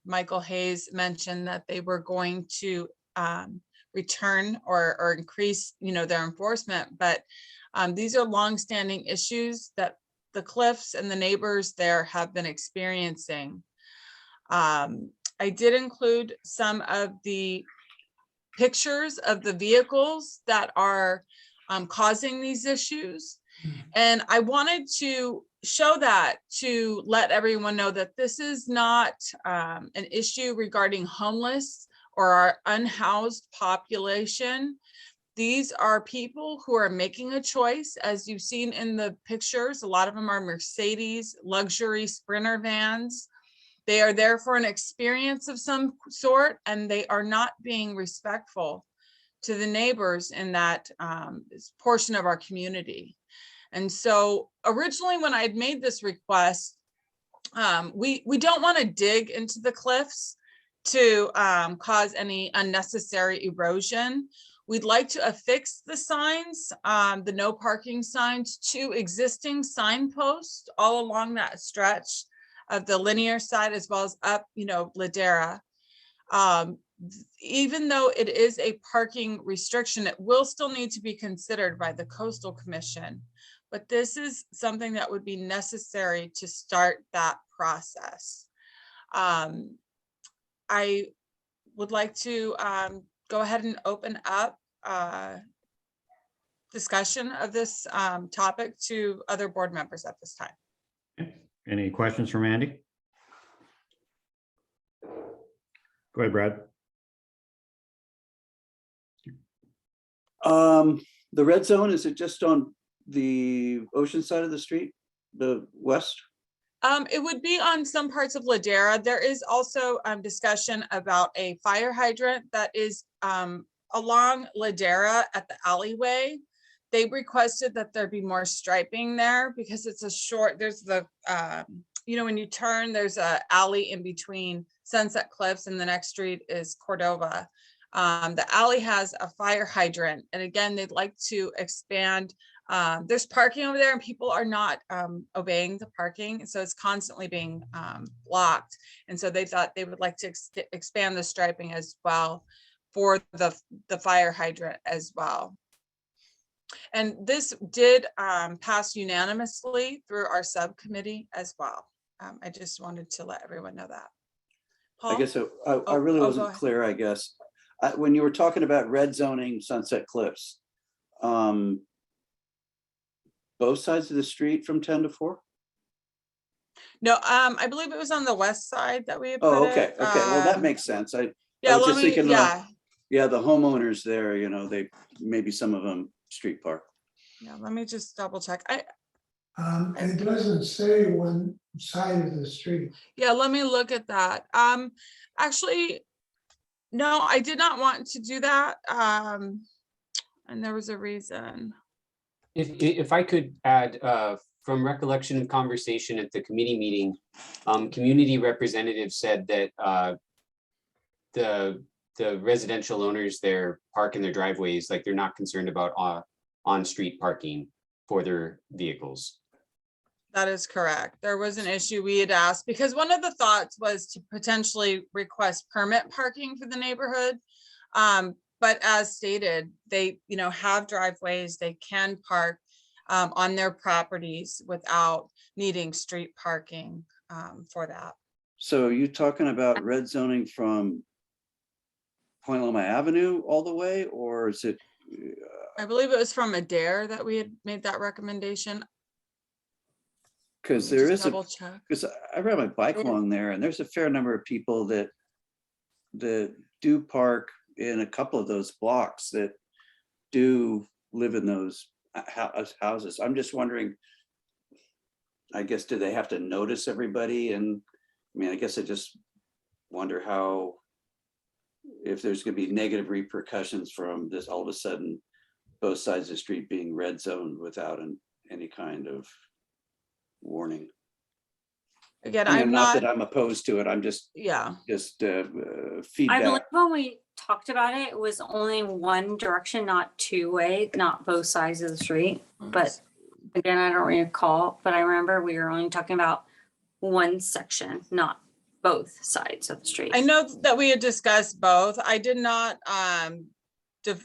[SPEAKER 4] Michael Hayes mention that they were going to return or increase, their enforcement, but these are longstanding issues that the Cliffs and the neighbors there have been experiencing. I did include some of the pictures of the vehicles that are causing these issues. And I wanted to show that to let everyone know that this is not an issue regarding homeless or our unhoused population. These are people who are making a choice, as you've seen in the pictures. A lot of them are Mercedes, luxury Sprinter vans. They are there for an experience of some sort, and they are not being respectful to the neighbors in that portion of our community. And so originally when I had made this request, we don't want to dig into the cliffs to cause any unnecessary erosion. We'd like to affix the signs, the no parking signs, to existing signposts all along that stretch of the linear side as well as up, Ladera. Even though it is a parking restriction, it will still need to be considered by the Coastal Commission. But this is something that would be necessary to start that process. I would like to go ahead and open up discussion of this topic to other board members at this time.
[SPEAKER 2] Any questions from Andy? Go ahead, Brad.
[SPEAKER 11] The red zone, is it just on the ocean side of the street, the west?
[SPEAKER 4] It would be on some parts of Ladera. There is also discussion about a fire hydrant that is along Ladera at the alleyway. They requested that there be more striping there because it's a short, there's the, when you turn, there's a alley in between Sunset Cliffs and the next street is Cordova. The alley has a fire hydrant. And again, they'd like to expand. There's parking over there and people are not obeying the parking. So it's constantly being blocked. And so they thought they would like to expand the striping as well for the fire hydrant as well. And this did pass unanimously through our subcommittee as well. I just wanted to let everyone know that. Paul?
[SPEAKER 11] I guess I really wasn't clear, I guess. When you were talking about red zoning Sunset Cliffs, both sides of the street from 10 to 4?
[SPEAKER 4] No, I believe it was on the west side that we had
[SPEAKER 11] Oh,
[SPEAKER 4] put
[SPEAKER 11] okay.
[SPEAKER 4] it.
[SPEAKER 11] Okay. Well, that makes sense. I
[SPEAKER 4] Yeah,
[SPEAKER 11] was
[SPEAKER 4] let
[SPEAKER 11] just
[SPEAKER 4] me,
[SPEAKER 11] thinking,
[SPEAKER 4] yeah.
[SPEAKER 11] Yeah, the homeowners there, they maybe some of them street park.
[SPEAKER 4] Yeah, let me just double check.
[SPEAKER 7] It doesn't say one side of the street.
[SPEAKER 4] Yeah, let me look at that. Actually, no, I did not want to do that. And there was a reason.
[SPEAKER 12] If I could add, from recollection and conversation at the committee meeting, community representatives said that the residential owners there park in their driveways, like they're not concerned about on-street parking for their vehicles.
[SPEAKER 4] That is correct. There was an issue we had asked because one of the thoughts was to potentially request permit parking for the neighborhood. But as stated, they, have driveways, they can park on their properties without needing street parking for that.
[SPEAKER 11] So are you talking about red zoning from Point Loma Avenue all the way, or is it?
[SPEAKER 4] I believe it was from Adair that we had made that recommendation.
[SPEAKER 11] Because there is
[SPEAKER 4] Double check.
[SPEAKER 11] because I ride my bike along there, and there's a fair number of people that do park in a couple of those blocks that do live in those houses. I'm just wondering, I guess, do they have to notice everybody? And I mean, I guess I just wonder how, if there's going to be negative repercussions from this all of a sudden both sides of the street being red zoned without any kind of warning.
[SPEAKER 4] Again,
[SPEAKER 11] I mean,
[SPEAKER 4] I'm
[SPEAKER 11] not
[SPEAKER 4] not,
[SPEAKER 11] that I'm opposed to it. I'm just
[SPEAKER 4] yeah.
[SPEAKER 9] I
[SPEAKER 11] feedback.
[SPEAKER 9] believe when we talked about it, it was only one direction, not two-way, not both sides of the street. But again, I don't recall, but I remember we were only talking about one section, not both sides of the street.
[SPEAKER 4] I know that we had discussed both. I did not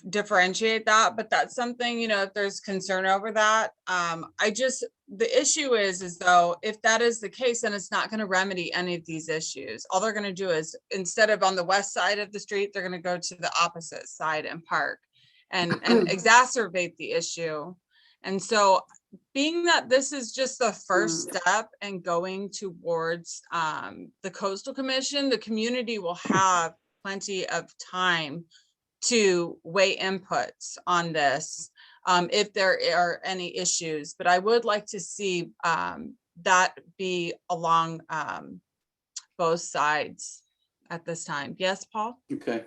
[SPEAKER 4] differentiate that, but that's something, if there's concern over that. The issue is though, if that is the case, then it's not going to remedy any of these issues. All they're going to do is, instead of on the west side of the street, they're going to go to the opposite side and park and exacerbate the issue. And so being that this is just the first step and going towards the Coastal Commission, the community will have plenty of time to weigh inputs on this if there are any issues. But I would like to see that be along both sides at this time. Yes, Paul?
[SPEAKER 11] Okay.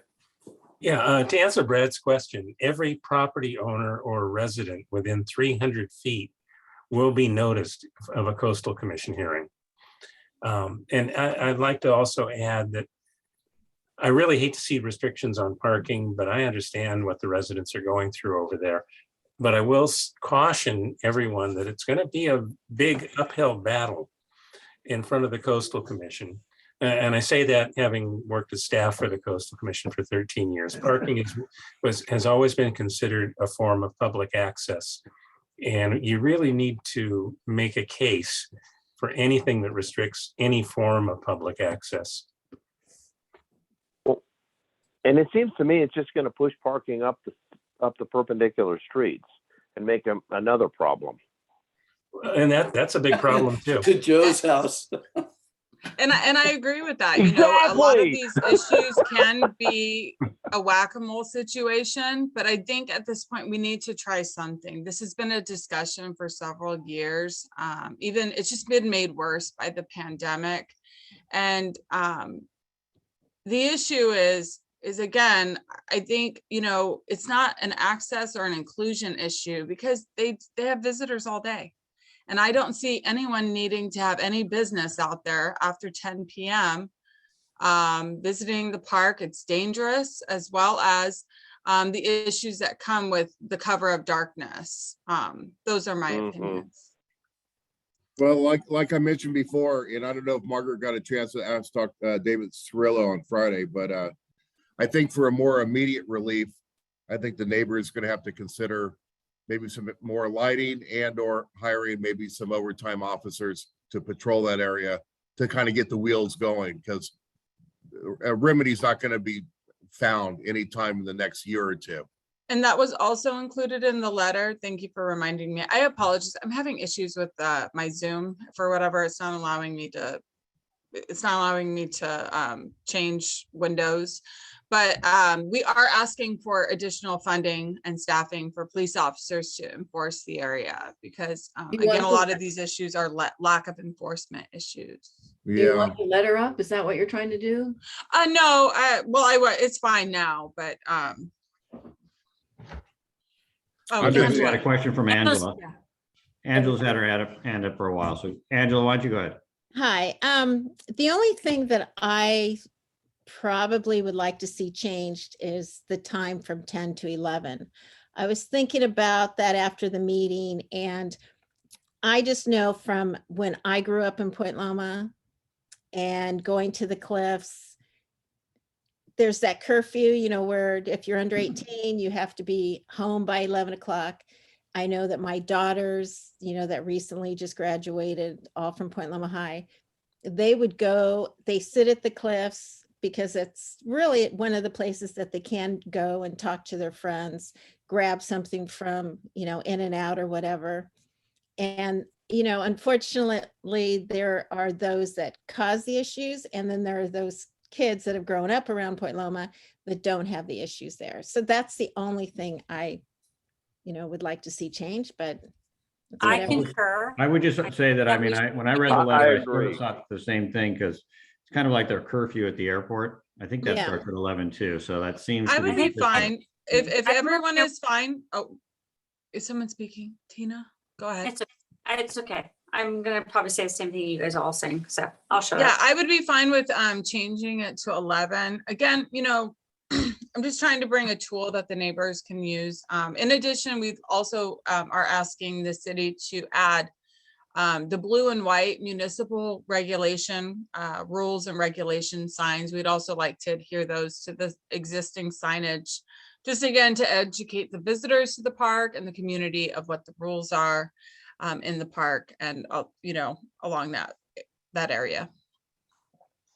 [SPEAKER 18] Yeah, to answer Brad's question, every property owner or resident within 300 feet will be noticed of a Coastal Commission hearing. And I'd like to also add that I really hate to see restrictions on parking, but I understand what the residents are going through over there. But I will caution everyone that it's going to be a big uphill battle in front of the Coastal Commission. And I say that having worked as staff for the Coastal Commission for 13 years. Parking has always been considered a form of public access. And you really need to make a case for anything that restricts any form of public access.
[SPEAKER 6] And it seems to me it's just going to push parking up the perpendicular streets and make them another problem.
[SPEAKER 18] And that's a big problem too.
[SPEAKER 11] To Joe's house.
[SPEAKER 4] And I agree with that. A lot of these issues can be a whack-a-mole situation, but I think at this point we need to try something. This has been a discussion for several years. Even it's just been made worse by the pandemic. And the issue is again, I think, it's not an access or an inclusion issue because they have visitors all day. And I don't see anyone needing to have any business out there after 10 p.m. Visiting the park. It's dangerous, as well as the issues that come with the cover of darkness. Those are my opinions.
[SPEAKER 8] Well, like I mentioned before, and I don't know if Margaret got a chance to talk David Cirillo on Friday, but I think for a more immediate relief, I think the neighbor is going to have to consider maybe some more lighting and or hiring maybe some overtime officers to patrol that area to kind of get the wheels going, because a remedy is not going to be found anytime in the next year or two.
[SPEAKER 4] And that was also included in the letter. Thank you for reminding me. I apologize. I'm having issues with my Zoom for whatever. It's not allowing me to change windows. But we are asking for additional funding and staffing for police officers to enforce the area because, again, a lot of these issues are lack of enforcement issues.
[SPEAKER 1] Do you want the letter up? Is that what you're trying to do?
[SPEAKER 4] No, it's fine now, but.
[SPEAKER 2] Angela's got a question from Angela. Angela's had her hand up for a while. So Angela, why don't you go ahead?
[SPEAKER 13] Hi. The only thing that I probably would like to see changed is the time from 10 to 11. I was thinking about that after the meeting, and I just know from when I grew up in Point Loma and going to the cliffs, there's that curfew, where if you're under 18, you have to be home by 11 o'clock. I know that my daughters, that recently just graduated all from Point Loma High, they would go, they sit at the cliffs because it's really one of the places that they can go and talk to their friends, grab something from, you know, In-N-Out or whatever. And, you know, unfortunately, there are those that cause the issues. And then there are those kids that have grown up around Point Loma that don't have the issues there. So that's the only thing I, you know, would like to see change, but it's
[SPEAKER 9] I
[SPEAKER 13] whatever.
[SPEAKER 9] concur.
[SPEAKER 2] I would just say that, I mean, when I read the
[SPEAKER 6] I
[SPEAKER 2] letter, I sort
[SPEAKER 6] agree.
[SPEAKER 2] of thought the same thing, because it's kind of like their curfew at the airport. I think that
[SPEAKER 13] Yeah.
[SPEAKER 2] starts at 11 too, so that seems
[SPEAKER 4] I
[SPEAKER 2] to
[SPEAKER 4] would
[SPEAKER 2] be
[SPEAKER 4] be fine if
[SPEAKER 9] I'm
[SPEAKER 4] everyone
[SPEAKER 9] okay.
[SPEAKER 4] is fine. Oh, is someone speaking? Tina, go ahead.
[SPEAKER 9] It's okay. I'm gonna probably say the same thing you guys are all saying, so I'll shut
[SPEAKER 4] Yeah,
[SPEAKER 9] up.
[SPEAKER 4] I would be fine with changing it to 11. Again, you know, I'm just trying to bring a tool that the neighbors can use. In addition, we've also are asking the city to add the blue and white municipal regulation rules and regulation signs. We'd also like to adhere those to the existing signage, just again to educate the visitors to the park and the community of what the rules are in the park and you know, along that area.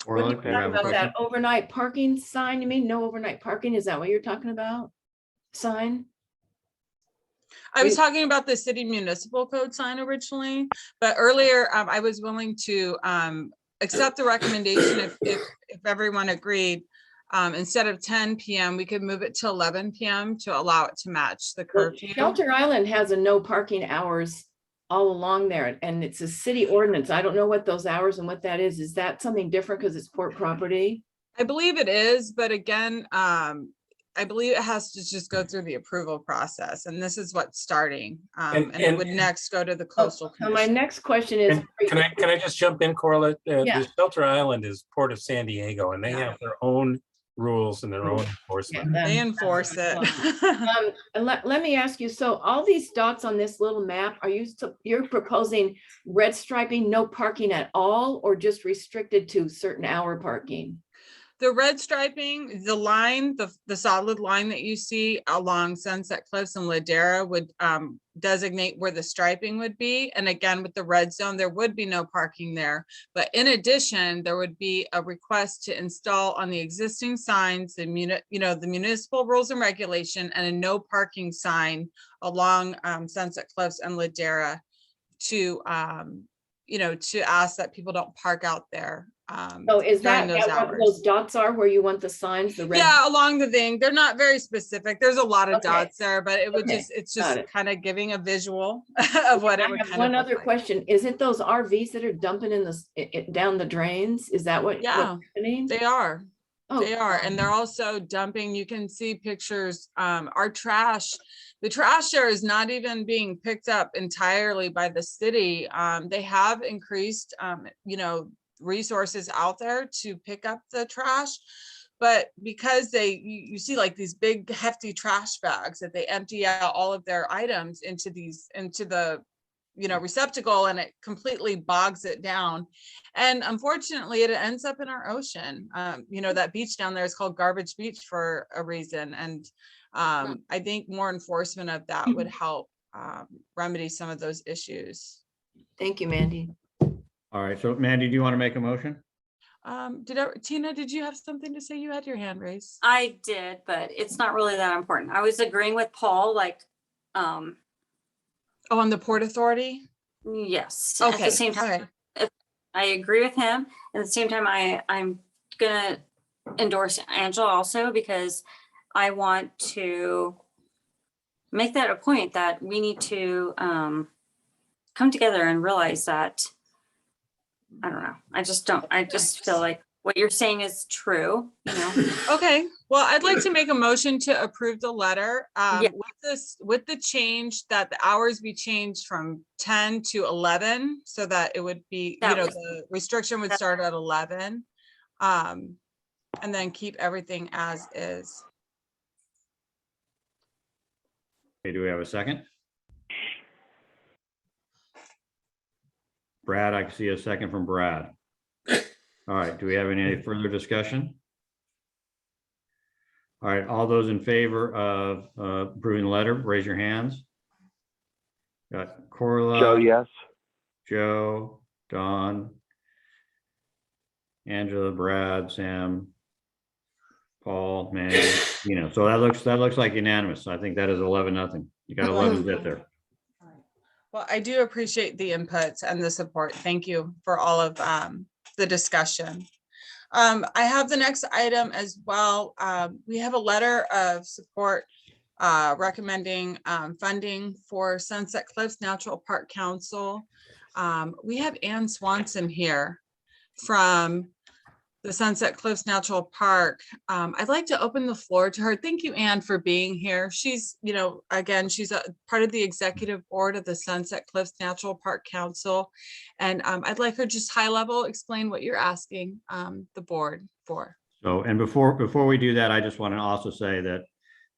[SPEAKER 1] When
[SPEAKER 2] Orla,
[SPEAKER 1] you
[SPEAKER 2] do you
[SPEAKER 1] talk
[SPEAKER 2] have a
[SPEAKER 1] about
[SPEAKER 2] question?
[SPEAKER 1] that overnight parking sign, you mean no overnight parking? Is that what you're talking about? Sign?
[SPEAKER 4] I was talking about the city municipal code sign originally, but earlier I was willing to accept the recommendation if everyone agreed. Instead of 10 p.m., we could move it to 11 p.m. to allow it to match the
[SPEAKER 1] Well,
[SPEAKER 4] curfew.
[SPEAKER 1] Shelter Island has a no parking hours all along there, and it's a city ordinance. I don't know what those hours and what that is. Is that something different because it's port property?
[SPEAKER 4] I believe it is, but again, I believe it has to just go through the approval process, and this is what's starting. And it would next go to the coastal
[SPEAKER 1] So my
[SPEAKER 4] commission.
[SPEAKER 1] next question is,
[SPEAKER 18] Can I just jump in, Corla?
[SPEAKER 1] Yeah.
[SPEAKER 18] The Shelter Island is Port of San Diego, and they have their own rules and their own enforcement.
[SPEAKER 4] They enforce it.
[SPEAKER 1] and let me ask you, so all these dots on this little map, you're proposing red striping, no parking at all, or just restricted to certain hour parking?
[SPEAKER 4] The red striping, the line, the solid line that you see along Sunset Cliffs and Ladera would designate where the striping would be. And again, with the red zone, there would be no parking there. But in addition, there would be a request to install on the existing signs, the municipal rules and regulation, and a no parking sign along Sunset Cliffs and Ladera to to ask that people don't park out there.
[SPEAKER 1] So is
[SPEAKER 4] during
[SPEAKER 1] that
[SPEAKER 4] those
[SPEAKER 1] what
[SPEAKER 4] hours.
[SPEAKER 1] those dots are where you want the signs, the red?
[SPEAKER 4] Yeah, along the thing. They're not very specific. There's a lot of
[SPEAKER 1] Okay.
[SPEAKER 4] dots there, but it would
[SPEAKER 1] Okay,
[SPEAKER 4] it's
[SPEAKER 1] got
[SPEAKER 4] just
[SPEAKER 1] it.
[SPEAKER 4] kind of giving a visual of what it would
[SPEAKER 1] I have
[SPEAKER 4] kind
[SPEAKER 1] one
[SPEAKER 4] of
[SPEAKER 1] other question. Is it those RVs that are dumping in down the drains? Is that what?
[SPEAKER 4] Yeah,
[SPEAKER 1] what's happening?
[SPEAKER 4] they are.
[SPEAKER 1] Oh,
[SPEAKER 4] They are, and they're also dumping. You can see pictures. Our trash, the trash there is not even being picked up entirely by the city. They have increased, resources out there to pick up the trash, but because you see like these big hefty trash bags that they empty out all of their items into the receptacle, and it completely bogs it down. And unfortunately, it ends up in our ocean. That beach down there is called Garbage Beach for a reason. And I think more enforcement of that would help remedy some of those issues.
[SPEAKER 1] Thank you, Mandy.
[SPEAKER 2] All right, so Mandy, do you want to make a motion?
[SPEAKER 4] Tina, did you have something to say? You had your hand raised.
[SPEAKER 9] I did, but it's not really that important. I was agreeing with Paul, like,
[SPEAKER 4] on the Port Authority?
[SPEAKER 9] yes.
[SPEAKER 4] Okay,
[SPEAKER 9] At the same time, I agree with him. At the same time, I'm gonna endorse Angela also, because I want to make that a point that we need to come together and realize that, I don't know. I just feel like what you're saying is true,
[SPEAKER 4] Okay, well, I'd like to make a motion to approve the letter with the change that the hours be changed from 10 to 11, so that it would be, the restriction would start at 11. And then keep everything as is.
[SPEAKER 2] Okay, do we have a second? Brad, I can see a second from Brad. All right, do we have any further discussion? All right, all those in favor of approving the letter, raise your hands. Got Corla.
[SPEAKER 6] Joe, yes.
[SPEAKER 2] Joe, Don, Angela, Brad, Sam, Paul, Mandy, so that looks like unanimous. So I think that is 11-0. You got 11 zip there.
[SPEAKER 4] Well, I do appreciate the inputs and the support. Thank you for all of the discussion. I have the next item as well. We have a letter of support recommending funding for Sunset Cliffs Natural Park Council. We have Ann Swanson here from the Sunset Cliffs Natural Park. I'd like to open the floor to her. Thank you, Ann, for being here. She's, again, she's a part of the executive board of the Sunset Cliffs Natural Park Council. And I'd like her just high level explain what you're asking the board for.
[SPEAKER 2] So, and before we do that, I just want to also say that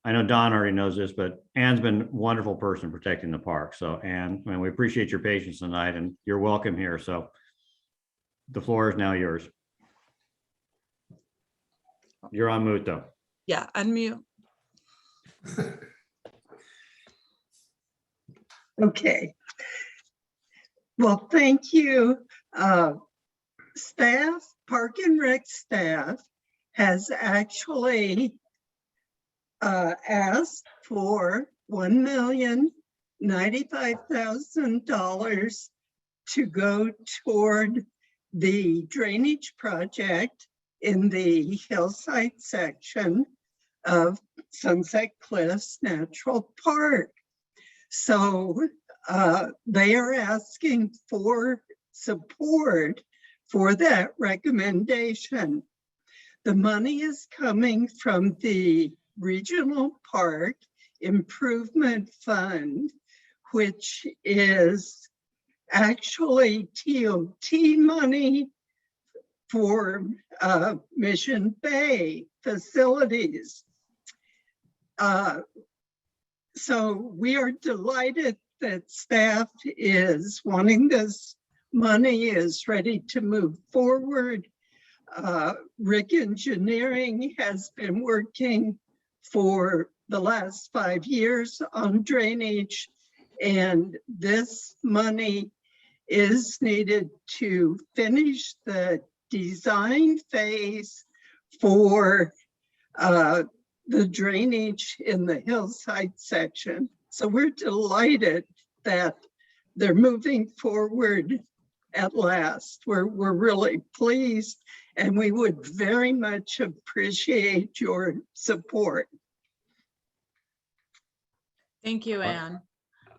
[SPEAKER 2] I know Don already knows this, but Ann's been a wonderful person protecting the park. So, Ann, and we appreciate your patience tonight, and you're welcome here. So the floor is now yours. You're on mute though.
[SPEAKER 4] Yeah, unmute.
[SPEAKER 14] Okay. Well, thank you. Staff, Park and Rec staff has actually asked for $1,095,000 to go toward the drainage project in the hillside section of Sunset Cliffs Natural Park. So they are asking for support for that recommendation. The money is coming from the Regional Park Improvement Fund, which is actually TOT money for Mission Bay facilities. So we are delighted that staff is wanting this money, is ready to move forward. Rick Engineering has been working for the last 5 years on drainage, and this money is needed to finish the design phase for the drainage in the hillside section. So we're delighted that they're moving forward at last. We're really pleased, and we would very much appreciate your support.
[SPEAKER 4] Thank you, Ann.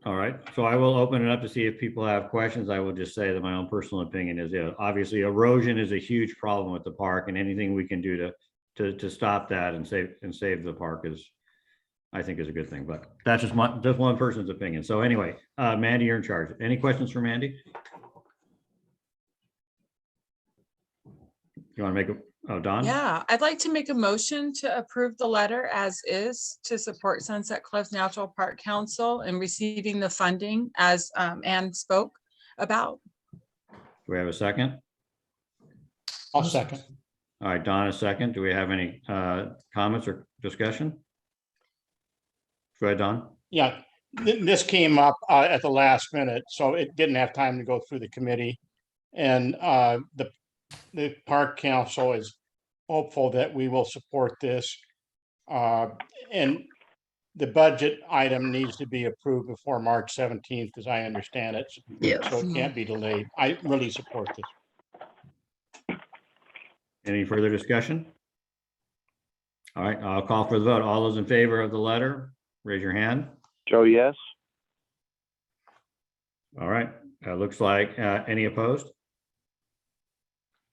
[SPEAKER 2] All right, so I will open it up to see if people have questions. I will just say that my own personal opinion is, obviously erosion is a huge problem with the park, and anything we can do to stop that and save the park is, I think, is a good thing. But that's just one person's opinion. So anyway, Mandy, you're in charge. Any questions for Mandy? You want to make Don?
[SPEAKER 4] Yeah, I'd like to make a motion to approve the letter as is to support Sunset Cliffs Natural Park Council in receiving the funding as Ann spoke about.
[SPEAKER 2] Do we have a second?
[SPEAKER 17] I'll second.
[SPEAKER 2] All right, Don, a second. Do we have any comments or discussion? Go ahead, Don.
[SPEAKER 17] Yeah, this came up at the last minute, so it didn't have time to go through the committee. And the park council is hopeful that we will support this. And the budget item needs to be approved before March 17th, as I understand it.
[SPEAKER 14] Yes.
[SPEAKER 17] So it can't be delayed. I really support this.
[SPEAKER 2] Any further discussion? All right, I'll call for the vote. All those in favor of the letter, raise your hand.
[SPEAKER 6] Joe, yes.
[SPEAKER 2] All right, looks like any opposed?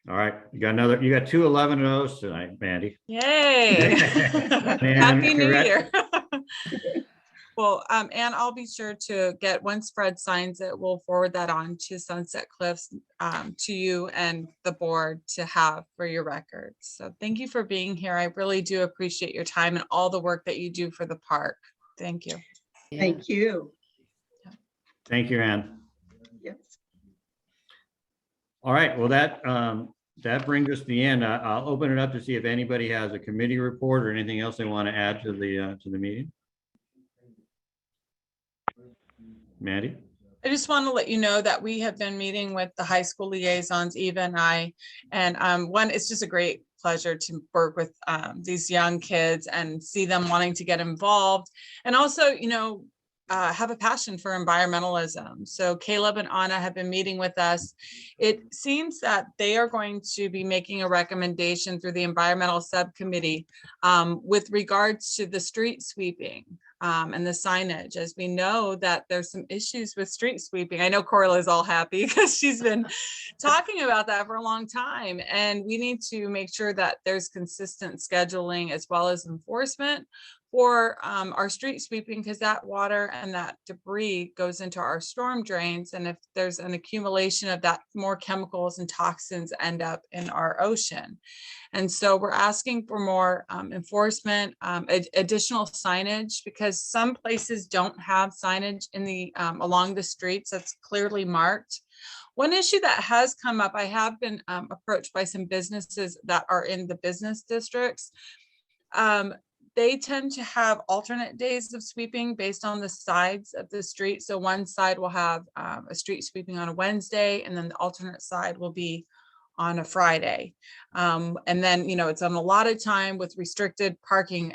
[SPEAKER 2] All right, you got 2 11-0s tonight, Mandy.
[SPEAKER 4] Yay. Happy New
[SPEAKER 2] congrats.
[SPEAKER 4] Year. Well, and I'll be sure to get, once Fred signs it, we'll forward that on to Sunset Cliffs, to you and the board to have for your records. So thank you for being here. I really do appreciate your time and all the work that you do for the park. Thank you.
[SPEAKER 14] Thank you.
[SPEAKER 2] Thank you, Ann.
[SPEAKER 14] Yes.
[SPEAKER 2] All right, well, that brings us to the end. I'll open it up to see if anybody has a committee report or anything else they want to add to the meeting. Mandy?
[SPEAKER 4] I just want to let you know that we have been meeting with the high school liaisons, Eva and I, and it's just a great pleasure to work with these young kids and see them wanting to get involved, and also, have a passion for environmentalism. So Caleb and Anna have been meeting with us. It seems that they are going to be making a recommendation through the environmental subcommittee with regards to the street sweeping and the signage, as we know that there's some issues with street sweeping. I know Corla is all happy because she's been talking about that for a long time, and we need to make sure that there's consistent scheduling as well as enforcement for our street sweeping, because that water and that debris goes into our storm drains, and if there's an accumulation of that, more chemicals and toxins end up in our ocean. And so we're asking for more enforcement, additional signage, because some places don't have signage in the along the streets that's clearly marked. One issue that has come up, I have been approached by some businesses that are in the business districts. They tend to have alternate days of sweeping based on the sides of the street. So one side will have a street sweeping on a Wednesday, and then the alternate side will be on a Friday. And then, it's on a lot of time with restricted parking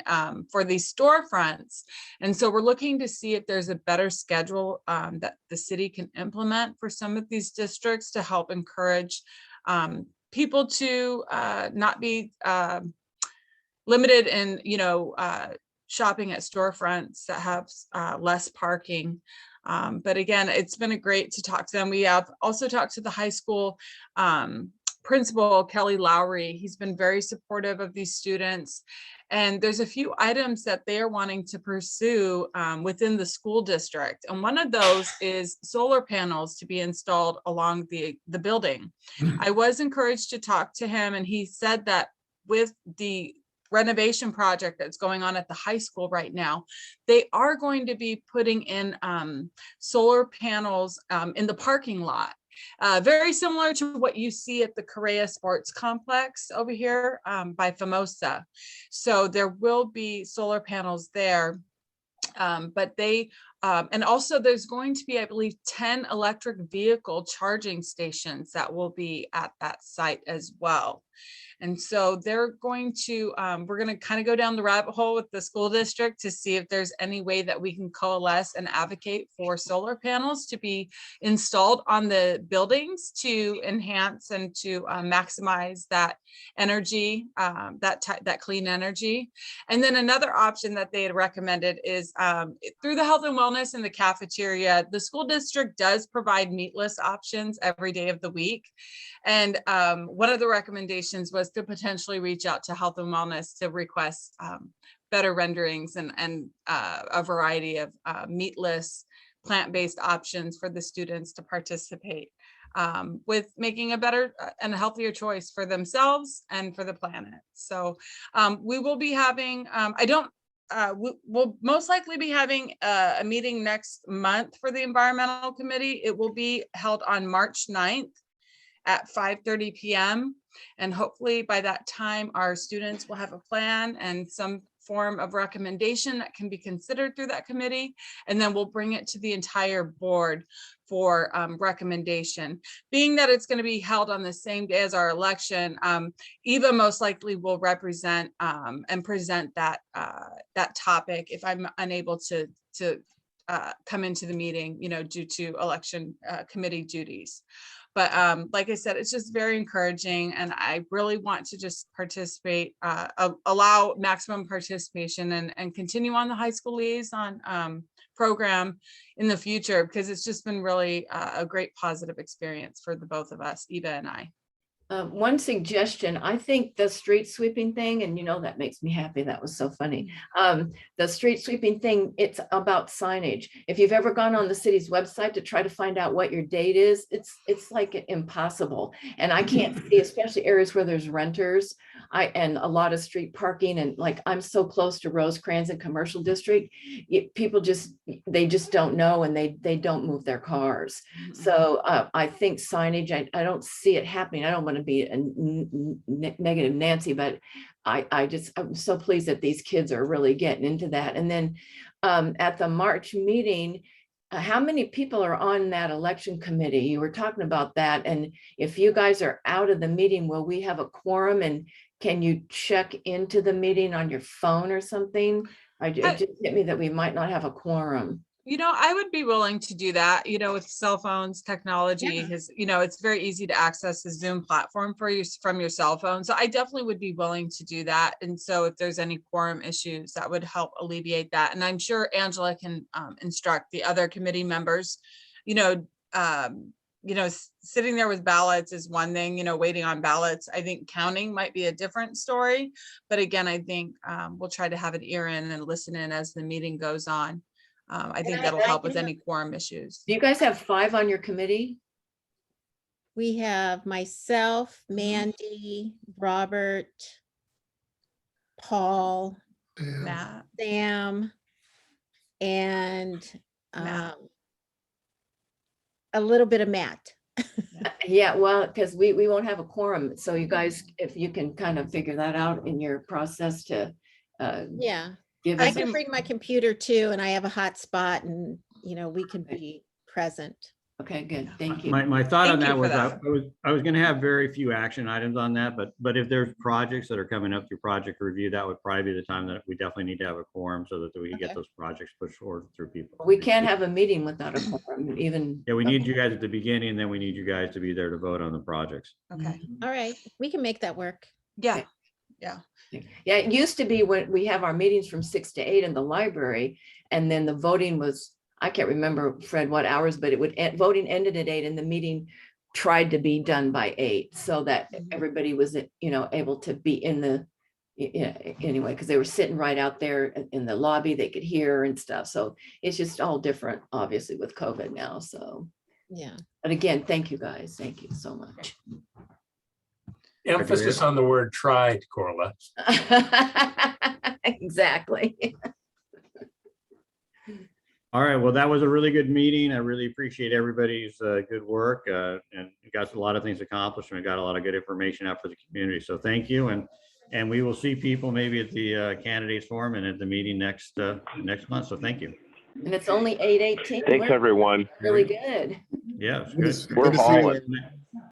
[SPEAKER 4] for these storefronts. And so we're looking to see if there's a better schedule that the city can implement for some of these districts to help encourage people to not be limited in, shopping at storefronts that have less parking. But again, it's been great to talk to them. We have also talked to the high school principal, Kelly Lowry. He's been very supportive of these students. And there's a few items that they are wanting to pursue within the school district. And one of those is solar panels to be installed along the building. I was encouraged to talk to him, and he said that with the renovation project that's going on at the high school right now, they are going to be putting in solar panels in the parking lot. Very similar to what you see at the Correa Sports Complex over here by Famosa. So there will be solar panels there, but they, and also there's going to be, I believe, 10 electric vehicle charging stations that will be at that site as well. And so they're going to, we're going to kind of go down the rabbit hole with the school district to see if there's any way that we can coalesce and advocate for solar panels to be installed on the buildings to enhance and to maximize that energy, that clean energy. And then another option that they had recommended is through the health and wellness in the cafeteria, the school district does provide meatless options every day of the week. And one of the recommendations was to potentially reach out to health and wellness to request better renderings and a variety of meatless, plant-based options for the students to participate with making a better and healthier choice for themselves and for the planet. So we will be having, we'll most likely be having a meeting next month for the environmental committee. It will be held on March 9th at 5:30 p.m. And hopefully by that time, our students will have a plan and some form of recommendation that can be considered through that committee. And then we'll bring it to the entire board for recommendation. Being that it's going to be held on the same day as our election, Eva most likely will represent and present that topic if I'm unable to come into the meeting, due to election committee duties. But like I said, it's just very encouraging, and I really want to just participate, allow maximum participation and continue on the high school liaison program in the future, because it's just been really a great positive experience for the both of us, Eva and I.
[SPEAKER 1] One suggestion, I think the street sweeping thing, and that makes me happy. That was so funny. The street sweeping thing, it's about signage. If you've ever gone on the city's website to try to find out what your date is, it's like impossible. And I can't see, especially areas where there's renters and a lot of street parking, and like I'm so close to Rosecrans and Commercial District, people they just don't know, and they don't move their cars. So I think signage, I don't see it happening. I don't want to be a negative Nancy, but I'm so pleased that these kids are really getting into that. And then at the March meeting, how many people are on that election committee? You were talking about that. And if you guys are out of the meeting, will we have a quorum? And can you check into the meeting on your phone or something? It just hit me that we might not have a quorum.
[SPEAKER 4] I would be willing to do that, with cell phones, technology is, it's very easy to access the Zoom platform for you from your cell phone. So I definitely would be willing to do that. And so if there's any quorum issues, that would help alleviate that. And I'm sure Angela can instruct the other committee members, sitting there with ballots is one thing, waiting on ballots. I think counting might be a different story. But again, I think we'll try to have an ear in and listen in as the meeting goes on. I think that'll help with any quorum issues.
[SPEAKER 1] Do you guys have 5 on your committee?
[SPEAKER 13] We have myself, Mandy, Robert, Paul,
[SPEAKER 4] Matt,
[SPEAKER 13] Sam, and
[SPEAKER 4] Matt.
[SPEAKER 13] a little bit of Matt.
[SPEAKER 1] Yeah, well, because we won't have a quorum. So you guys, if you can kind of figure that out in your process to
[SPEAKER 13] Yeah.
[SPEAKER 1] give
[SPEAKER 13] I
[SPEAKER 1] us.
[SPEAKER 13] can bring my computer too, and I have a hotspot, and we can be present.
[SPEAKER 1] Okay, good. Thank you.
[SPEAKER 2] My thought on
[SPEAKER 4] Thank you
[SPEAKER 2] that
[SPEAKER 4] for
[SPEAKER 2] was I was going to have very few action items on that, but if there's projects that are coming up through project review, that would probably be the time that we definitely need to have a quorum so that we can get those projects pushed forward through people.
[SPEAKER 1] We can't have a meeting without a quorum, even.
[SPEAKER 2] Yeah, we need you guys at the beginning, and then we need you guys to be there to vote on the projects.
[SPEAKER 4] Okay.
[SPEAKER 13] All right, we can make that work.
[SPEAKER 4] Yeah. Yeah.
[SPEAKER 1] Yeah, it used to be when we have our meetings from 6 to 8 in the library, and then the voting was, I can't remember, Fred, what hours, but voting ended at 8 and the meeting tried to be done by 8 so that everybody was, able to be in the, anyway, because they were sitting right out there in the lobby, they could hear and stuff. So it's just all different, obviously, with COVID now. So,
[SPEAKER 13] yeah.
[SPEAKER 1] But again, thank you guys. Thank you so much.
[SPEAKER 18] Emphasis on the word tried, Corla.
[SPEAKER 1] Exactly.
[SPEAKER 2] All right, well, that was a really good meeting. I really appreciate everybody's good work, and we got a lot of things accomplished, and we got a lot of good information out for the community. So thank you, and we will see people maybe at the candidates forum and at the meeting next month. So thank you.
[SPEAKER 1] And it's only 8:18.
[SPEAKER 6] Thanks, everyone.
[SPEAKER 1] Really good.
[SPEAKER 2] Yeah, it's good.
[SPEAKER 8] We're hauling.